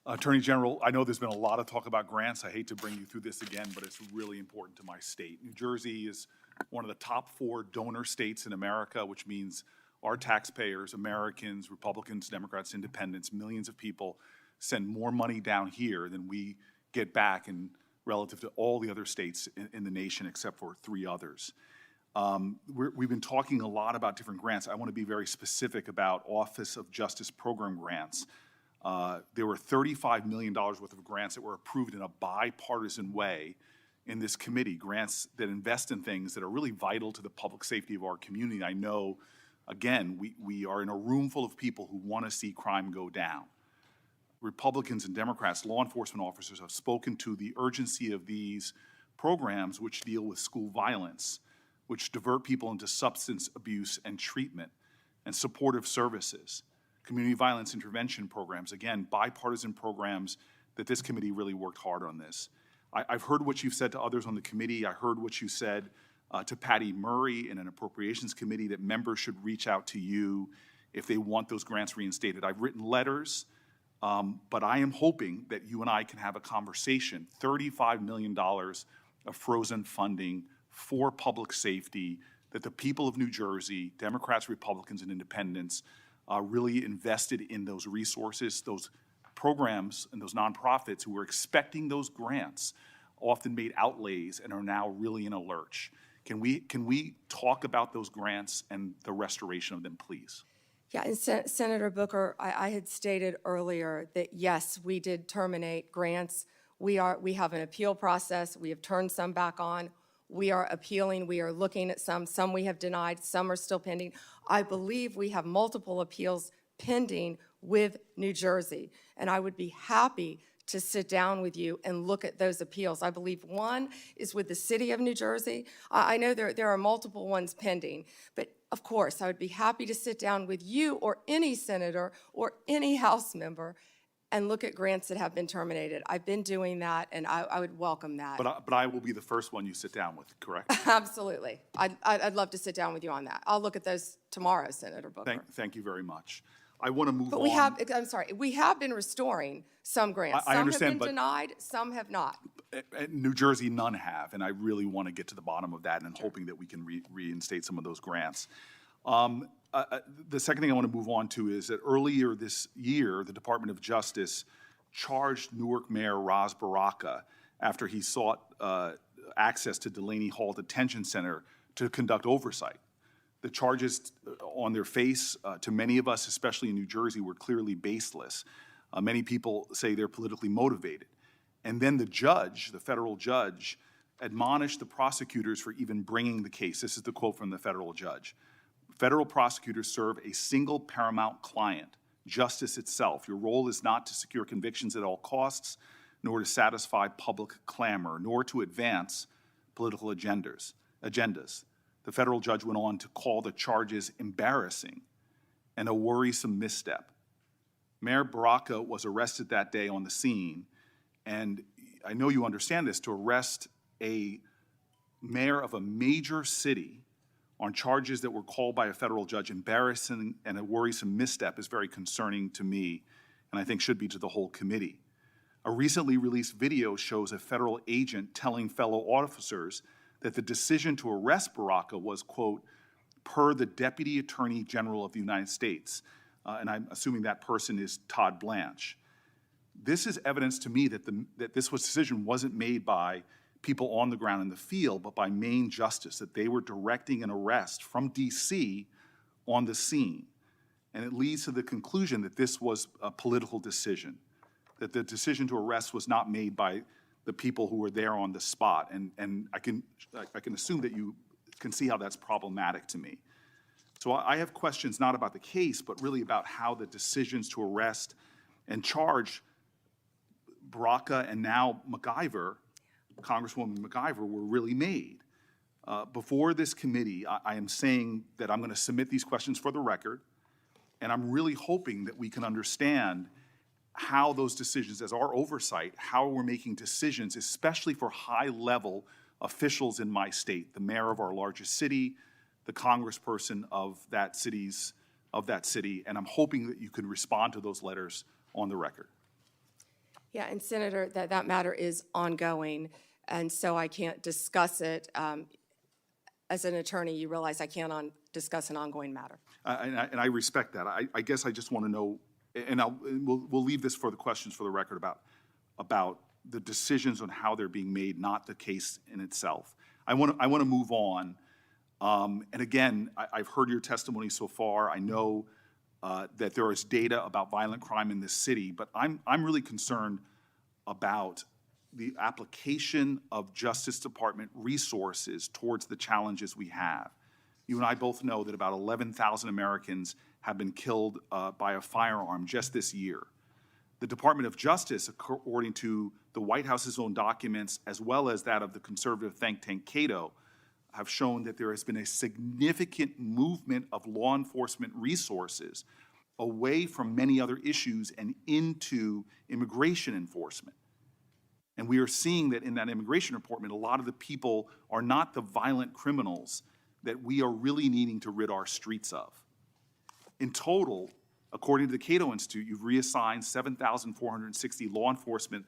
Attorney General, I know there's been a lot of talk about grants. I hate to bring you through this again, but it's really important to my state. New Jersey is one of the top 4 donor states in America, which means our taxpayers, Americans, Republicans, Democrats, Independents, millions of people send more money down here than we get back in relative to all the other states in the nation except for 3 others. We've been talking a lot about different grants. I want to be very specific about Office of Justice Program grants. There were $35 million worth of grants that were approved in a bipartisan way in this committee, grants that invest in things that are really vital to the public safety of our community. I know, again, we are in a room full of people who want to see crime go down. Republicans and Democrats, law enforcement officers have spoken to the urgency of these programs which deal with school violence, which divert people into substance abuse and treatment, and supportive services, community violence intervention programs, again, bipartisan programs that this committee really worked hard on this. I've heard what you've said to others on the committee. I heard what you said to Patty Murray in an appropriations committee, that members should reach out to you if they want those grants reinstated. I've written letters, but I am hoping that you and I can have a conversation. $35 million of frozen funding for public safety that the people of New Jersey, Democrats, Republicans, and independents, really invested in those resources, those programs, and those nonprofits who were expecting those grants often made outlays and are now really in a lurch. Can we talk about those grants and the restoration of them, please? Yeah, and Senator Booker, I had stated earlier that yes, we did terminate grants. We have an appeal process. We have turned some back on. We are appealing. We are looking at some. Some we have denied. Some are still pending. I believe we have multiple appeals pending with New Jersey, and I would be happy to sit down with you and look at those appeals. I believe one is with the city of New Jersey. I know there are multiple ones pending, but of course, I would be happy to sit down with you or any senator or any House member and look at grants that have been terminated. I've been doing that, and I would welcome that. But I will be the first one you sit down with, correct? Absolutely. I'd love to sit down with you on that. I'll look at those tomorrow, Senator Booker. Thank you very much. I want to move on. But we have been restoring some grants. I understand, some have been denied, some have not. New Jersey, none have, and I really want to get to the bottom of that and hoping that we can reinstate some of those grants. The second thing I want to move on to is that earlier this year, the Department of Justice charged Newark Mayor Ras Baraka after he sought access to Delaney Hall Detention Center to conduct oversight. The charges on their face, to many of us, especially in New Jersey, were clearly baseless. Many people say they're politically motivated. And then the judge, the federal judge, admonished the prosecutors for even bringing the case. This is the quote from the federal judge. Federal prosecutors serve a single paramount client, justice itself. Your role is not to secure convictions at all costs, nor to satisfy public clamor, nor to advance political agendas. The federal judge went on to call the charges embarrassing and a worrisome misstep. Mayor Baraka was arrested that day on the scene, and I know you understand this, to arrest a mayor of a major city on charges that were called by a federal judge embarrassing and a worrisome misstep is very concerning to me, and I think should be to the whole committee. A recently released video shows a federal agent telling fellow officers that the decision to arrest Baraka was, quote, per the Deputy Attorney General of the United States, and I'm assuming that person is Todd Blanche. This is evidence to me that this decision wasn't made by people on the ground in the field, but by Maine Justice, that they were directing an arrest from D.C. on the scene. And it leads to the conclusion that this was a political decision, that the decision to arrest was not made by the people who were there on the spot. And I can assume that you can see how that's problematic to me. So I have questions not about the case, but really about how the decisions to arrest and charge Baraka and now MacIver, Congresswoman MacIver, were really made. Before this committee, I am saying that I'm going to submit these questions for the record, and I'm really hoping that we can understand how those decisions, as our oversight, how we're making decisions, especially for high-level officials in my state, the mayor of our largest city, the congressperson of that city, and I'm hoping that you can respond to those letters on the record. Yeah, and Senator, that matter is ongoing, and so I can't discuss it. As an attorney, you realize I can't discuss an ongoing matter. And I respect that. I guess I just want to know, and we'll leave this for the questions for the record about the decisions on how they're being made, not the case in itself. I want to move on. And again, I've heard your testimony so far. I know that there is data about violent crime in this city, but I'm really concerned about the application of Justice Department resources towards the challenges we have. You and I both know that about 11,000 Americans have been killed by a firearm just this year. The Department of Justice, according to the White House's own documents, as well as that of the conservative think tank Cato, have shown that there has been a significant movement of law enforcement resources away from many other issues and into immigration enforcement. And we are seeing that in that immigration report, a lot of the people are not the violent criminals that we are really needing to rid our streets of. In total, according to the Cato Institute, you've reassigned 7,460 law enforcement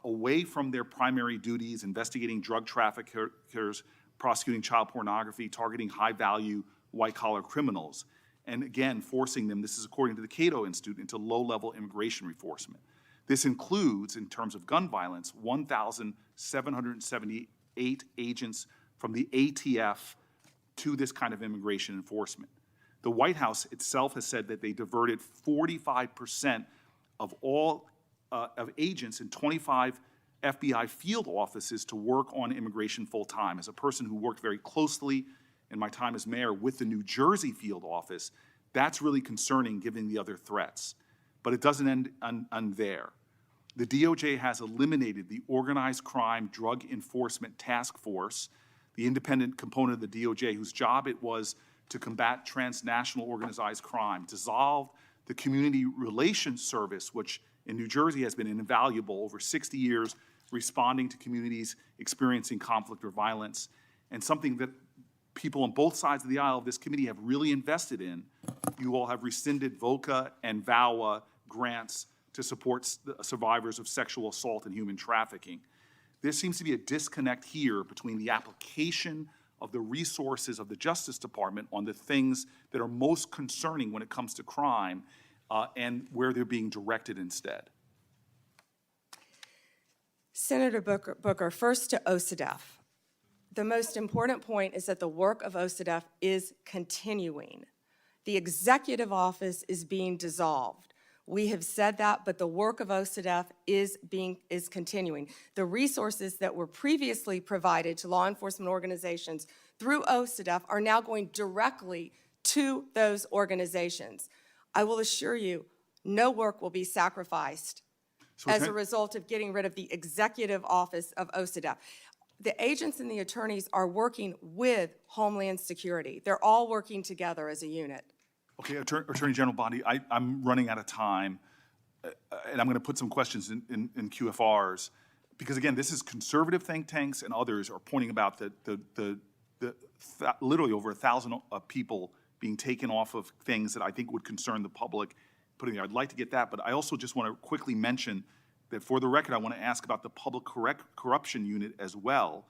away from their primary duties, investigating drug traffickers, prosecuting child pornography, targeting high-value white-collar criminals, and again, forcing them, this is according to the Cato Institute, into low-level immigration enforcement. This includes, in terms of gun violence, 1,778 agents from the ATF to this kind of immigration enforcement. The White House itself has said that they diverted 45% of all of agents in 25 FBI field offices to work on immigration full-time. As a person who worked very closely in my time as mayor with the New Jersey field office, that's really concerning given the other threats. But it doesn't end there. The DOJ has eliminated the Organized Crime Drug Enforcement Task Force, the independent component of the DOJ whose job it was to combat transnational organized crime, dissolved the Community Relations Service, which in New Jersey has been invaluable over 60 years, responding to communities experiencing conflict or violence, and something that people on both sides of the aisle of this committee have really invested in. You all have rescinded VOCA and VAWA grants to support survivors of sexual assault and human trafficking. There seems to be a disconnect here between the application of the resources of the Justice Department on the things that are most concerning when it comes to crime and where they're being directed instead. Senator Booker, first to OCDETF. The most important point is that the work of OCDETF is continuing. The executive office is being dissolved. We have said that, but the work of OCDETF is continuing. The resources that were previously provided to law enforcement organizations through OCDETF are now going directly to those organizations. I will assure you, no work will be sacrificed as a result of getting rid of the executive office of OCDETF. The agents and the attorneys are working with Homeland Security. They're all working together as a unit. Okay, Attorney General Bondi, I'm running out of time, and I'm going to put some questions in QFRs, because again, this is conservative think tanks and others are pointing about literally over 1,000 people being taken off of things that I think would concern the public. I'd like to get that, but I also just want to quickly mention that for the record, I want to ask about the Public Corruption Unit as well.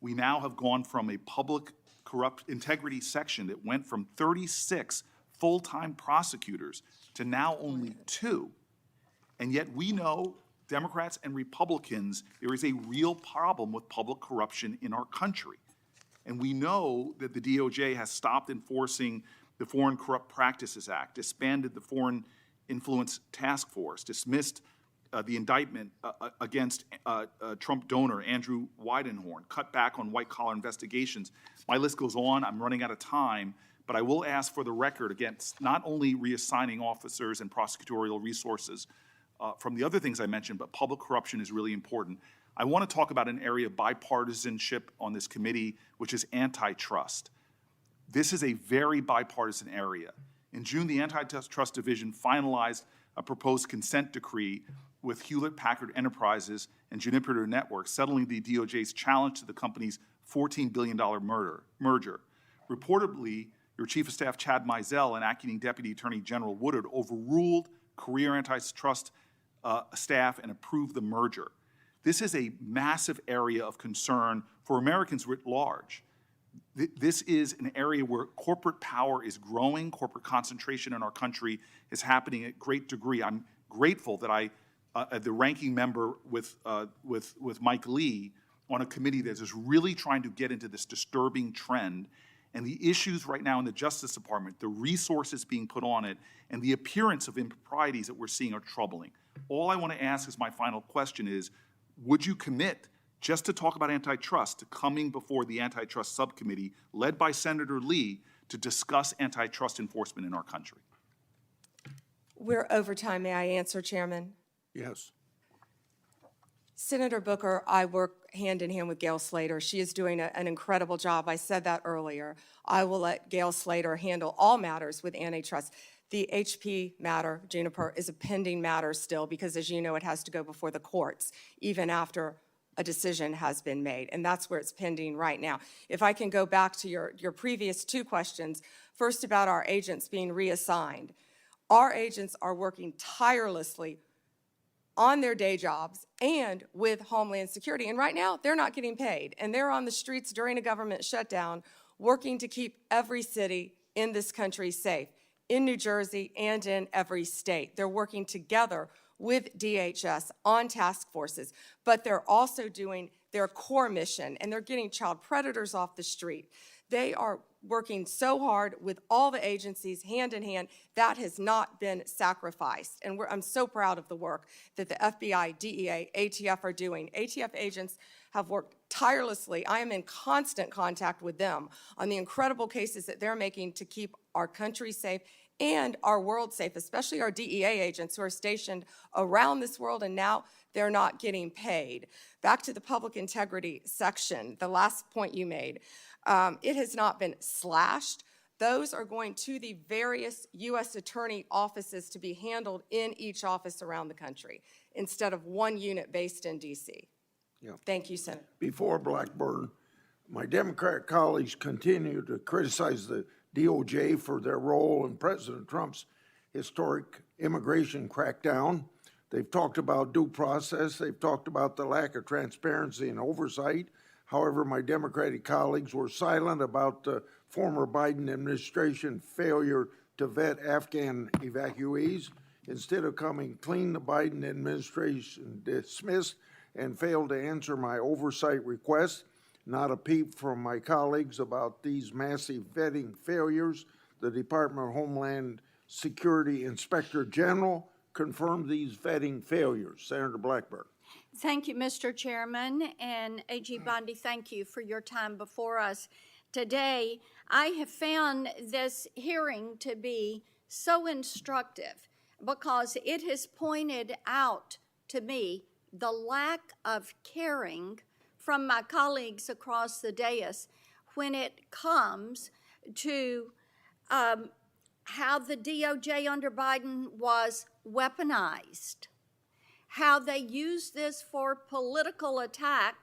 We now have gone from a public integrity section that went from 36 full-time prosecutors to now only 2. And yet we know, Democrats and Republicans, there is a real problem with public corruption in our country. And we know that the DOJ has stopped enforcing the Foreign Corrupt Practices Act, disbanded the Foreign Influence Task Force, dismissed the indictment against Trump donor Andrew Weidenhorn, cut back on white-collar investigations. My list goes on. I'm running out of time. But I will ask for the record against not only reassigning officers and prosecutorial resources from the other things I mentioned, but public corruption is really important. I want to talk about an area of bipartisanship on this committee, which is antitrust. This is a very bipartisan area. In June, the Antitrust Division finalized a proposed consent decree with Hewlett-Packard Enterprises and Juniper Networks, settling the DOJ's challenge to the company's $14 billion merger. Reportedly, your Chief of Staff, Chad Mizell, and Acting Deputy Attorney General Woodard overruled career antitrust staff and approved the merger. This is a massive area of concern for Americans writ large. This is an area where corporate power is growing, corporate concentration in our country is happening at great degree. I'm grateful that the ranking member with Mike Lee on a committee that is really trying to get into this disturbing trend. And the issues right now in the Justice Department, the resources being put on it, and the appearance of improprieties that we're seeing are troubling. All I want to ask as my final question is, would you commit, just to talk about antitrust, to coming before the antitrust subcommittee led by Senator Lee to discuss antitrust enforcement in our country? We're over time. May I answer, Chairman? Yes. Senator Booker, I work hand in hand with Gail Slater. She is doing an incredible job. I said that earlier. I will let Gail Slater handle all matters with antitrust. The HP matter, Juniper, is a pending matter still because, as you know, it has to go before the courts, even after a decision has been made, and that's where it's pending right now. If I can go back to your previous two questions, first about our agents being reassigned. Our agents are working tirelessly on their day jobs and with Homeland Security. And right now, they're not getting paid. And they're on the streets during a government shutdown working to keep every city in this country safe, in New Jersey and in every state. They're working together with DHS on task forces, but they're also doing their core mission, and they're getting child predators off the street. They are working so hard with all the agencies hand in hand. That has not been sacrificed. And I'm so proud of the work that the FBI, DEA, ATF are doing. ATF agents have worked tirelessly. I am in constant contact with them on the incredible cases that they're making to keep our country safe and our world safe, especially our DEA agents who are stationed around this world, and now they're not getting paid. Back to the public integrity section, the last point you made. It has not been slashed. Those are going to the various U.S. attorney offices to be handled in each office around the country instead of one unit based in D.C. Yeah. Thank you, Senator. Before Blackburn, my Democratic colleagues continue to criticize the DOJ for their role in President Trump's historic immigration crackdown. They've talked about due process. They've talked about the lack of transparency and oversight. However, my Democratic colleagues were silent about the former Biden administration failure to vet Afghan evacuees. Instead of coming clean, the Biden administration dismissed and failed to answer my oversight request. Not a peep from my colleagues about these massive vetting failures. The Department of Homeland Security Inspector General confirmed these vetting failures. Senator Blackburn. Thank you, Mr. Chairman, and A.G. Bondi, thank you for your time before us today. I have found this hearing to be so instructive because it has pointed out to me the lack of caring from my colleagues across the dais when it comes to how the DOJ under Biden was weaponized, how they used this for political attack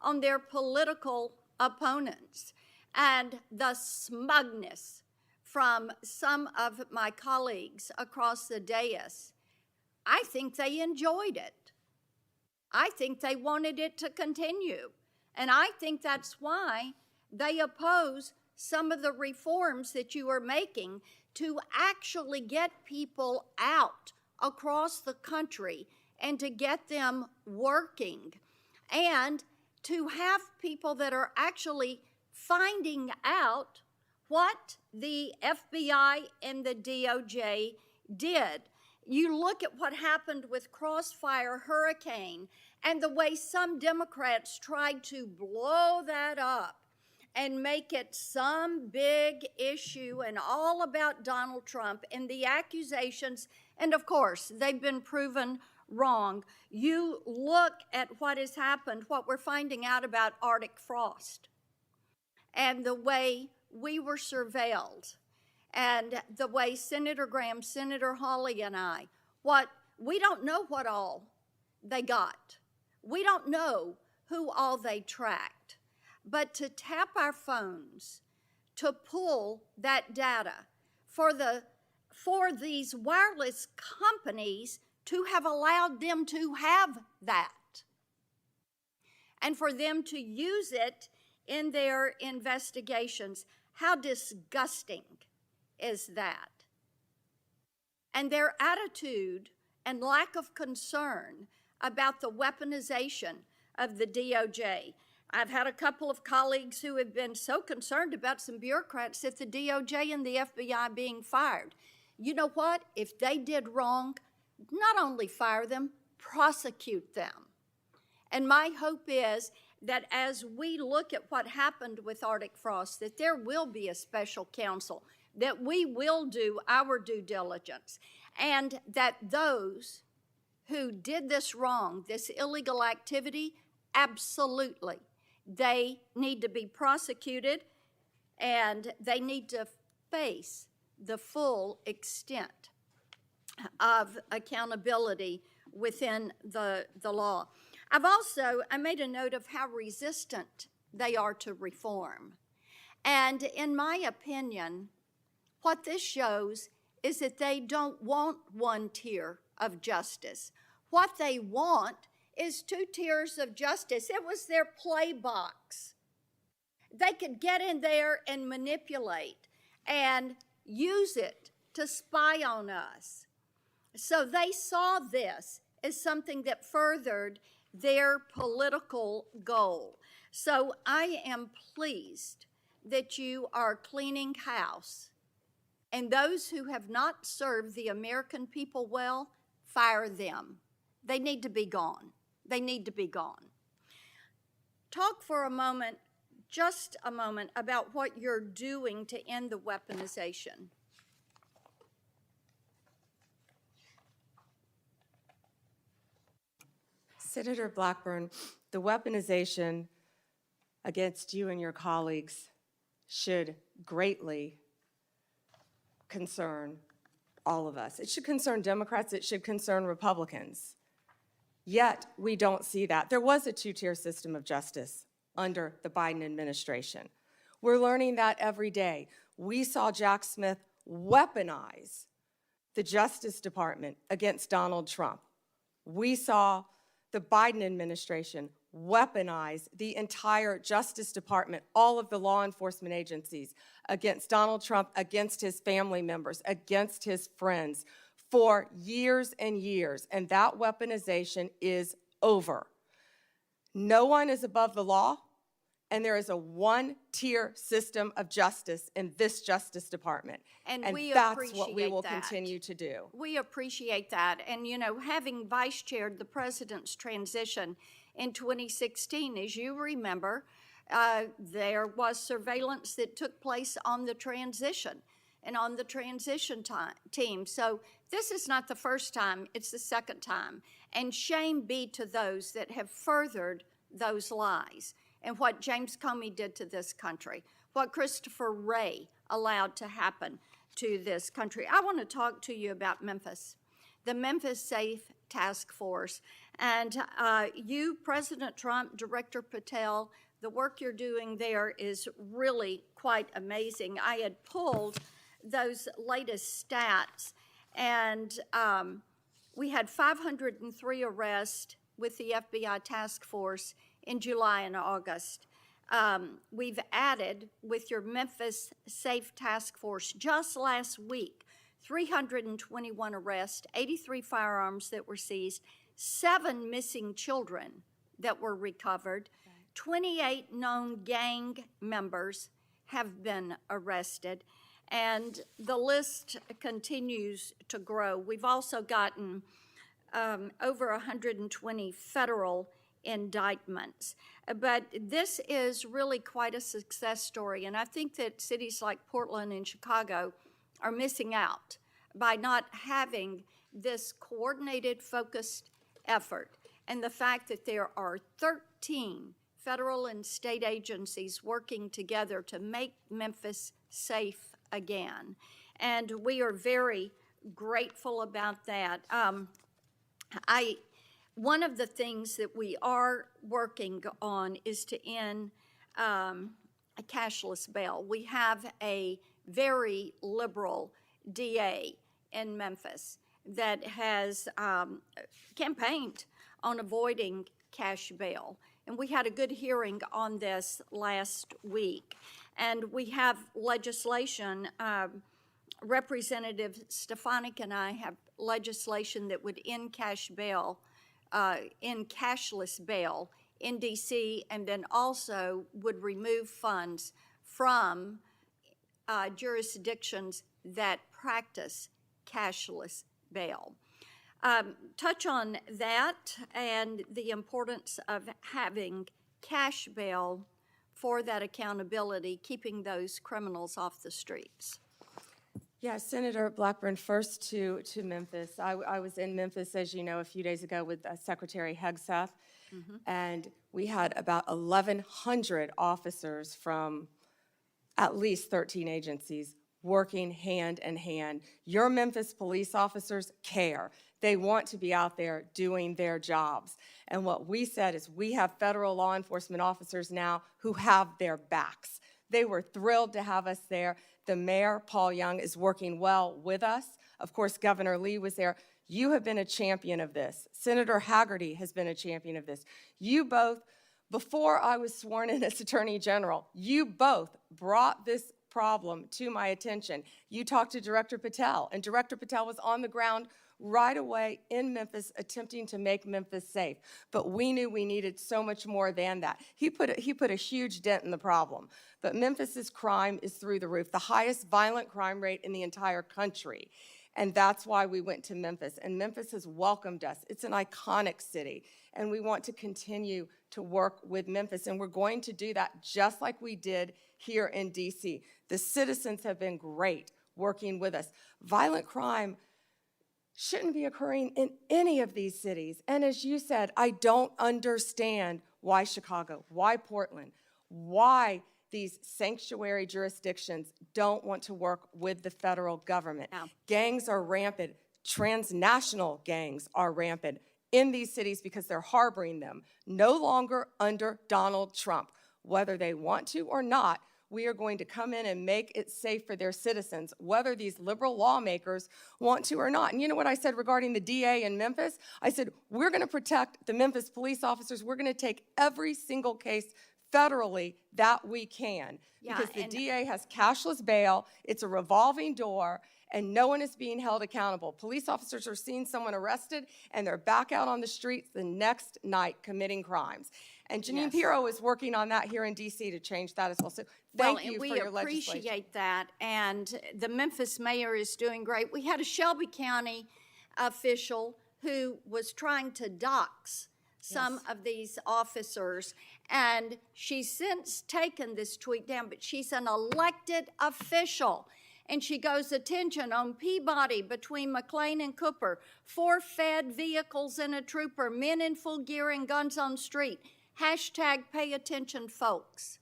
on their political opponents, and the smugness from some of my colleagues across the dais. I think they enjoyed it. I think they wanted it to continue. And I think that's why they oppose some of the reforms that you are making to actually get people out across the country and to get them working and to have people that are actually finding out what the FBI and the DOJ did. You look at what happened with Crossfire Hurricane and the way some Democrats tried to blow that up and make it some big issue and all about Donald Trump and the accusations. And of course, they've been proven wrong. You look at what has happened, what we're finding out about Arctic frost and the way we were surveilled and the way Senator Graham, Senator Hawley, and I, we don't know what all they got. We don't know who all they tracked. But to tap our phones, to pull that data for these wireless companies to have allowed them to have that and for them to use it in their investigations, how disgusting is that? And their attitude and lack of concern about the weaponization of the DOJ. I've had a couple of colleagues who have been so concerned about some bureaucrats at the DOJ and the FBI being fired. You know what? If they did wrong, not only fire them, prosecute them. And my hope is that as we look at what happened with Arctic Frost, that there will be a special counsel, that we will do our due diligence, and that those who did this wrong, this illegal activity, absolutely, they need to be prosecuted and they need to face the full extent of accountability within the law. I made a note of how resistant they are to reform. And in my opinion, what this shows is that they don't want one tier of justice. What they want is two tiers of justice. It was their play box. They could get in there and manipulate and use it to spy on us. So they saw this as something that furthered their political goal. So I am pleased that you are cleaning house. And those who have not served the American people well, fire them. They need to be gone. They need to be gone. Talk for a moment, just a moment, about what you're doing to end the weaponization. Senator Blackburn, the weaponization against you and your colleagues should greatly concern all of us. It should concern Democrats, it should concern Republicans. Yet, we don't see that. There was a two-tier system of justice under the Biden administration. We're learning that every day. We saw Jack Smith weaponize the Justice Department against Donald Trump. We saw the Biden administration weaponize the entire Justice Department, all of the law enforcement agencies, against Donald Trump, against his family members, against his friends, for years and years, and that weaponization is over. No one is above the law, and there is a one-tier system of justice in this Justice Department. And that's what we will continue to do. We appreciate that. And, you know, having vice-chaired the president's transition in 2016, as you remember, there was surveillance that took place on the transition and on the transition team. So this is not the first time, it's the second time. And shame be to those that have furthered those lies and what James Comey did to this country, what Christopher Wray allowed to happen to this country. I want to talk to you about Memphis, the Memphis Safe Task Force. And you, President Trump, Director Patel, the work you're doing there is really quite amazing. I had pulled those latest stats, and we had 503 arrests with the FBI task force in July and August. We've added, with your Memphis Safe Task Force, just last week, 321 arrests, 83 firearms that were seized, 7 missing children that were recovered, 28 known gang members have been arrested, and the list continues to grow. We've also gotten over 120 federal indictments. But this is really quite a success story, and I think that cities like Portland and Chicago are missing out by not having this coordinated, focused effort. And the fact that there are 13 federal and state agencies working together to make Memphis safe again. And we are very grateful about that. One of the things that we are working on is to end a cashless bail. We have a very liberal DA in Memphis that has campaigned on avoiding cash bail. And we had a good hearing on this last week. And we have legislation, Representative Stefanik and I have legislation that would end cash bail, end cashless bail in DC, and then also would remove funds from jurisdictions that practice cashless bail. Touch on that and the importance of having cash bail for that accountability, keeping those criminals off the streets. Yeah, Senator Blackburn, first to Memphis. I was in Memphis, as you know, a few days ago with Secretary Hegseth, and we had about 1,100 officers from at least 13 agencies working hand in hand. Your Memphis police officers care. They want to be out there doing their jobs. And what we said is we have federal law enforcement officers now who have their backs. They were thrilled to have us there. The mayor, Paul Young, is working well with us. Of course, Governor Lee was there. You have been a champion of this. Senator Haggerty has been a champion of this. You both, before I was sworn in as Attorney General, you both brought this problem to my attention. You talked to Director Patel, and Director Patel was on the ground right away in Memphis attempting to make Memphis safe. But we knew we needed so much more than that. He put a huge dent in the problem. But Memphis's crime is through the roof, the highest violent crime rate in the entire country. And that's why we went to Memphis. And Memphis has welcomed us. It's an iconic city. And we want to continue to work with Memphis. And we're going to do that just like we did here in DC. The citizens have been great working with us. Violent crime shouldn't be occurring in any of these cities. And as you said, I don't understand why Chicago, why Portland, why these sanctuary jurisdictions don't want to work with the federal government. Yeah. Gangs are rampant. Transnational gangs are rampant in these cities because they're harboring them, no longer under Donald Trump. Whether they want to or not, we are going to come in and make it safe for their citizens, whether these liberal lawmakers want to or not. And you know what I said regarding the DA in Memphis? I said, we're going to protect the Memphis police officers. We're going to take every single case federally that we can. Yeah, Because the and DA has cashless bail, it's a revolving door, and no one is being held accountable. Police officers are seeing someone arrested, and they're back out on the streets the next night committing crimes. And Janine Yes. Pirro is working on that here in D.C. to change that as well. So thank you for your we legislation. appreciate that, and the Memphis mayor is doing great. We had a Shelby County official who was trying to dox some of these officers, and she's since taken this tweet down, but she's an elected official. And she goes, attention, on Peabody between McLean and Cooper, 4 fed vehicles and a trooper, men in full gear and guns on street. Hashtag pay attention, folks.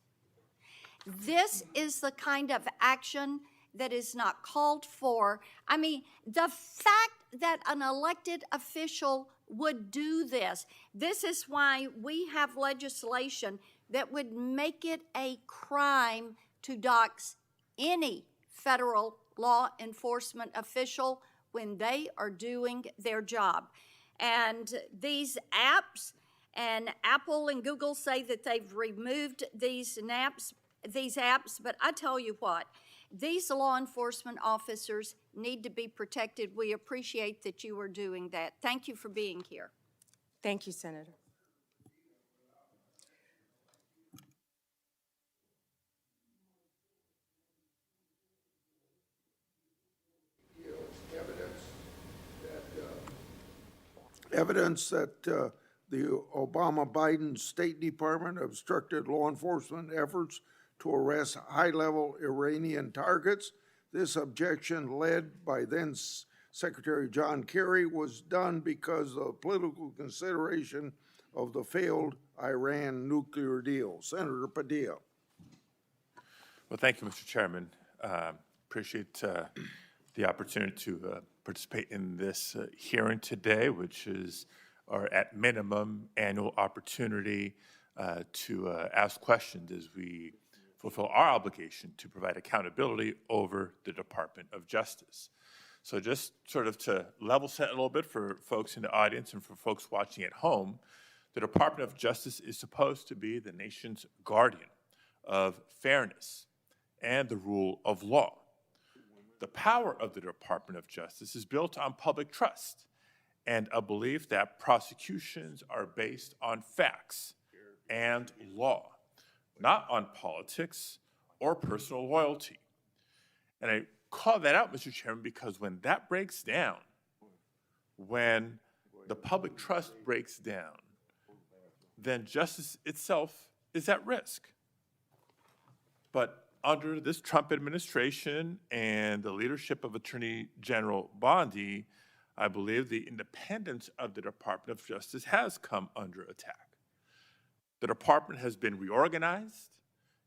This is the kind of action that is not called for. I mean, the fact that an elected official would do this, this is why we have legislation that would make it a crime to dox any federal law enforcement official when they are doing their job. And these apps, and Apple and Google say that they've removed these apps, but I tell you what, these law enforcement officers need to be protected. We appreciate that you are doing that. Thank you for being here. Thank you, Senator. Evidence that the Obama-Biden State Department obstructed law enforcement efforts to arrest high-level Iranian targets. This objection, led by then Secretary John Kerry, was done because of political consideration of the failed Iran nuclear deal. Senator Padilla. Well, thank you, Mr. Chairman. Appreciate the opportunity to participate in this hearing today, which is our, at minimum, annual opportunity to ask questions as we fulfill our obligation to provide accountability over the Department of Justice. So just sort of to level set a little bit for folks in the audience and for folks watching at home, the Department of Justice is supposed to be the nation's guardian of fairness and the rule of law. The power of the Department of Justice is built on public trust and a belief that prosecutions are based on facts, and law, not on politics or personal loyalty. And I call that out, Mr. Chairman, because when that breaks down, when the public trust breaks down, then justice itself is at risk. But under this Trump administration and the leadership of Attorney General Bondi, I believe the independence of the Department of Justice has come under attack. The department has been reorganized,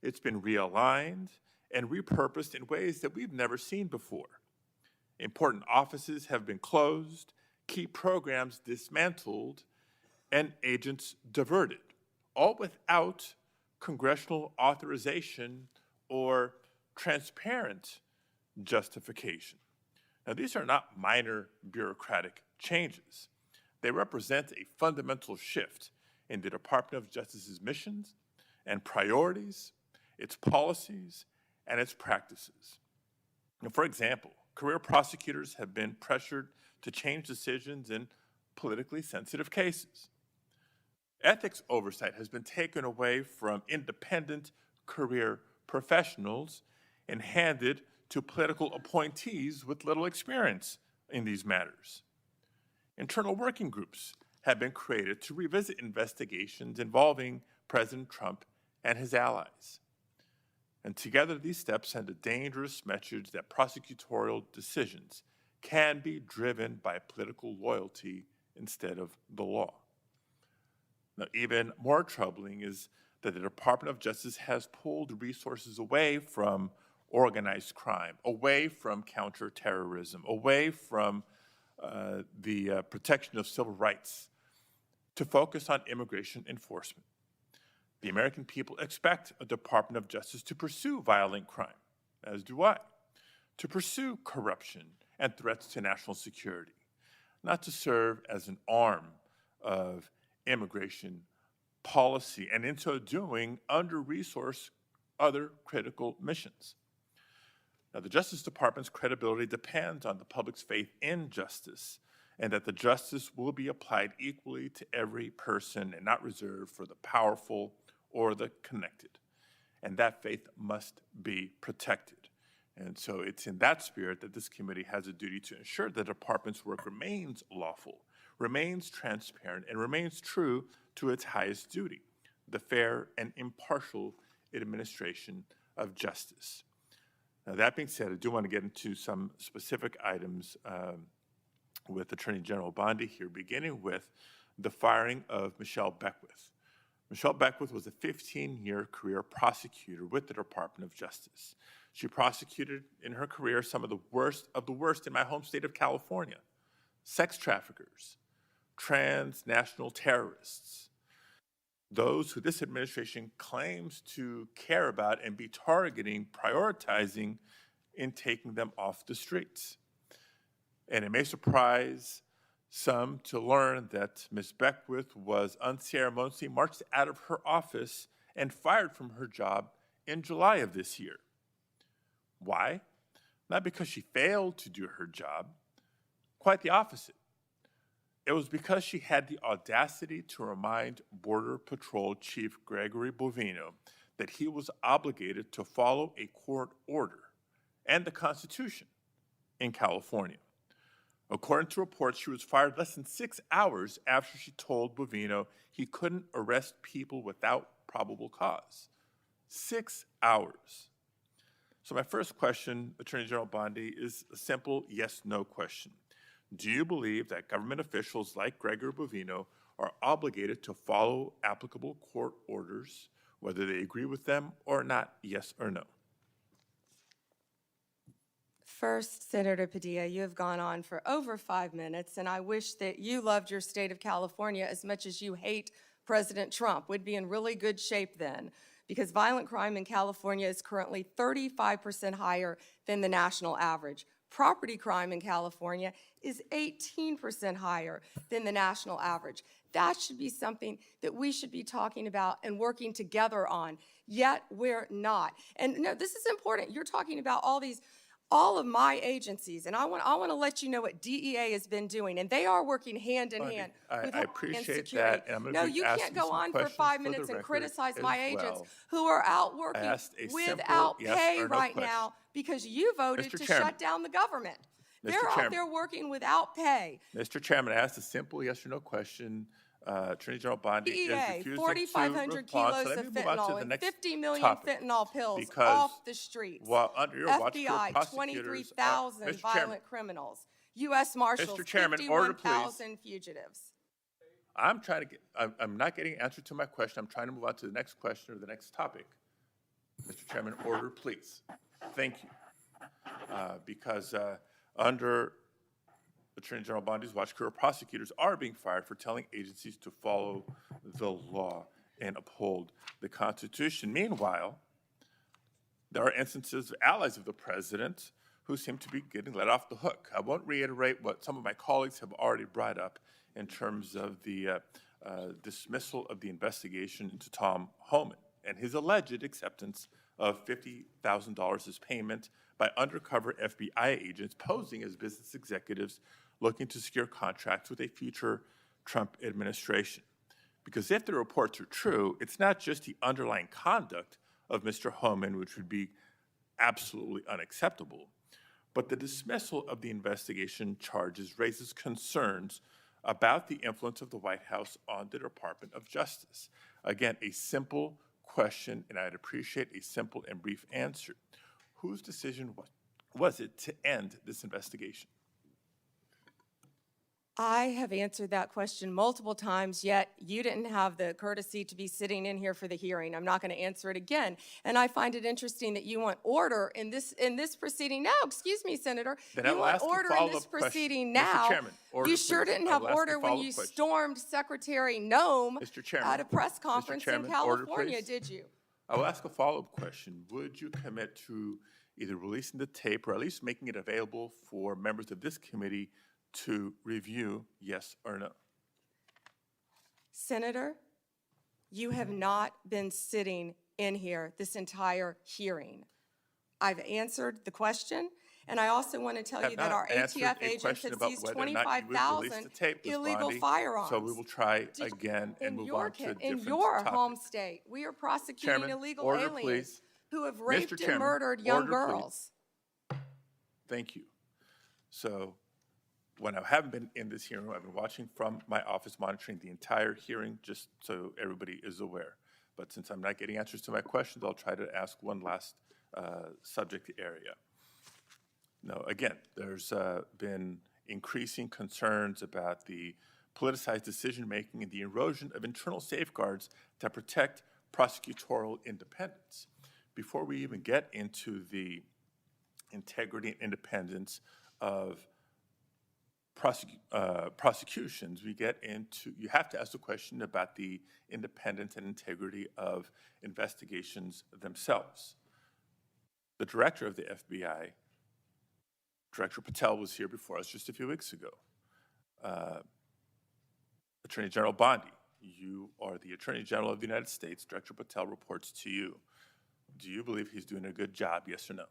it's been realigned, and repurposed in ways that we've never seen before. Important offices have been closed, key programs dismantled, and agents diverted, all without congressional authorization or transparent justification. Now, these are not minor bureaucratic changes. They represent a fundamental shift in the Department of Justice's missions and priorities, its policies, and its practices. Now, for example, career prosecutors have been pressured to change decisions in politically sensitive cases. Ethics oversight has been taken away from independent career professionals and handed to political appointees with little experience in these matters. Internal working groups have been created to revisit investigations involving President Trump and his allies. And together, these steps send a dangerous message that prosecutorial decisions can be driven by political loyalty instead of the law. Now, even more troubling is that the Department of Justice has pulled resources away from organized crime, away from counterterrorism, away from the protection of civil rights, to focus on immigration enforcement. The American people expect a Department of Justice to pursue violent crime, as do I, to pursue corruption and threats to national security, not to serve as an arm of immigration policy, and in so doing, under-resource other critical missions. Now, the Justice Department's credibility depends on the public's faith in justice, and that the justice will be applied equally to every person and not reserved for the powerful or the connected. And that faith must be protected. And so it's in that spirit that this committee has a duty to ensure the department's work remains lawful, remains transparent, and remains true to its highest duty, the fair and impartial administration of justice. Now, that being said, I do want to get into some specific items with Attorney General Bondi here, beginning with the firing of Michelle Beckwith. Michelle Beckwith was a 15-year career prosecutor with the Department of Justice. She prosecuted in her career some of the worst in my home state of California: sex traffickers, transnational terrorists, those who this administration claims to care about and be targeting, prioritizing in taking them off the streets. And it may surprise some to learn that Ms. Beckwith was unceremoniously marched out of her office and fired from her job in July of this year. Why? Not because she failed to do her job, quite the opposite. It was because she had the audacity to remind Border Patrol Chief Gregory Bovino that he was obligated to follow a court order and the Constitution in California. According to reports, she was fired less than 6 hours after she told Bovino he couldn't arrest people without probable cause. 6 hours. So my first question, Attorney General Bondi, is a simple yes-no question. Do you believe that government officials like Gregory Bovino are obligated to follow applicable court orders, whether they agree with them or not, yes or no? First, Senator Padilla, you have gone on for over 5 minutes, and I wish that you loved your state of California as much as you hate President Trump. We'd be in really good shape then, because violent crime in California is currently 35% higher than the national average. Property crime in California is 18% higher than the national average. That should be something that we should be talking about and working together on, yet we're not. And no, this is important. You're talking about all these all of my agencies, and I want to let you know what DEA has been doing, and they are working hand in hand I with Homeland appreciate Security. that, and I'm gonna No, be you asking can't go some on for questions 5 for the minutes and record criticize as my agents well. who are out working asked a simple without yes pay or no right question. now because you voted Mr. to Chairman. shut down the government. Mr. They're out Chairman. there working without pay. Mr. Chairman, I asked a simple yes or no question. Attorney General Bondi is DEA, refusing 4,500 to respond. kilos So let of me move on to fentanyl the and next 50 million topic. fentanyl pills Because off the streets. while under your watch, FBI, prosecutors 23,000 Mr. Chairman, violent criminals. U.S. Marshals, Mr. Chairman, order, please. 51,000 fugitives. I'm trying to get, I'm not getting an answer to my question. I'm trying to move on to the next question or the next topic. Mr. Chairman, order, please. Thank you. Because under Attorney General Bondi's watch, career prosecutors are being fired for telling agencies to follow the law and uphold the Constitution. Meanwhile, there are instances of allies of the president who seem to be getting let off the hook. I won't reiterate what some of my colleagues have already brought up in terms of the dismissal of the investigation into Tom Homan and his alleged acceptance of $50,000 as payment by undercover FBI agents posing as business executives looking to secure contracts with a future Trump administration. Because if the reports are true, it's not just the underlying conduct of Mr. Homan, which would be absolutely unacceptable, but the dismissal of the investigation charges raises concerns about the influence of the White House on the Department of Justice. Again, a simple question, and I'd appreciate a simple and brief answer. Whose decision was it to end this investigation? I have answered that question multiple times, yet you didn't have the courtesy to be sitting in here for the hearing. I'm not going to answer it again. And I find it interesting that you want order in this proceeding now. Excuse me, Senator. Then I You will want ask a order in this follow-up question. proceeding Mr. now. Chairman, order, You sure please. didn't I have will ask a order when you follow-up question. stormed Secretary Noem Mr. Chairman, at a press conference in Chairman, order, California, please. did you? I will ask a follow-up question. Would you commit to either releasing the tape or at least making it available for members of this committee to review, yes or no? Senator, you have not been sitting in here this entire hearing. I've answered the question, and I also want to tell you that our ATF agents have seized 25,000 illegal firearms. So we will try again and move on to a different in your topic. home state, we are prosecuting Chairman, illegal order, aliens please. who have raped and Chairman, murdered young order, girls. please. Thank you. So when I haven't been in this hearing, I've been watching from my office, monitoring the entire hearing, just so everybody is aware. But since I'm not getting answers to my questions, I'll try to ask one last subject area. No, again, there's been increasing concerns about the politicized decision-making and the erosion of internal safeguards that protect prosecutorial independence. Before we even get into the integrity and independence of prosecutions, we get into, you have to ask the question about the independence and integrity of investigations themselves. The director of the FBI, Director Patel, was here before us just a few weeks ago. Attorney General Bondi, you are the Attorney General of the United States. Director Patel reports to you. Do you believe he's doing a good job, yes or no?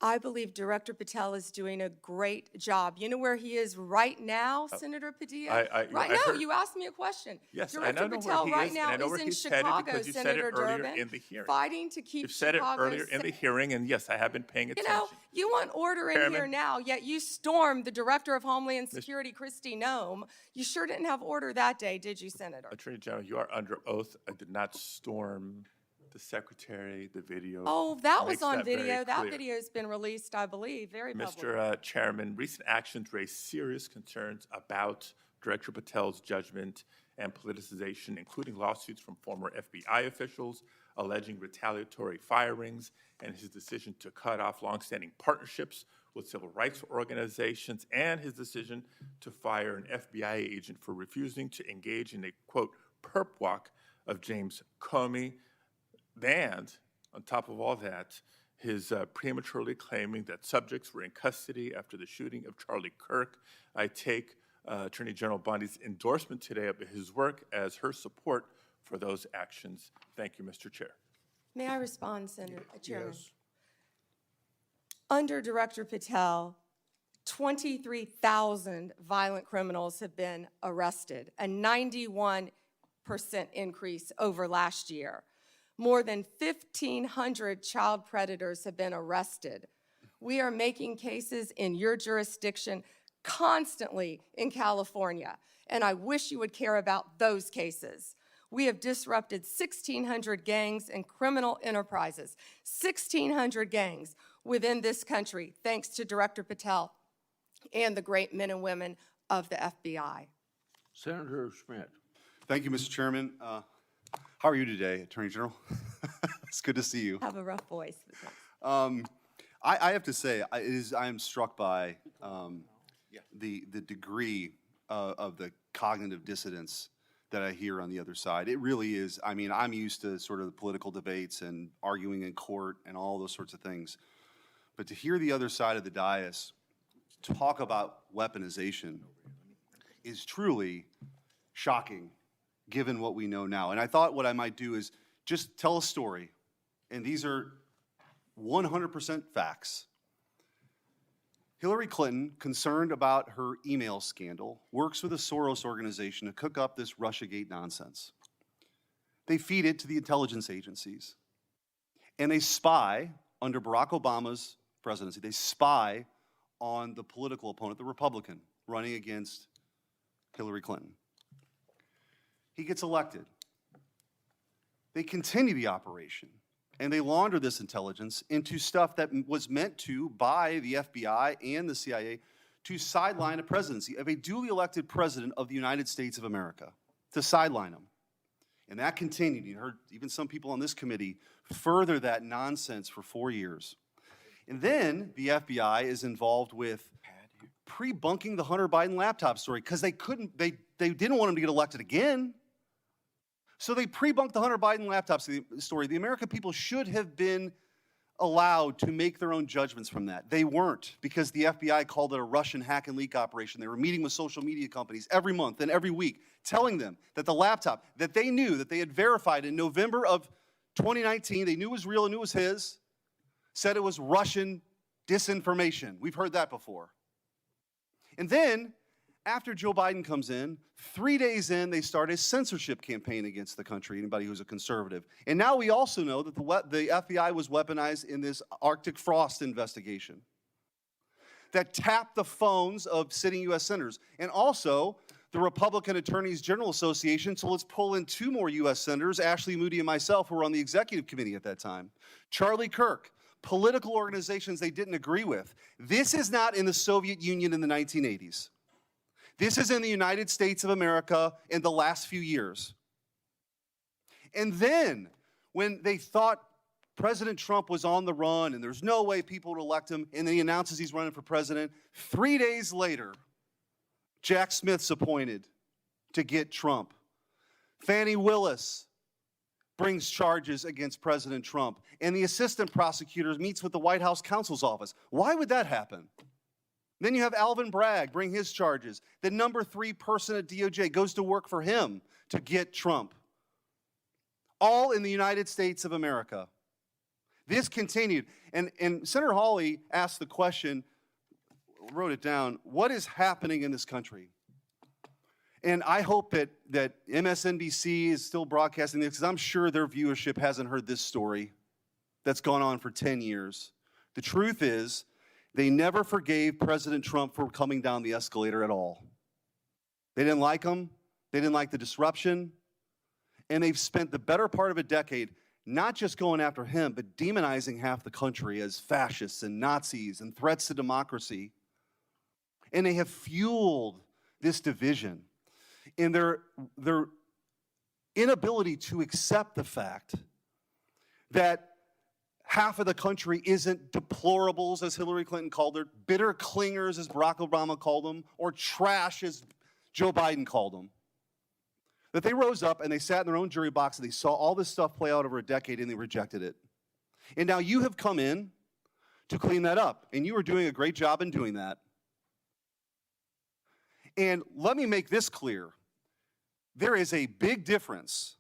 I believe Director Patel is doing a great job. You know where he is right now, Senator Padilla? Right now, heard- you asked me a question. Yes, Director I know Patel where he right is, now and I know where is in he's headed Chicago, because you said Senator it earlier Durbin, in the hearing. fighting to keep You've said Chicago it earlier in the safe. hearing, and yes, I have been paying You attention. know, you want order in here Chairman. now, yet you stormed the Director of Homeland Security, Kristi Noem. You sure didn't have order that day, did you, Senator? Attorney General, you are under oath. I did not storm the secretary, the video. Oh, that was makes on that very video. That clear. video has been released, I believe, very publicly. Mr. Chairman, recent actions raise serious concerns about Director Patel's judgment and politicization, including lawsuits from former FBI officials alleging retaliatory firings and his decision to cut off longstanding partnerships with civil rights organizations and his decision to fire an FBI agent for refusing to engage in a, quote, perp walk of James Comey. And on top of all that, his prematurely claiming that subjects were in custody after the shooting of Charlie Kirk. I take Attorney General Bondi's endorsement today of his work as her support for those actions. Thank you, Mr. Chair. May I respond, Senator Chairman? Yes. Under Director Patel, 23,000 violent criminals have been arrested, a 91% increase over last year. More than 1,500 child predators have been arrested. We are making cases in your jurisdiction constantly in California, and I wish you would care about those cases. We have disrupted 1,600 gangs and criminal enterprises, 1,600 gangs within this country, thanks to Director Patel and the great men and women of the FBI. Senator Schmidt. Thank you, Mr. Chairman. How are you today, Attorney General? It's good to see you. Have a rough voice. I have to say, I am struck by the degree of the cognitive dissonance that I hear on the other side. It really is. I mean, I'm used to sort of the political debates and arguing in court and all those sorts of things. But to hear the other side of the dais talk about weaponization is truly shocking, given what we know now. And I thought what I might do is just tell a story, and these are 100% facts. Hillary Clinton, concerned about her email scandal, works with a Soros organization to cook up this Russiagate nonsense. They feed it to the intelligence agencies, and they spy, under Barack Obama's presidency, they spy on the political opponent, the Republican, running against Hillary Clinton. He gets elected. They continue the operation, and they launder this intelligence into stuff that was meant to, by the FBI and the CIA, to sideline a presidency of a duly elected president of the United States of America, to sideline him. And that continued. You heard even some people on this committee further that nonsense for 4 years. And then the FBI is involved with pre-bunking the Hunter Biden laptop story because they didn't want him to get elected again. So they pre-bunked the Hunter Biden laptop story. The American people should have been allowed to make their own judgments from that. They weren't, because the FBI called it a Russian hack and leak operation. They were meeting with social media companies every month and every week, telling them that the laptop that they knew, that they had verified in November of 2019, they knew was real and knew was his, said it was Russian disinformation. We've heard that before. And then, after Joe Biden comes in, 3 days in, they start a censorship campaign against the country, anybody who's a conservative. And now we also know that the FBI was weaponized in this Arctic frost investigation that tapped the phones of sitting U.S. senators. And also, the Republican Attorneys General Association, so let's pull in 2 more U.S. senators, Ashley Moody and myself, who were on the executive committee at that time. Charlie Kirk, political organizations they didn't agree with. This is not in the Soviet Union in the 1980s. This is in the United States of America in the last few years. And then, when they thought President Trump was on the run and there's no way people would elect him, and then he announces he's running for president, 3 days later, Jack Smith's appointed to get Trump. Fannie Willis brings charges against President Trump, and the assistant prosecutor meets with the White House counsel's office. Why would that happen? Then you have Alvin Bragg bring his charges. The number 3 person at DOJ goes to work for him to get Trump. All in the United States of America. This continued. And Senator Hawley asked the question, wrote it down, what is happening in this country? And I hope that MSNBC is still broadcasting this, because I'm sure their viewership hasn't heard this story that's gone on for 10 years. The truth is, they never forgave President Trump for coming down the escalator at all. They didn't like him. They didn't like the disruption. And they've spent the better part of a decade not just going after him, but demonizing half the country as fascists and Nazis and threats to democracy. And they have fueled this division in their inability to accept the fact that half of the country isn't deplorables, as Hillary Clinton called her, bitter clingers, as Barack Obama called them, or trash, as Joe Biden called them. That they rose up and they sat in their own jury box and they saw all this stuff play out over a decade and they rejected it. And now you have come in to clean that up, and you are doing a great job in doing that. And let me make this clear. There is a big difference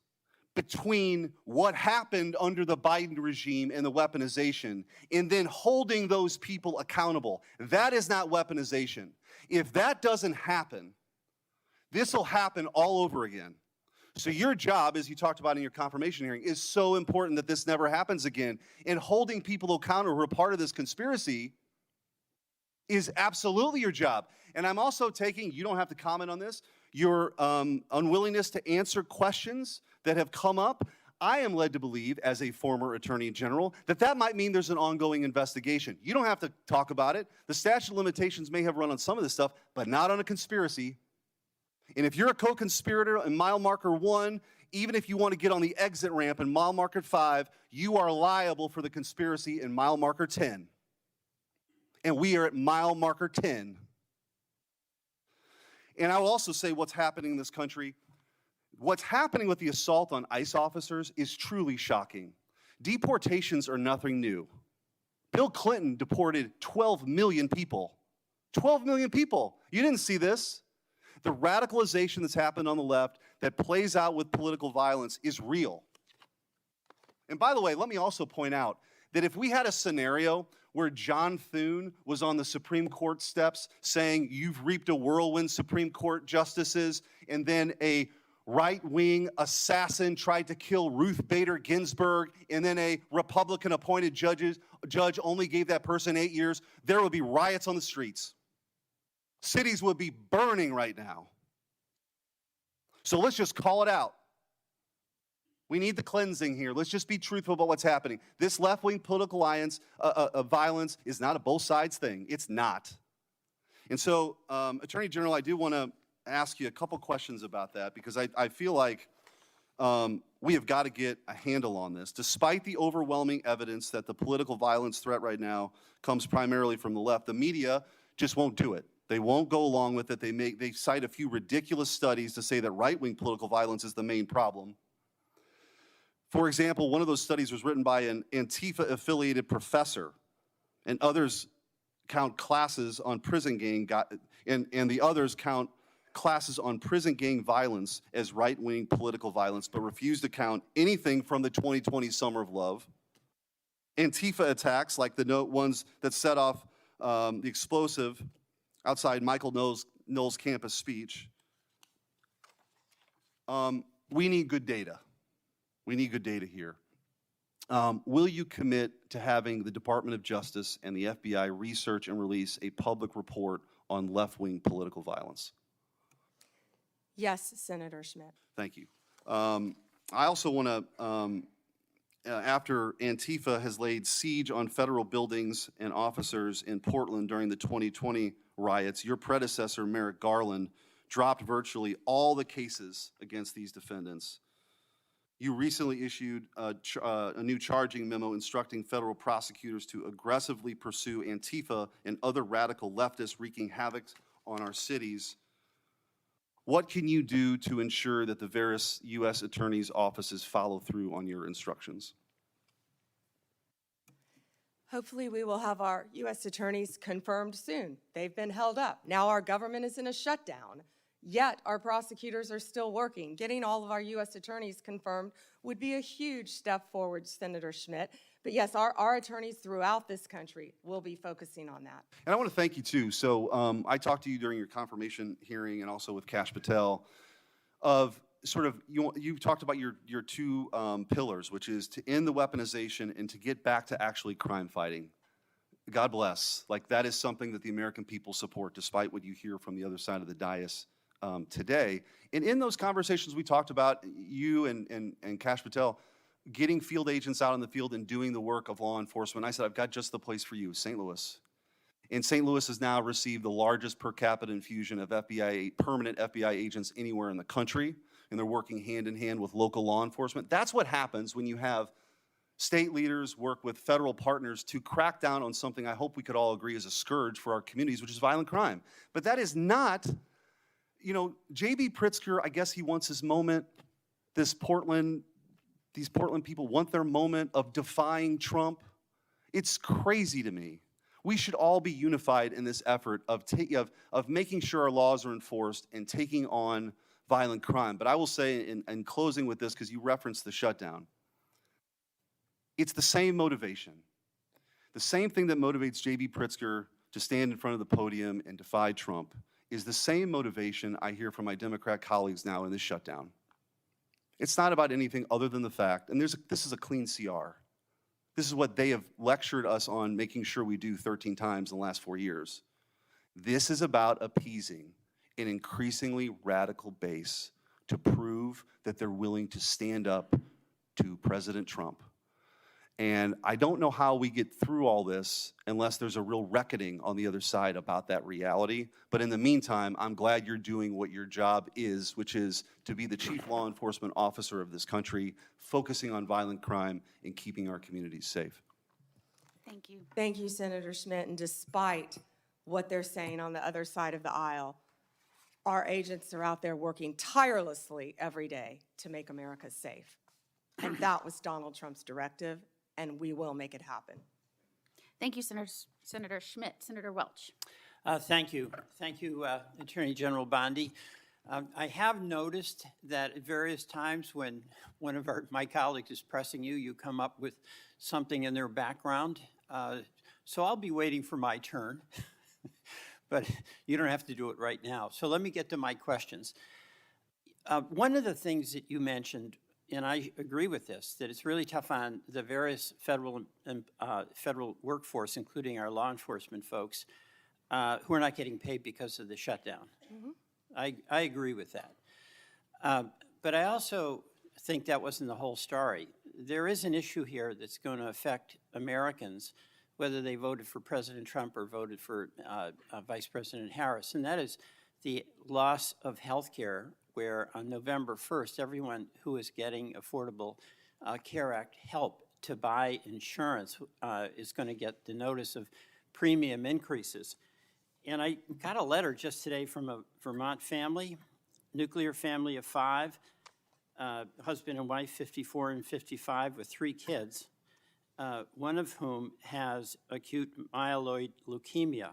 between what happened under the Biden regime and the weaponization, and then holding those people accountable. That is not weaponization. If that doesn't happen, this will happen all over again. So your job, as you talked about in your confirmation hearing, is so important that this never happens again. And holding people accountable who are part of this conspiracy is absolutely your job. And I'm also taking, you don't have to comment on this, your unwillingness to answer questions that have come up. I am led to believe, as a former attorney general, that that might mean there's an ongoing investigation. You don't have to talk about it. The statute of limitations may have run on some of this stuff, but not on a conspiracy. And if you're a co-conspirator in mile marker 1, even if you want to get on the exit ramp in mile marker 5, you are liable for the conspiracy in mile marker 10. And we are at mile marker 10. And I will also say what's happening in this country. What's happening with the assault on ICE officers is truly shocking. Deportations are nothing new. Bill Clinton deported 12 million people. 12 million people. You didn't see this. The radicalization that's happened on the left that plays out with political violence is real. And by the way, let me also point out that if we had a scenario where John Thune was on the Supreme Court steps saying, "You've reaped a whirlwind, Supreme Court justices," and then a right-wing assassin tried to kill Ruth Bader Ginsburg, and then a Republican-appointed judge only gave that person 8 years, there would be riots on the streets. Cities would be burning right now. So let's just call it out. We need the cleansing here. Let's just be truthful about what's happening. This left-wing political alliance of violence is not a both sides thing. It's not. And so, Attorney General, I do want to ask you a couple questions about that, because I feel like we have got to get a handle on this. Despite the overwhelming evidence that the political violence threat right now comes primarily from the left, the media just won't do it. They won't go along with it. They cite a few ridiculous studies to say that right-wing political violence is the main problem. For example, one of those studies was written by an Antifa-affiliated professor, and others count classes on prison gang, and the others count classes on prison gang violence as right-wing political violence, but refuse to count anything from the 2020 Summer of Love. Antifa attacks, like the ones that set off the explosive outside Michael Knowles' campus speech. We need good data. We need good data here. Will you commit to having the Department of Justice and the FBI research and release a public report on left-wing political violence? Yes, Senator Schmidt. Thank you. I also want to, after Antifa has laid siege on federal buildings and officers in Portland during the 2020 riots, your predecessor, Merrick Garland, dropped virtually all the cases against these defendants. You recently issued a new charging memo instructing federal prosecutors to aggressively pursue Antifa and other radical leftists wreaking havoc on our cities. What can you do to ensure that the various U.S. attorneys' offices follow through on your instructions? Hopefully we will have our U.S. attorneys confirmed soon. They've been held up. Now our government is in a shutdown, yet our prosecutors are still working. Getting all of our U.S. attorneys confirmed would be a huge step forward, Senator Schmidt. But yes, our attorneys throughout this country will be focusing on that. And I want to thank you too. So I talked to you during your confirmation hearing and also with Kash Patel of sort of, you've talked about your two pillars, which is to end the weaponization and to get back to actually crime fighting. God bless. Like, that is something that the American people support, despite what you hear from the other side of the dais today. And in those conversations, we talked about you and Kash Patel getting field agents out in the field and doing the work of law enforcement. I said, I've got just the place for you, St. Louis. And St. Louis has now received the largest per capita infusion of permanent FBI agents anywhere in the country, and they're working hand in hand with local law enforcement. That's what happens when you have state leaders work with federal partners to crack down on something I hope we could all agree is a scourge for our communities, which is violent crime. But that is not, J.B. Pritzker, I guess he wants his moment. These Portland people want their moment of defying Trump. It's crazy to me. We should all be unified in this effort of making sure our laws are enforced and taking on violent crime. But I will say, in closing with this, because you referenced the shutdown, it's the same motivation. The same thing that motivates J.B. Pritzker to stand in front of the podium and defy Trump is the same motivation I hear from my Democrat colleagues now in this shutdown. It's not about anything other than the fact, and this is a clean CR. This is what they have lectured us on making sure we do 13 times in the last 4 years. This is about appeasing an increasingly radical base to prove that they're willing to stand up to President Trump. And I don't know how we get through all this unless there's a real reckoning on the other side about that reality. But in the meantime, I'm glad you're doing what your job is, which is to be the chief law enforcement officer of this country, focusing on violent crime and keeping our communities safe. Thank you. Thank you, Senator Schmidt. And despite what they're saying on the other side of the aisle, our agents are out there working tirelessly every day to make America safe. And that was Donald Trump's directive, and we will make it happen. Thank you, Senator Schmidt. Senator Welch. Thank you. Thank you, Attorney General Bondi. I have noticed that at various times when one of my colleagues is pressing you, you come up with something in their background. So I'll be waiting for my turn, but you don't have to do it right now. So let me get to my questions. One of the things that you mentioned, and I agree with this, that it's really tough on the various federal workforce, including our law enforcement folks, who are not getting paid because of the shutdown. Mm-hmm. I agree with that. But I also think that wasn't the whole story. There is an issue here that's going to affect Americans, whether they voted for President Trump or voted for Vice President Harris, and that is the loss of health care, where on November 1st, everyone who is getting Affordable Care Act help to buy insurance is going to get the notice of premium increases. And I got a letter just today from a Vermont family, nuclear family of 5, husband and wife, 54 and 55, with 3 kids, one of whom has acute myeloid leukemia.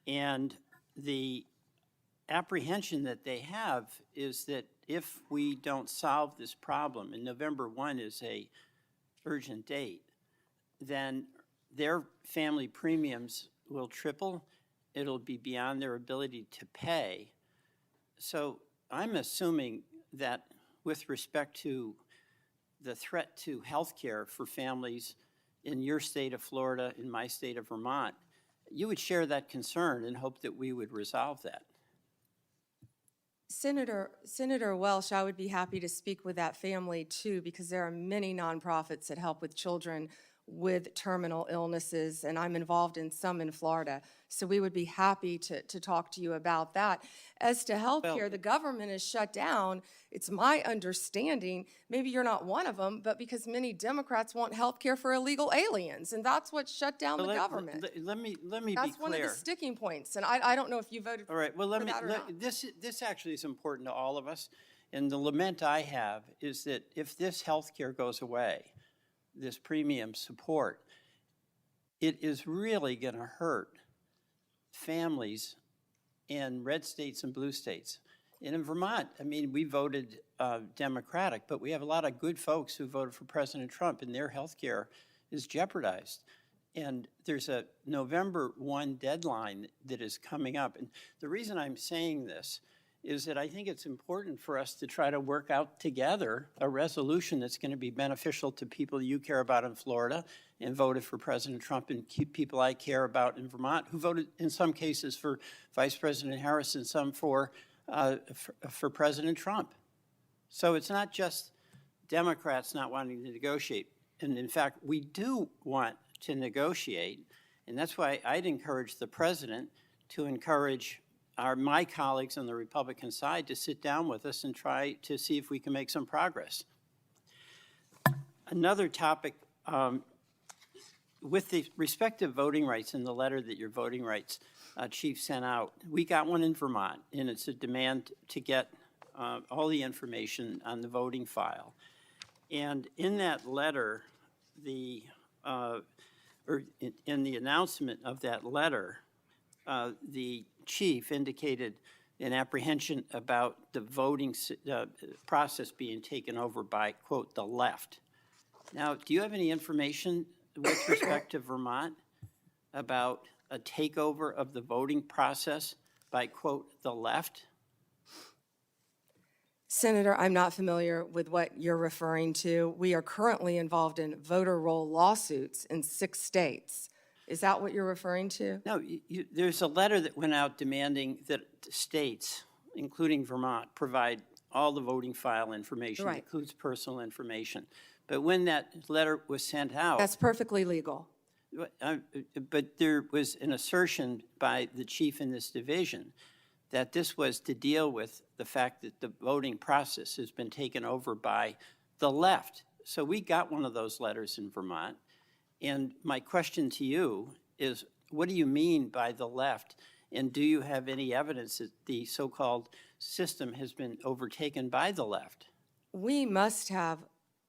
And the apprehension that they have is that if we don't solve this problem, and November 1 is a urgent date, then their family premiums will triple. It'll be beyond their ability to pay. So I'm assuming that with respect to the threat to health care for families in your state of Florida, in my state of Vermont, you would share that concern and hope that we would resolve that. Senator Welch, I would be happy to speak with that family too, because there are many nonprofits that help with children with terminal illnesses, and I'm involved in some in Florida. So we would be happy to talk to you about that. As to health care, the government is shut down. It's my understanding, maybe you're not one of them, but because many Democrats want health care for illegal aliens, and that's what shut down the government. Let me be clear. That's one of the sticking points, and I don't know if you voted for that or not. All right, well, this actually is important to all of us, and the lament I have is that if this health care goes away, this premium support, it is really going to hurt families in red states and blue states. And in Vermont, I mean, we voted Democratic, but we have a lot of good folks who voted for President Trump, and their health care is jeopardized. And there's a November 1 deadline that is coming up. And the reason I'm saying this is that I think it's important for us to try to work out together a resolution that's going to be beneficial to people you care about in Florida and voted for President Trump, and people I care about in Vermont who voted in some cases for Vice President Harris and some for President Trump. So it's not just Democrats not wanting to negotiate. And in fact, we do want to negotiate, and that's why I'd encourage the president to encourage my colleagues on the Republican side to sit down with us and try to see if we can make some progress. Another topic, with the respective voting rights in the letter that your voting rights chief sent out, we got one in Vermont, and it's a demand to get all the information on the voting file. And in that letter, in the announcement of that letter, the chief indicated an apprehension about the voting process being taken over by, quote, the left. Now, do you have any information with respect to Vermont about a takeover of the voting process by, quote, the left? Senator, I'm not familiar with what you're referring to. We are currently involved in voter roll lawsuits in 6 states. Is that what you're referring to? No, there's a letter that went out demanding that states, including Vermont, provide all the voting file information, Right. includes personal information. But when that letter was sent out, That's perfectly legal. but there was an assertion by the chief in this division that this was to deal with the fact that the voting process has been taken over by the left. So we got one of those letters in Vermont. And my question to you is, what do you mean by the left? And do you have any evidence that the so-called system has been overtaken by the left? We must have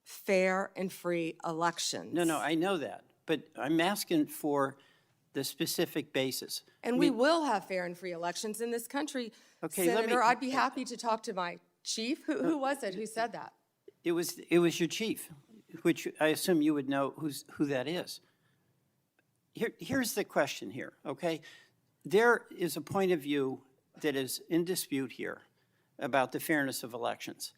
fair and free elections. No, I know that. But I'm asking for the specific basis. And we will have fair and free elections in this country. Okay, let me- Senator, I'd be happy to talk to my chief. Who was it who said that? It was your chief, which I assume you would know who that is. Here's the question here, okay? There is a point of view that is in dispute here about the fairness of elections.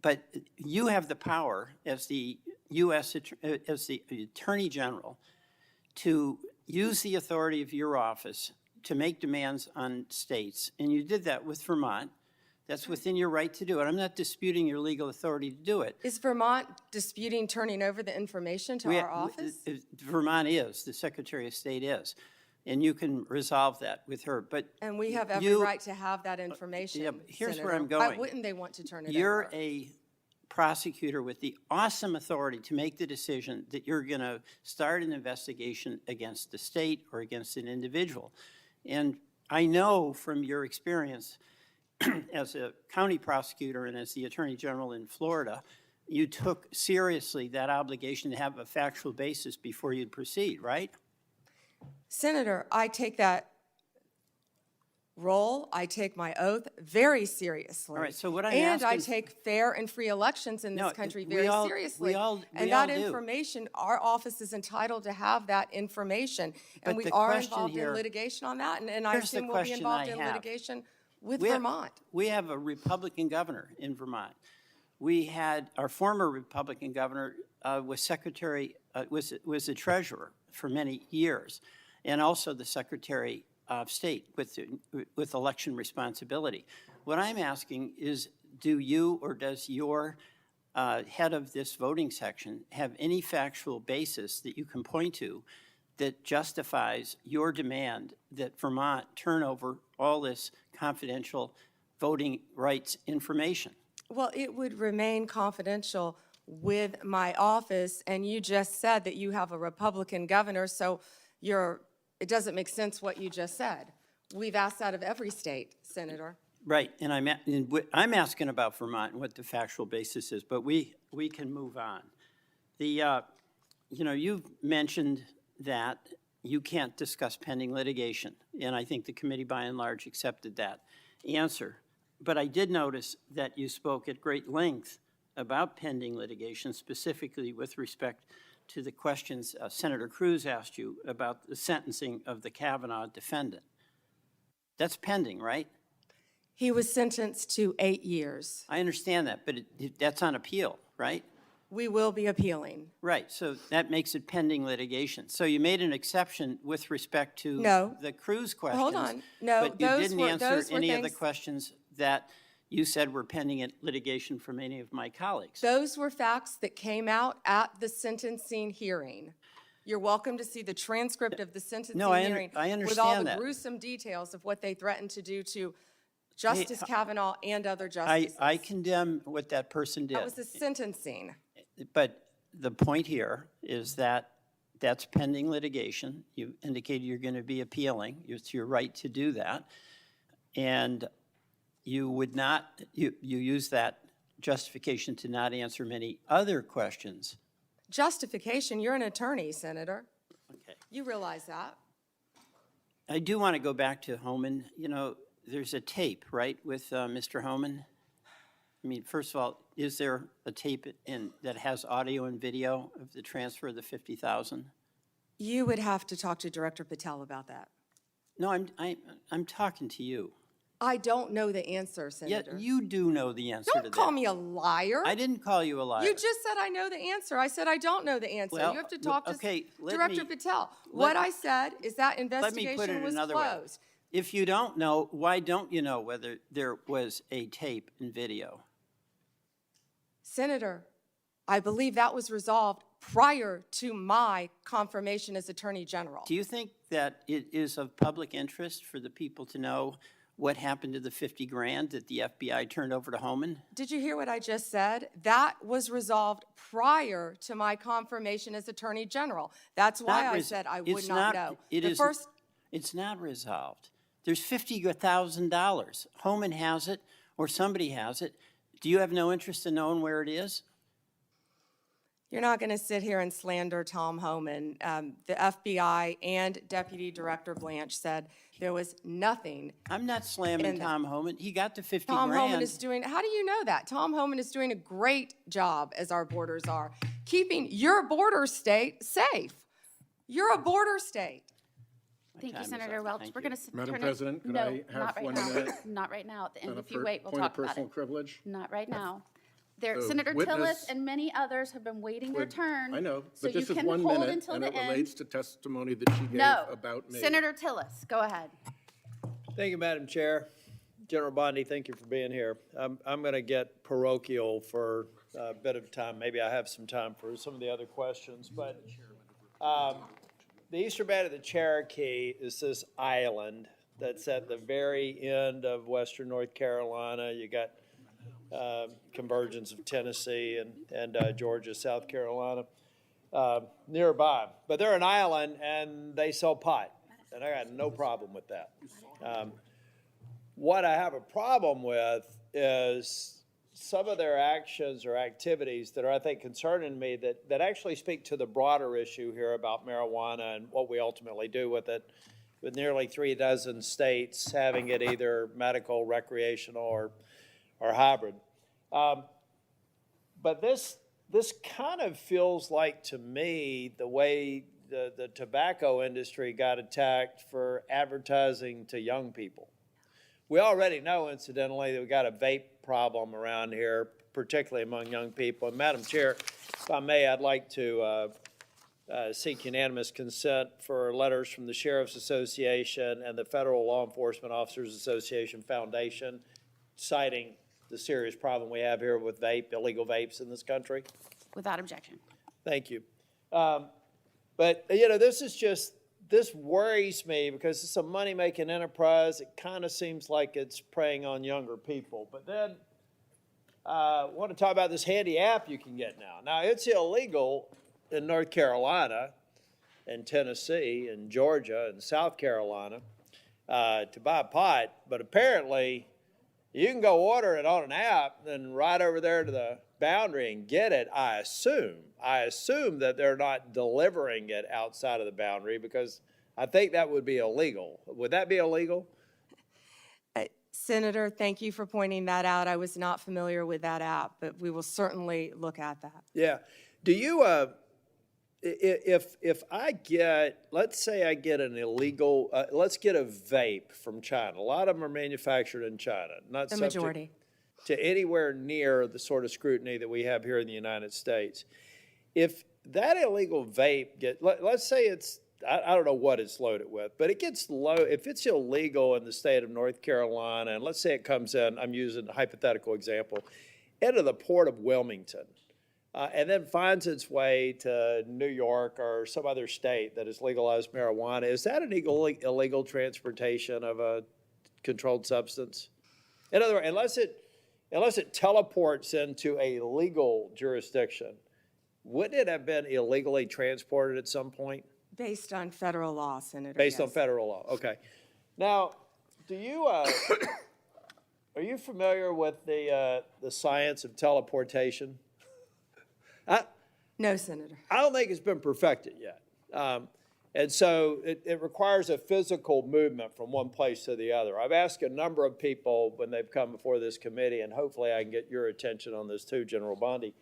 But you have the power as the as the Attorney General to use the authority of your office to make demands on states, and you did that with Vermont. That's within your right to do it. I'm not disputing your legal authority to do it. Is Vermont disputing turning over the information to our office? Vermont is, the Secretary of State is, and you can resolve that with her, but. And we have every right to have that information, yeah, here's Senator. where I'm Why going. wouldn't they want to turn it You're over? a prosecutor with the awesome authority to make the decision that you're going to start an investigation against the state or against an individual. And I know from your experience as a county prosecutor and as the Attorney General in Florida, you took seriously that obligation to have a factual basis before you'd proceed, right? Senator, I take that role, I take my oath very seriously. All right, so what I'm And I asking- take fair and free elections in this No, country we very all- seriously. we all And that do. information, our office is entitled to have that information. And But we the are question involved in here- litigation on that, and I Here's the assume we'll be question involved I in have. litigation with We have- Vermont. We have a Republican governor in Vermont. We had, our former Republican governor was was the treasurer for many years, and also the Secretary of State with election responsibility. What I'm asking is, do you or does your head of this voting section have any factual basis that you can point to that justifies your demand that Vermont turn over all this confidential voting rights information? Well, it would remain confidential with my office, and you just said that you have a Republican governor, so it doesn't make sense what you just said. We've asked that of every state, Senator. Right, and I'm asking about Vermont and what the factual basis is, but we can move on. You've mentioned that you can't discuss pending litigation, and I think the committee by and large accepted that answer. But I did notice that you spoke at great length about pending litigation, specifically with respect to the questions Senator Cruz asked you about the sentencing of the Kavanaugh defendant. That's pending, right? He was sentenced to 8 years. I understand that, but that's on appeal, right? We will be appealing. Right, so that makes it pending litigation. So you made an exception with respect to No. the Cruz questions. Hold on. No, But you those didn't were- answer those were any of the things- questions that you said were pending in litigation from any of my colleagues. Those were facts that came out at the sentencing hearing. You're welcome to see the transcript of the sentencing hearing. I with all understand the that. gruesome details of what they threatened to do to Justice Kavanaugh and other justices. I condemn what that person did. That was the sentencing. But the point here is that that's pending litigation. You indicated you're going to be appealing. It's your right to do that. And you would not, you use that justification to not answer many other questions. Justification, you're an attorney, Senator. Okay. You realize that. I do want to go back to Homan. You know, there's a tape, right, with Mr. Homan? I mean, first of all, is there a tape that has audio and video of the transfer of the 50,000? You would have to talk to Director Patel about that. No, I'm talking to you. I don't know the answer, Senator. Yeah, you do know the answer to that. Don't call me a liar. I didn't call you a liar. You just said I know the answer. I said I don't know the answer. Well, You have to talk to okay, Director Patel. What I said is that Let me put investigation it was another way. closed. If you don't know, why don't you know whether there was a tape and video? Senator, I believe that was resolved prior to my confirmation as Attorney General. Do you think that it is of public interest for the people to know what happened to the 50 grand that the FBI turned over to Homan? Did you hear what I just said? That was resolved prior to my confirmation as Attorney General. That's why I said I would not know. It's not resolved. There's $50,000. Homan has it, or somebody has it. Do you have no interest in knowing where it is? You're not going to sit here and slander Tom Homan. The FBI and Deputy Director Blanche said there was nothing. I'm not slamming Tom Homan. He got the 50 Tom grand. Homan is doing, how do you know that? Tom Homan is doing a great job, as our borders are, keeping your border state safe. You're a border state. Thank you, Senator Welch. We're going to Madam turn President, could no, I have not right 1 now. minute? Not right now. At the end, On a if you wait, we'll point of talk about personal it. privilege? Not right now. There, The Senator witness Tillis and many others have been waiting their turn. I know, so but this you is can 1 hold minute, until and the it end. relates to testimony that she gave No, about me. Senator Tillis, go ahead. Thank you, Madam Chair. General Bondi, thank you for being here. I'm going to get parochial for a bit of time. Maybe I have some time for some of the other questions, but the eastern band of the Cherokee is this island that's at the very end of western North Carolina. You got convergence of Tennessee and Georgia, South Carolina nearby. But they're an island and they sell pot, and I got no problem with that. What I have a problem with is some of their actions or activities that are, I think, concerning me that actually speak to the broader issue here about marijuana and what we ultimately do with it, with nearly 36 states having it either medical, recreational, or hybrid. But this kind of feels like, to me, the way the tobacco industry got attacked for advertising to young people. We already know, incidentally, that we got a vape problem around here, particularly among young people. And Madam Chair, if I may, I'd like to seek unanimous consent for letters from the Sheriff's Association and the Federal Law Enforcement Officers Association Foundation citing the serious problem we have here with illegal vapes in this country. Without objection. Thank you. But, you know, this worries me because it's a money-making enterprise. It kind of seems like it's preying on younger people. But then I want to talk about this handy app you can get now. Now, it's illegal in North Carolina and Tennessee and Georgia and South Carolina to buy pot, but apparently you can go order it on an app, then right over there to the boundary and get it, I assume that they're not delivering it outside of the boundary, because I think that would be illegal. Would that be illegal? Senator, thank you for pointing that out. I was not familiar with that app, but we will certainly look at that. Yeah. Do you, if I get, let's say I get an illegal, let's get a vape from China. A lot of them are manufactured in China, not The subject majority. to anywhere near the sort of scrutiny that we have here in the United States. If that illegal vape let's say it's, I don't know what it's loaded with, but it gets if it's illegal in the state of North Carolina, and let's say it comes in, I'm using a hypothetical example, into the port of Wilmington, and then finds its way to New York or some other state that has legalized marijuana, is that an illegal transportation of a controlled substance? In other words, unless it teleports into a legal jurisdiction, wouldn't it have been illegally transported at some point? Based on federal law, Senator. Based on yes. federal law, okay. Now, do you, are you familiar with the science of teleportation? No, Senator. I don't think it's been perfected yet. And so it requires a physical movement from one place to the other. I've asked a number of people when they've come before this committee, and hopefully I can get your attention on this too, General Bondi.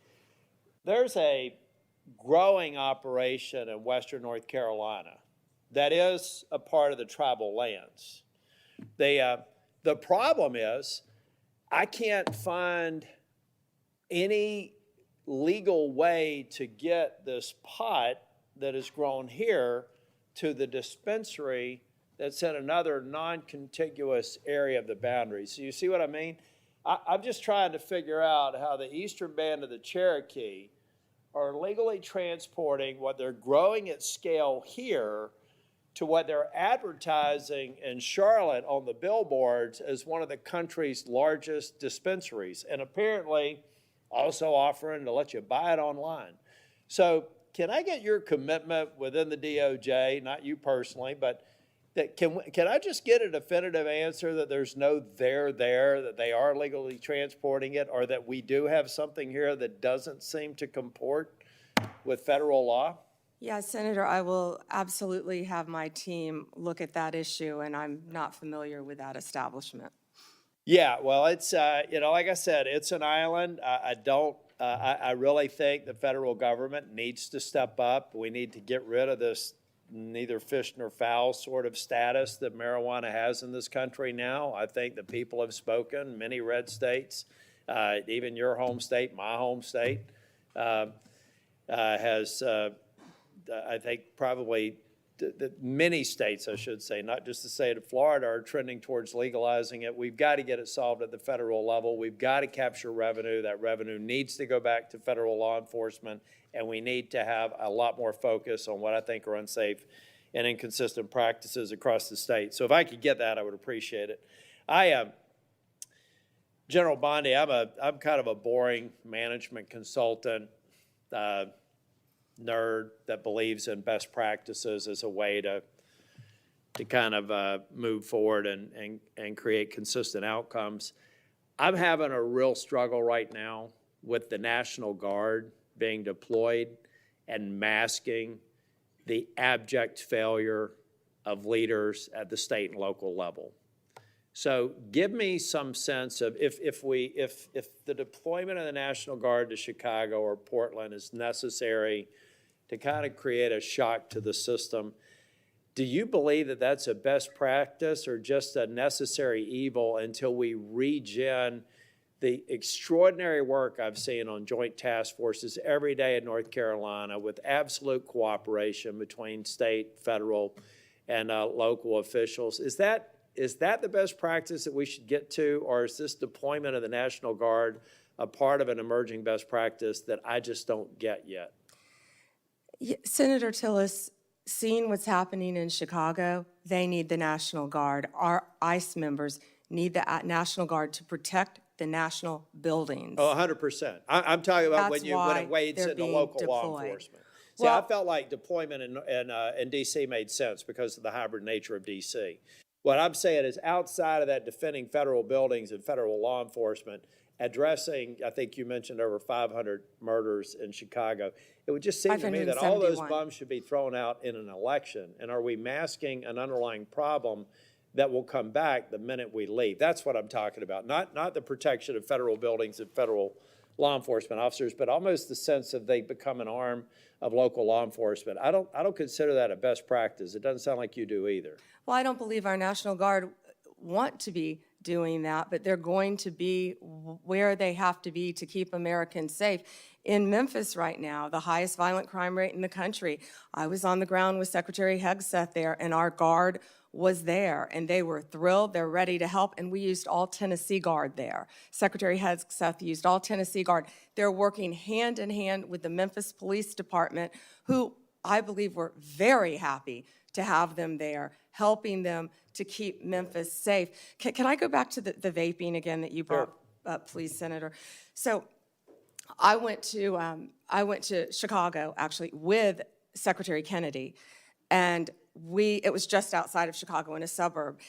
There's a growing operation in Western North Carolina that is a part of the tribal lands. The problem is I can't find any legal way to get this pot that is grown here to the dispensary that's in another non-contiguous area of the boundary. So you see what I mean? I'm just trying to figure out how the eastern band of the Cherokee are legally transporting what they're growing at scale here to what they're advertising in Charlotte on the billboards as one of the country's largest dispensaries, and apparently also offering to let you buy it online. So can I get your commitment within the DOJ, not you personally, but that can I just get a definitive answer that there's no there, that they are legally transporting it, or that we do have something here that doesn't seem to comport with federal law? Yeah, Senator, I will absolutely have my team look at that issue, and I'm not familiar with that establishment. Yeah, well, it's, like I said, it's an island. I really think the federal government needs to step up. We need to get rid of this neither fish nor fowl sort of status that marijuana has in this country now. I think the people have spoken, many red states, even your home state, my home state, has, I think probably many states, I should say, not just the state of Florida, are trending towards legalizing it. We've got to get it solved at the federal level. We've got to capture revenue. That revenue needs to go back to federal law enforcement, and we need to have a lot more focus on what I think are unsafe and inconsistent practices across the state. So if I could get that, I would appreciate it. General Bondi, I'm kind of a boring management consultant, nerd that believes in best practices as a way to kind of move forward and create consistent outcomes. I'm having a real struggle right now with the National Guard being deployed and masking the abject failure of leaders at the state and local level. So give me some sense of if the deployment of the National Guard to Chicago or Portland is necessary to kind of create a shock to the system, do you believe that that's a best practice or just a necessary evil until we regen the extraordinary work I've seen on joint task forces every day in North Carolina with absolute cooperation between state, federal, and local officials? Is that the best practice that we should get to, or is this deployment of the National Guard a part of an emerging best practice that I just don't get yet? Senator Tillis, seeing what's happening in Chicago, they need the National Guard. Our ICE members need the National Guard to protect the national buildings. Oh, 100%. I'm talking about when it wades into local law enforcement. See, I felt like deployment in D.C. made sense because of the hybrid nature of D.C. What I'm saying is outside of that defending federal buildings and federal law enforcement, addressing, I think you mentioned over 500 murders in Chicago, it would just seem to me that all those bums should be thrown out in an election. And are we masking an underlying problem that will come back the minute we leave? That's what I'm talking about. Not the protection of federal buildings and federal law enforcement officers, but almost the sense that they become an arm of local law enforcement. I don't consider that a best practice. It doesn't sound like you do either. Well, I don't believe our National Guard want to be doing that, but they're going to be where they have to be to keep Americans safe. In Memphis right now, the highest violent crime rate in the country. I was on the ground with Secretary Hegseth there, and our Guard was there, and they were thrilled. They're ready to help, and we used all Tennessee Guard there. Secretary Hegseth used all Tennessee Guard. They're working hand in hand with the Memphis Police Department, who I believe were very happy to have them there, helping them to keep Memphis safe. Can I go back to the vaping again that you brought up, please, Senator? So I went to Chicago, actually, with Secretary Kennedy, and it was just outside of Chicago in a suburb,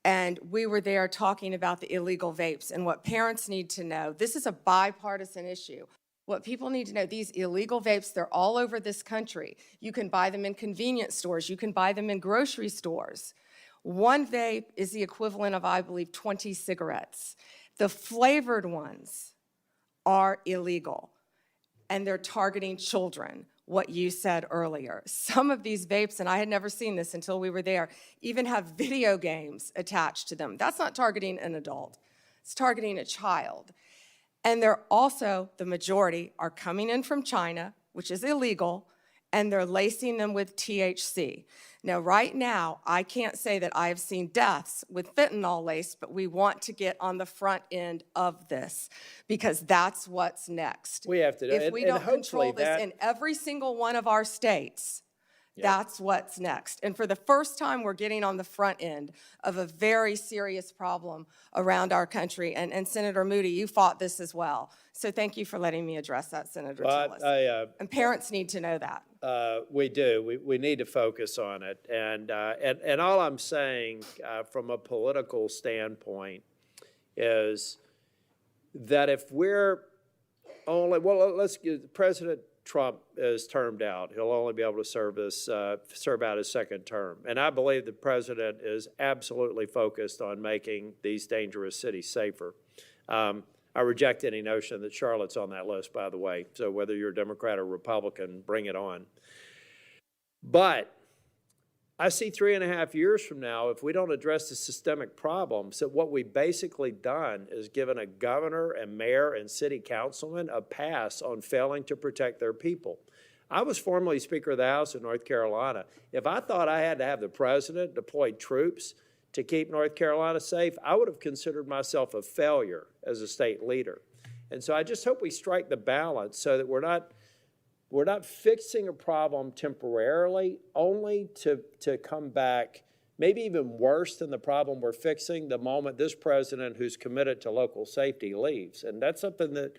and we were there talking about the illegal vapes and what parents need to know. This is a bipartisan issue. What people need to know, these illegal vapes, they're all over this country. You can buy them in convenience stores. You can buy them in grocery stores. One vape is the equivalent of, I believe, 20 cigarettes. The flavored ones are illegal, and they're targeting children, what you said earlier. Some of these vapes, and I had never seen this until we were there, even have video games attached to them. That's not targeting an adult. It's targeting a child. And they're also, the majority, are coming in from China, which is illegal, and they're lacing them with THC. Now, right now, I can't say that I have seen deaths with fentanyl laced, but we want to get on the front end of this because that's what's next. We have to do If and- we and don't control hopefully this that- in every single one of our states, that's what's next. And for the first time, we're getting on the front end of a very serious problem around our country. And Senator Moody, you fought this as well. So thank you for letting me address that, Senator Well, Tillis. And parents need to know that. We do. We need to focus on it. And all I'm saying from a political standpoint is that if we're only, well, let's get President Trump is termed out. He'll only be able to serve out his second term. And I believe the president is absolutely focused on making these dangerous cities safer. I reject any notion that Charlotte's on that list, by the way. So whether you're a Democrat or Republican, bring it on. But I see 3.5 years from now, if we don't address the systemic problems, that what we've basically done is given a governor and mayor and city councilman a pass on failing to protect their people. I was formerly Speaker of the House in North Carolina. If I thought I had to have the president deploy troops to keep North Carolina safe, I would have considered myself a failure as a state leader. And so I just hope we strike the balance so that we're not fixing a problem temporarily, only to come back maybe even worse than the problem we're fixing the moment this president who's committed to local safety leaves. And that's something that